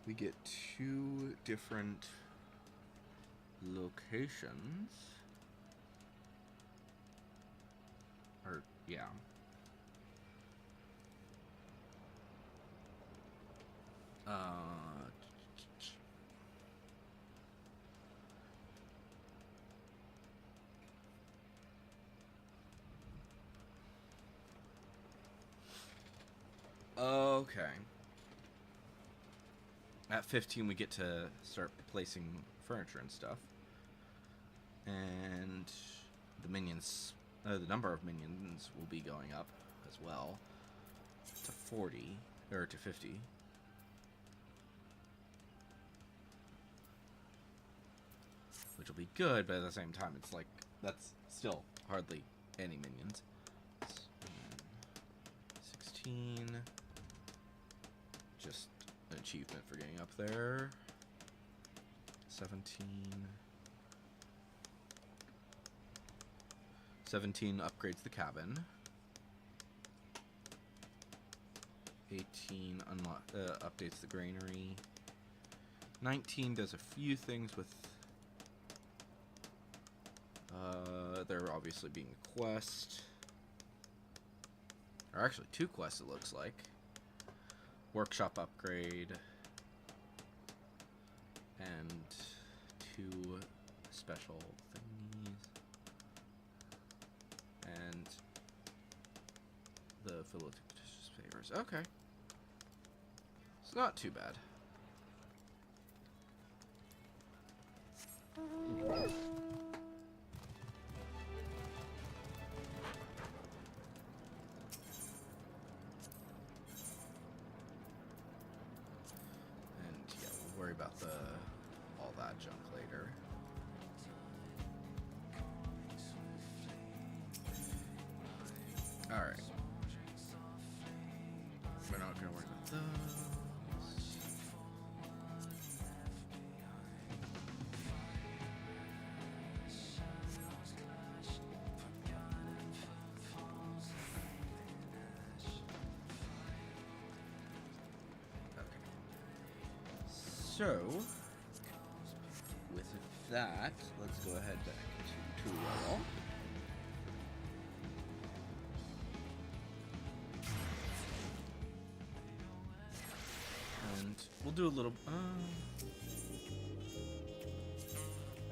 We get 2 different locations. Or, yeah. Okay. At 15, we get to start placing furniture and stuff. And the minions, the number of minions will be going up as well to 40, or to 50. Which will be good, but at the same time, it's like, that's still hardly any minions. 16. Just an achievement for getting up there. 17. 17 upgrades the cabin. 18 updates the granary. 19 does a few things with... there obviously being a quest. Or actually 2 quests, it looks like. Workshop upgrade. And 2 special thingies. And the fictitious favors. Okay. It's not too bad. Worry about all that junk later. All right. We're not gonna worry about those. So, with that, let's go ahead back to tutorial. And we'll do a little...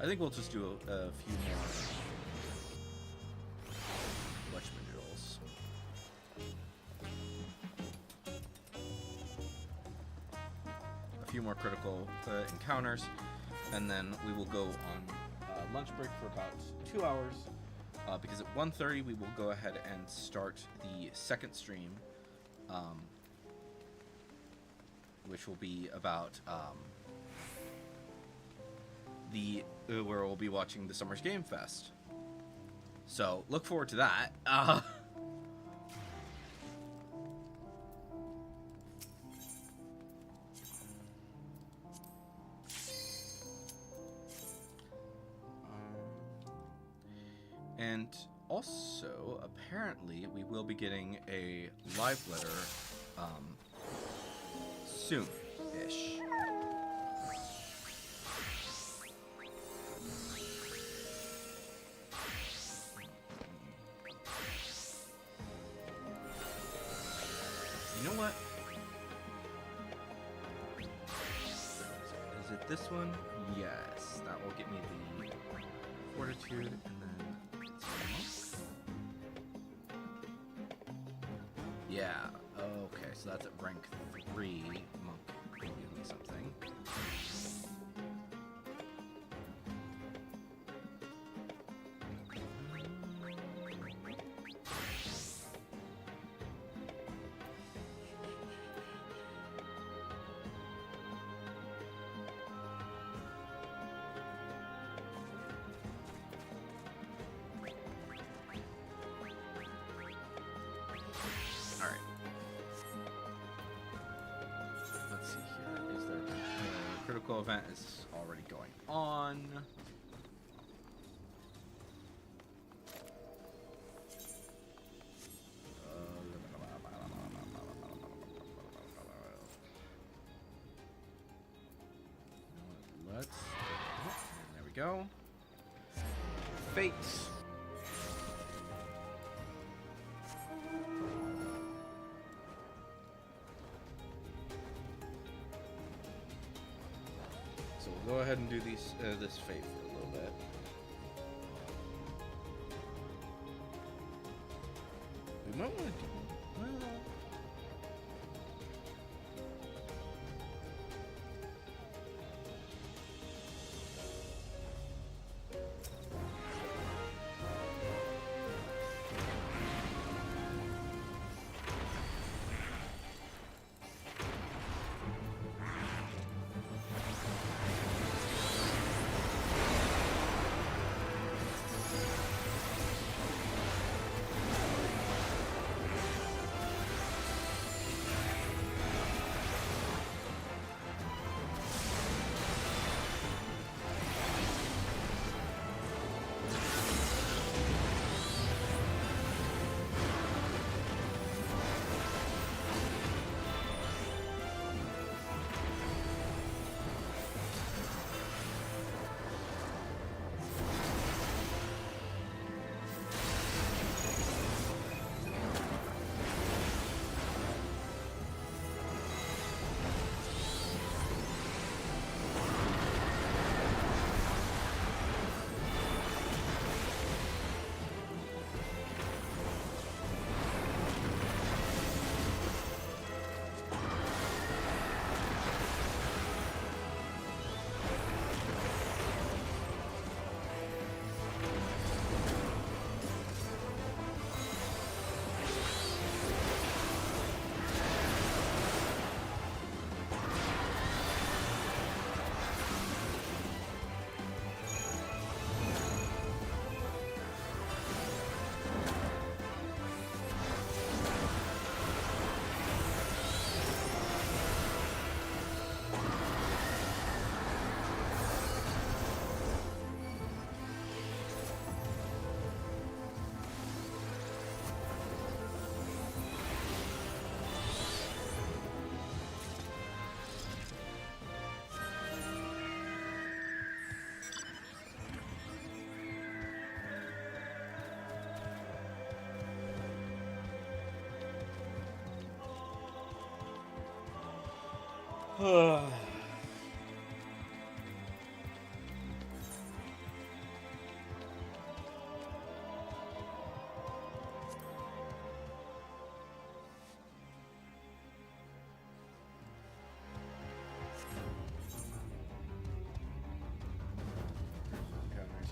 I think we'll just do a few more whatchamajigles. Few more critical encounters, and then we will go on lunch break for about 2 hours, because at 1:30 we will go ahead and start the second stream, which will be about where we'll be watching the Summer's Game Fest. So look forward to that. And also, apparently, we will be getting a live letter soon-ish. You know what? Is it this one? Yes. That will get me the fortitude, and then... Yeah, okay, so that's at rank 3. Monk will give me something. critical event is already going on. Let's. There we go. Fate. So we'll go ahead and do these this fate for a little bit. We might want to do.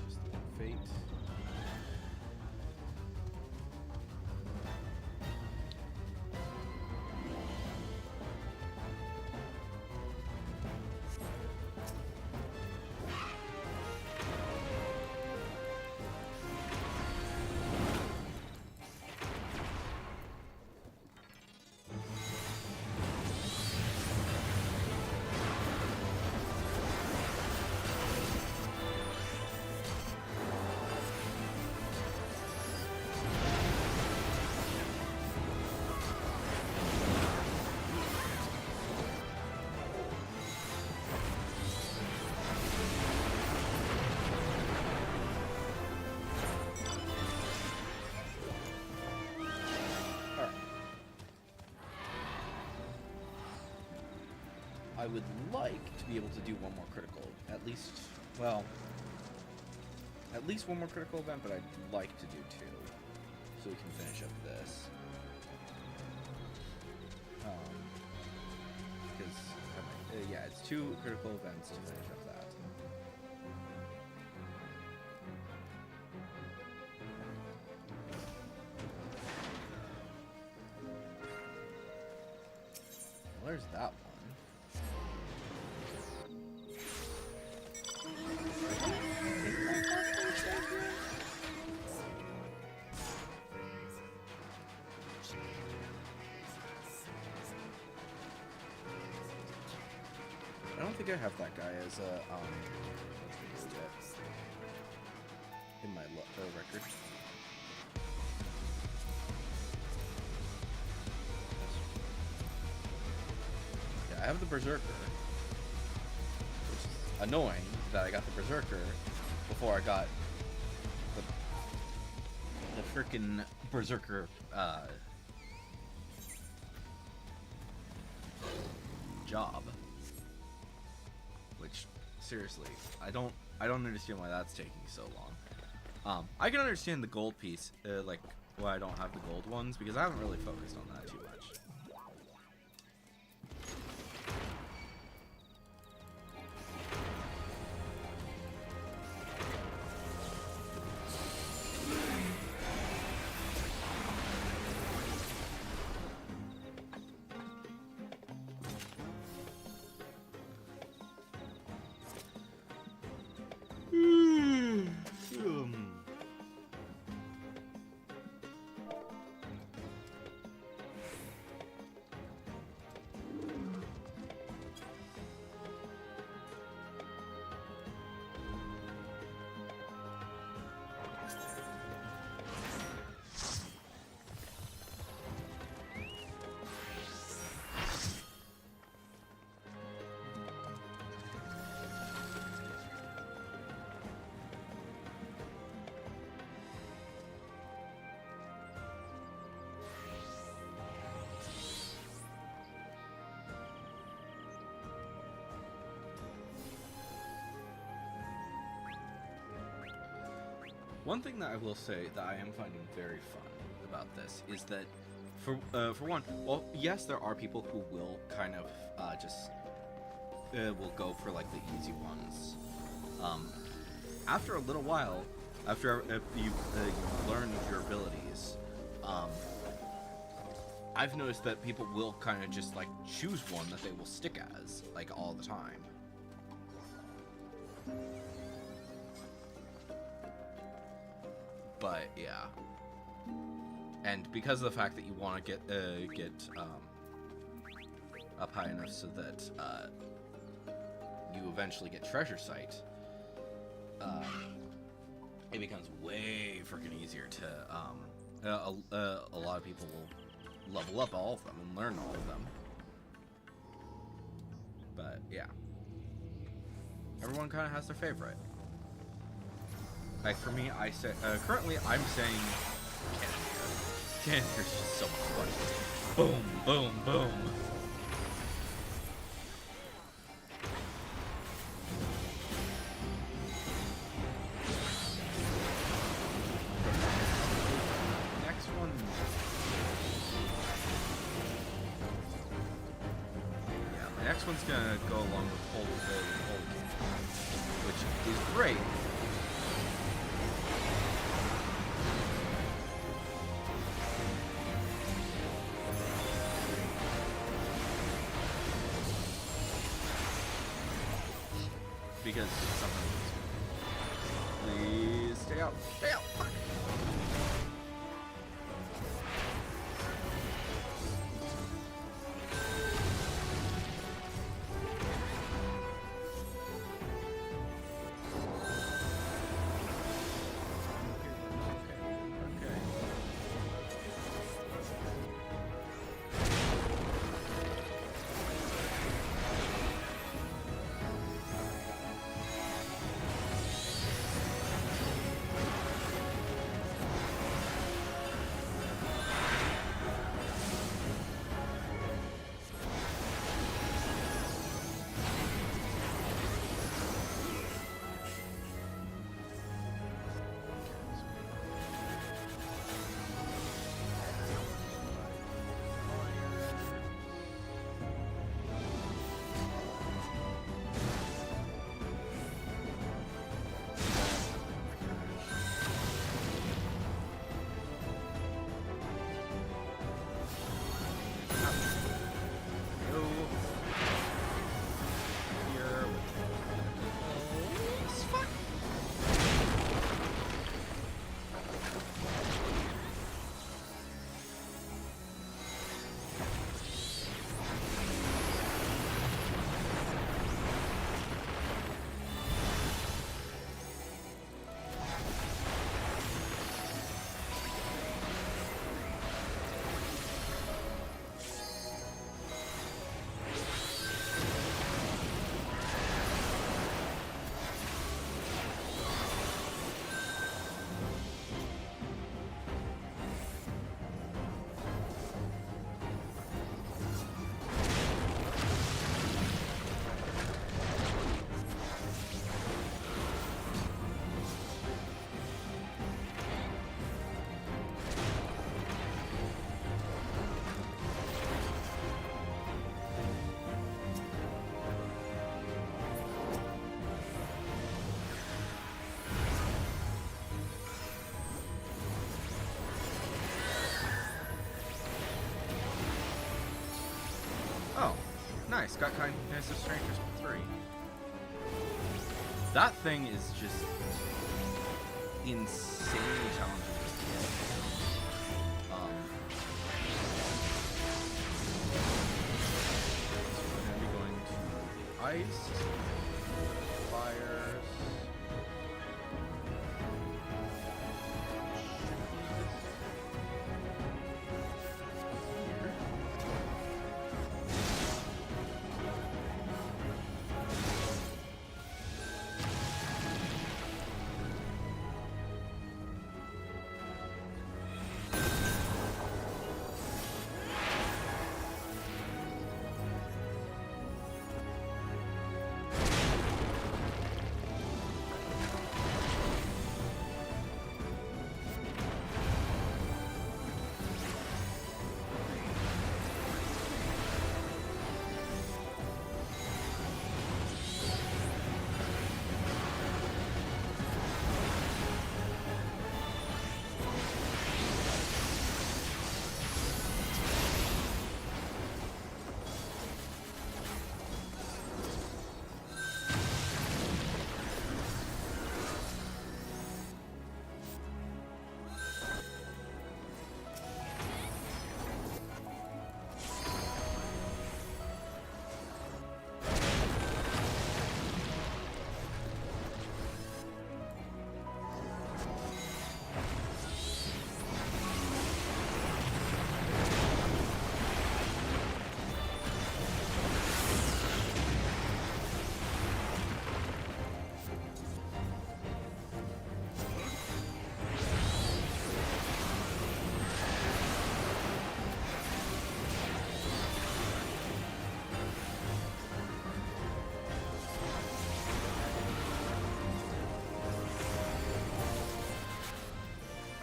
Well, fate. I would like to be able to do one more critical, at least, well, at least one more critical event, but I'd like to do two, so we can finish up this. Because, yeah, it's two critical events to finish up that. Well, there's that one. I don't think I have that guy as a in my record. Yeah, I have the Berserker, which is annoying that I got the Berserker before I got the frickin' Berserker job. Which, seriously, I don't understand why that's taking so long. I can understand the gold piece, like why I don't have the gold ones, because I haven't really focused on that too much. One thing that I will say that I am finding very fun about this is that, for one, well, yes, there are people who will kind of just will go for like the easy ones. After a little while, after you learn your abilities, I've noticed that people will kind of just like choose one that they will stick as like all the time. But yeah, and because of the fact that you want to get up high enough so that you eventually get Treasure Sight, it becomes way freaking easier to a lot of people will level up all of them and learn all of them. But yeah, everyone kind of has their favorite. Like for me, I say currently I'm saying Cannoneer. Cannoneer's just so much fun. Boom, boom, boom. Next one. Yeah, my next one's gonna go along with Pole which is great. Because sometimes, please stay out, stay out. Fuck. Nice, got Kindness of Strangers 3. That thing is just insanely challenging. So we're gonna be going to ice, fires.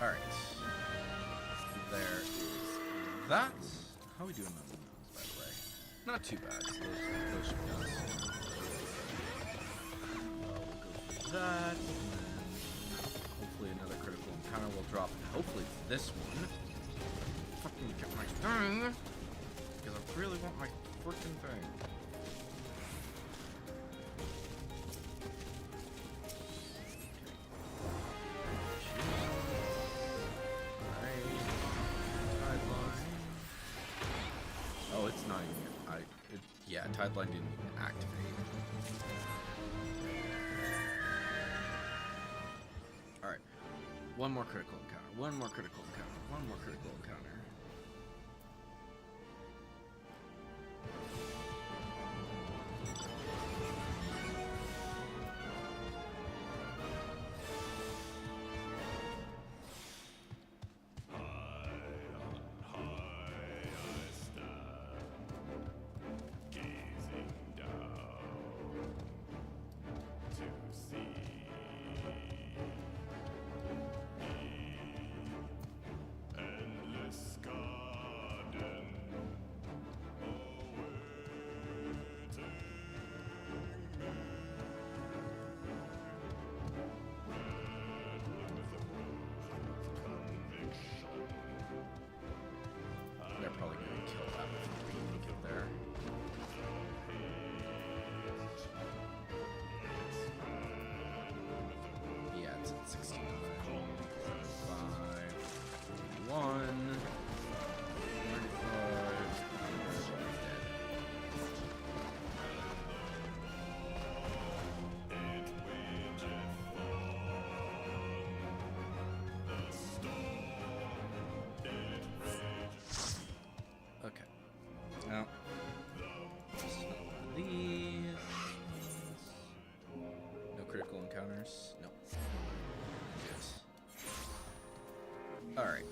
Alright. There is that. How are we doing on the nose, by the way? Not too bad. So those should be nice. We'll go through that. And then hopefully another critical encounter will drop. And hopefully it's this one. Fucking get my thing. Because I really want my freaking thing. Oh, it's not even. Yeah, Tide Line didn't even activate. Alright. One more critical encounter. One more critical encounter. One more critical encounter. They're probably going to kill that before we even get there. Yeah, it's at 69. 5, 1, 35. Okay. Now, just another one of these. No critical encounters. Nope. Yes. All right.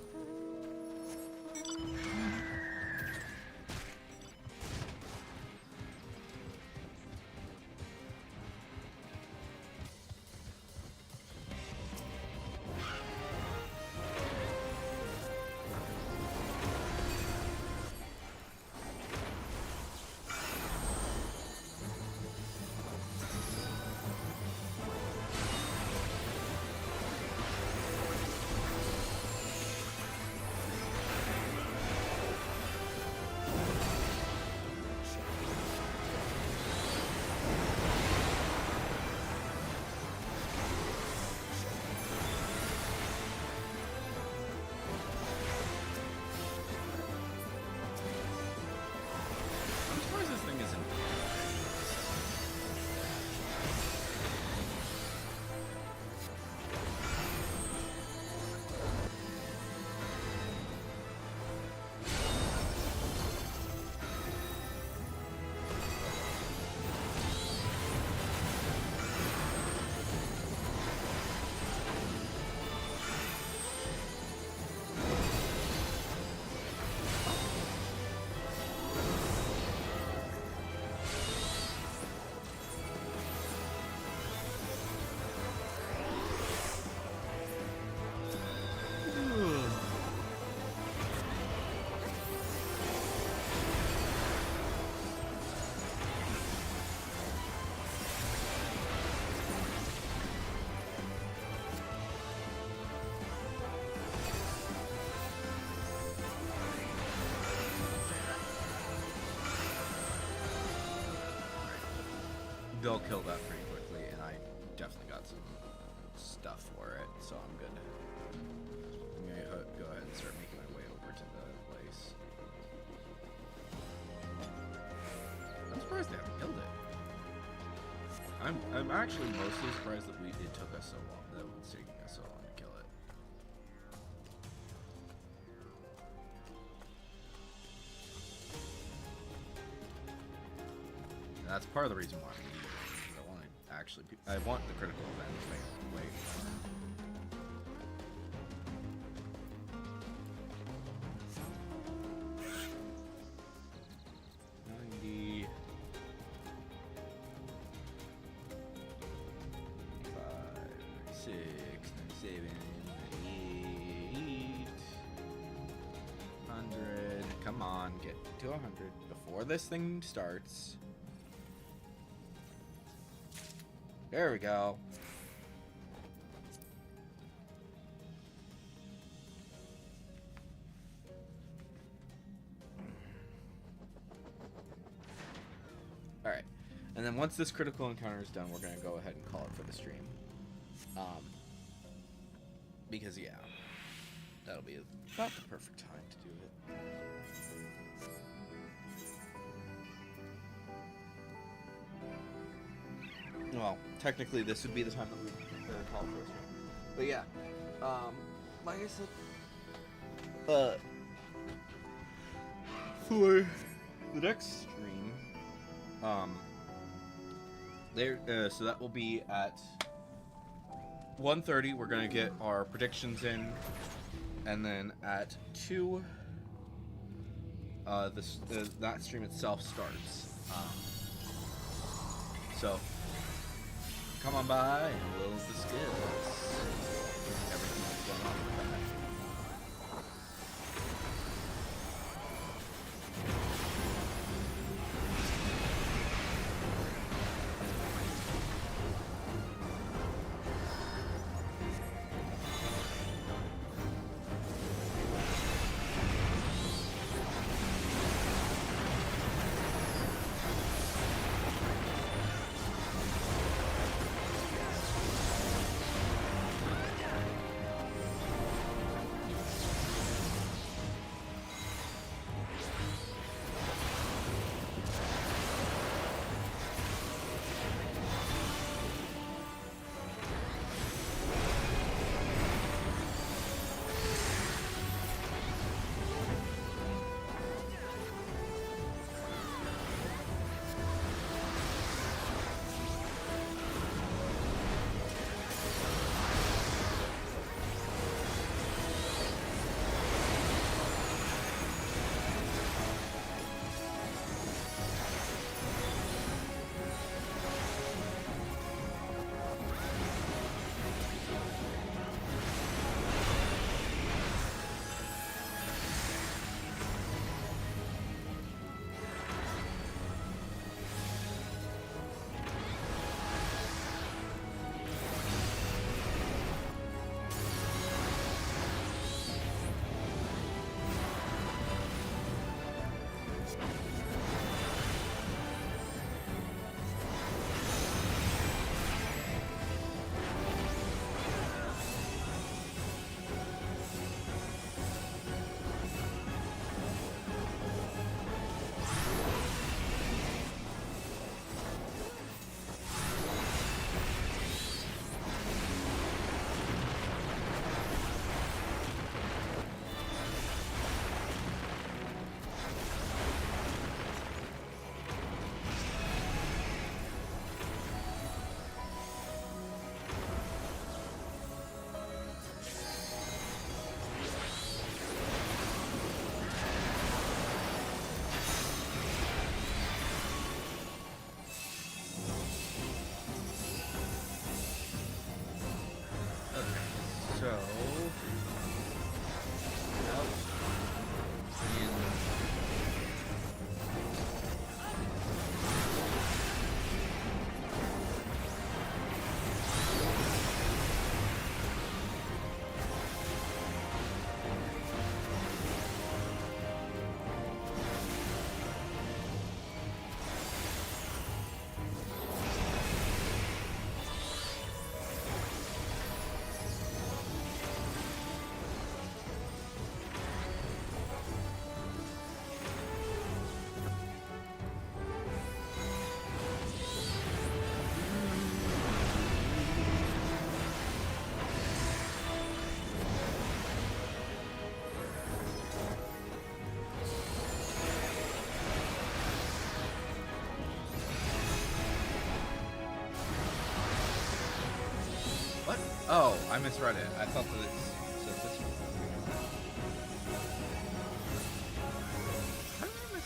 they'll kill that pretty quickly, and I definitely got some stuff for it, so I'm good. I'm gonna go ahead and start making my way over to the place. I'm surprised they haven't killed it. I'm actually mostly surprised that it took us so long, that it was taking us so long to kill it. And that's part of the reason why I'm leaving, because I want to actually, I want the critical event way more. 90. 96, 97, 98, 100. Come on, get to 100 before this thing starts. There we go. Alright. And then once this critical encounter is done, we're going to go ahead and call it for the stream. Because, yeah, that'll be about the perfect time to do it. Well, technically, this would be the time that we call for the stream. But, yeah, like I said, for the next stream, so that will be at 1:30. We're gonna get our predictions in, and then at 2, that stream itself starts. So come on by and we'll discuss everything that's going on with that. Oh, I misread it. I thought that it said this one. How did I miss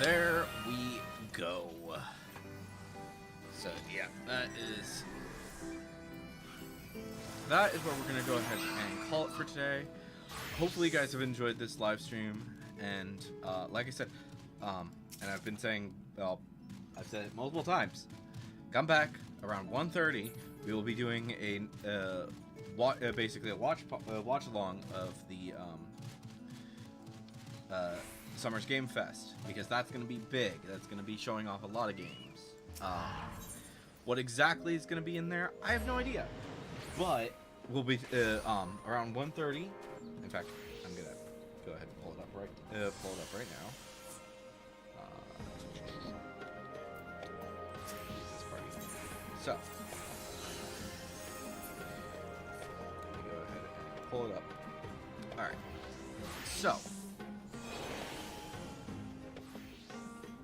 There we go. So yeah, that is what we're gonna go ahead and call it for today. Hopefully you guys have enjoyed this live stream, and like I said, and I've been saying, well, I've said it multiple times. Come back around 1:30. We will be doing basically a watch along of the Summer's Game Fest, because that's going to be big. That's going to be showing off a lot of games. What exactly is going to be in there, I have no idea. But we'll be around 1:30. In fact, I'm gonna go ahead and pull it up right now. So, let me go ahead and pull it up. All right. So.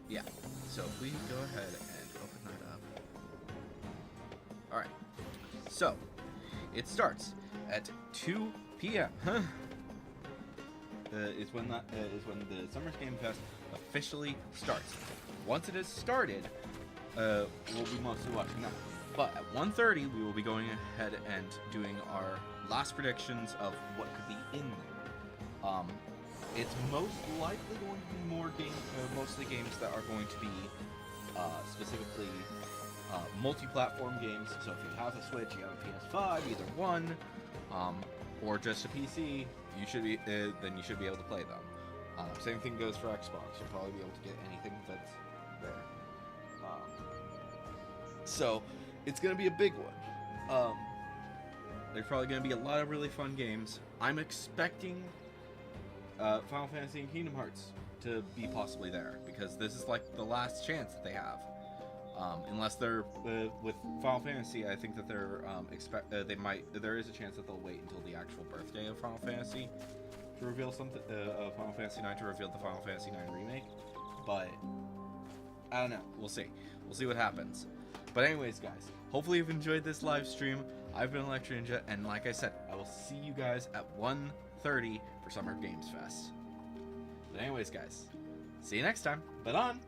Yeah, so if we go ahead and open that up. Alright, so it starts at 2 p.m. Is when the Summer's Game Fest officially starts. Once it has started, we'll be mostly watching that. But at 1:30, we will be going ahead and doing our last predictions of what could be in there. It's most likely going to be more mostly games that are going to be specifically multi-platform games. So if you have a Switch, you have a PS5, either one, or just a PC, you should be then you should be able to play them. Same thing goes for Xbox. You'll probably be able to get anything that's there. So it's going to be a big one. There's probably going to be a lot of really fun games. I'm expecting Final Fantasy and Kingdom Hearts to be possibly there, because this is like the last chance that they have. Unless they're with Final Fantasy, I think that they're there is a chance that they'll wait until the actual birthday of Final Fantasy to reveal something Final Fantasy 9 to reveal the Final Fantasy 9 remake. But I don't know. We'll see. We'll see what happens. But anyways, guys, hopefully you've enjoyed this live stream. I've been Electro Ninja, and like I said, I will see you guys at 1:30 for Summer Games Fest. But anyways, guys, see you next time. But on.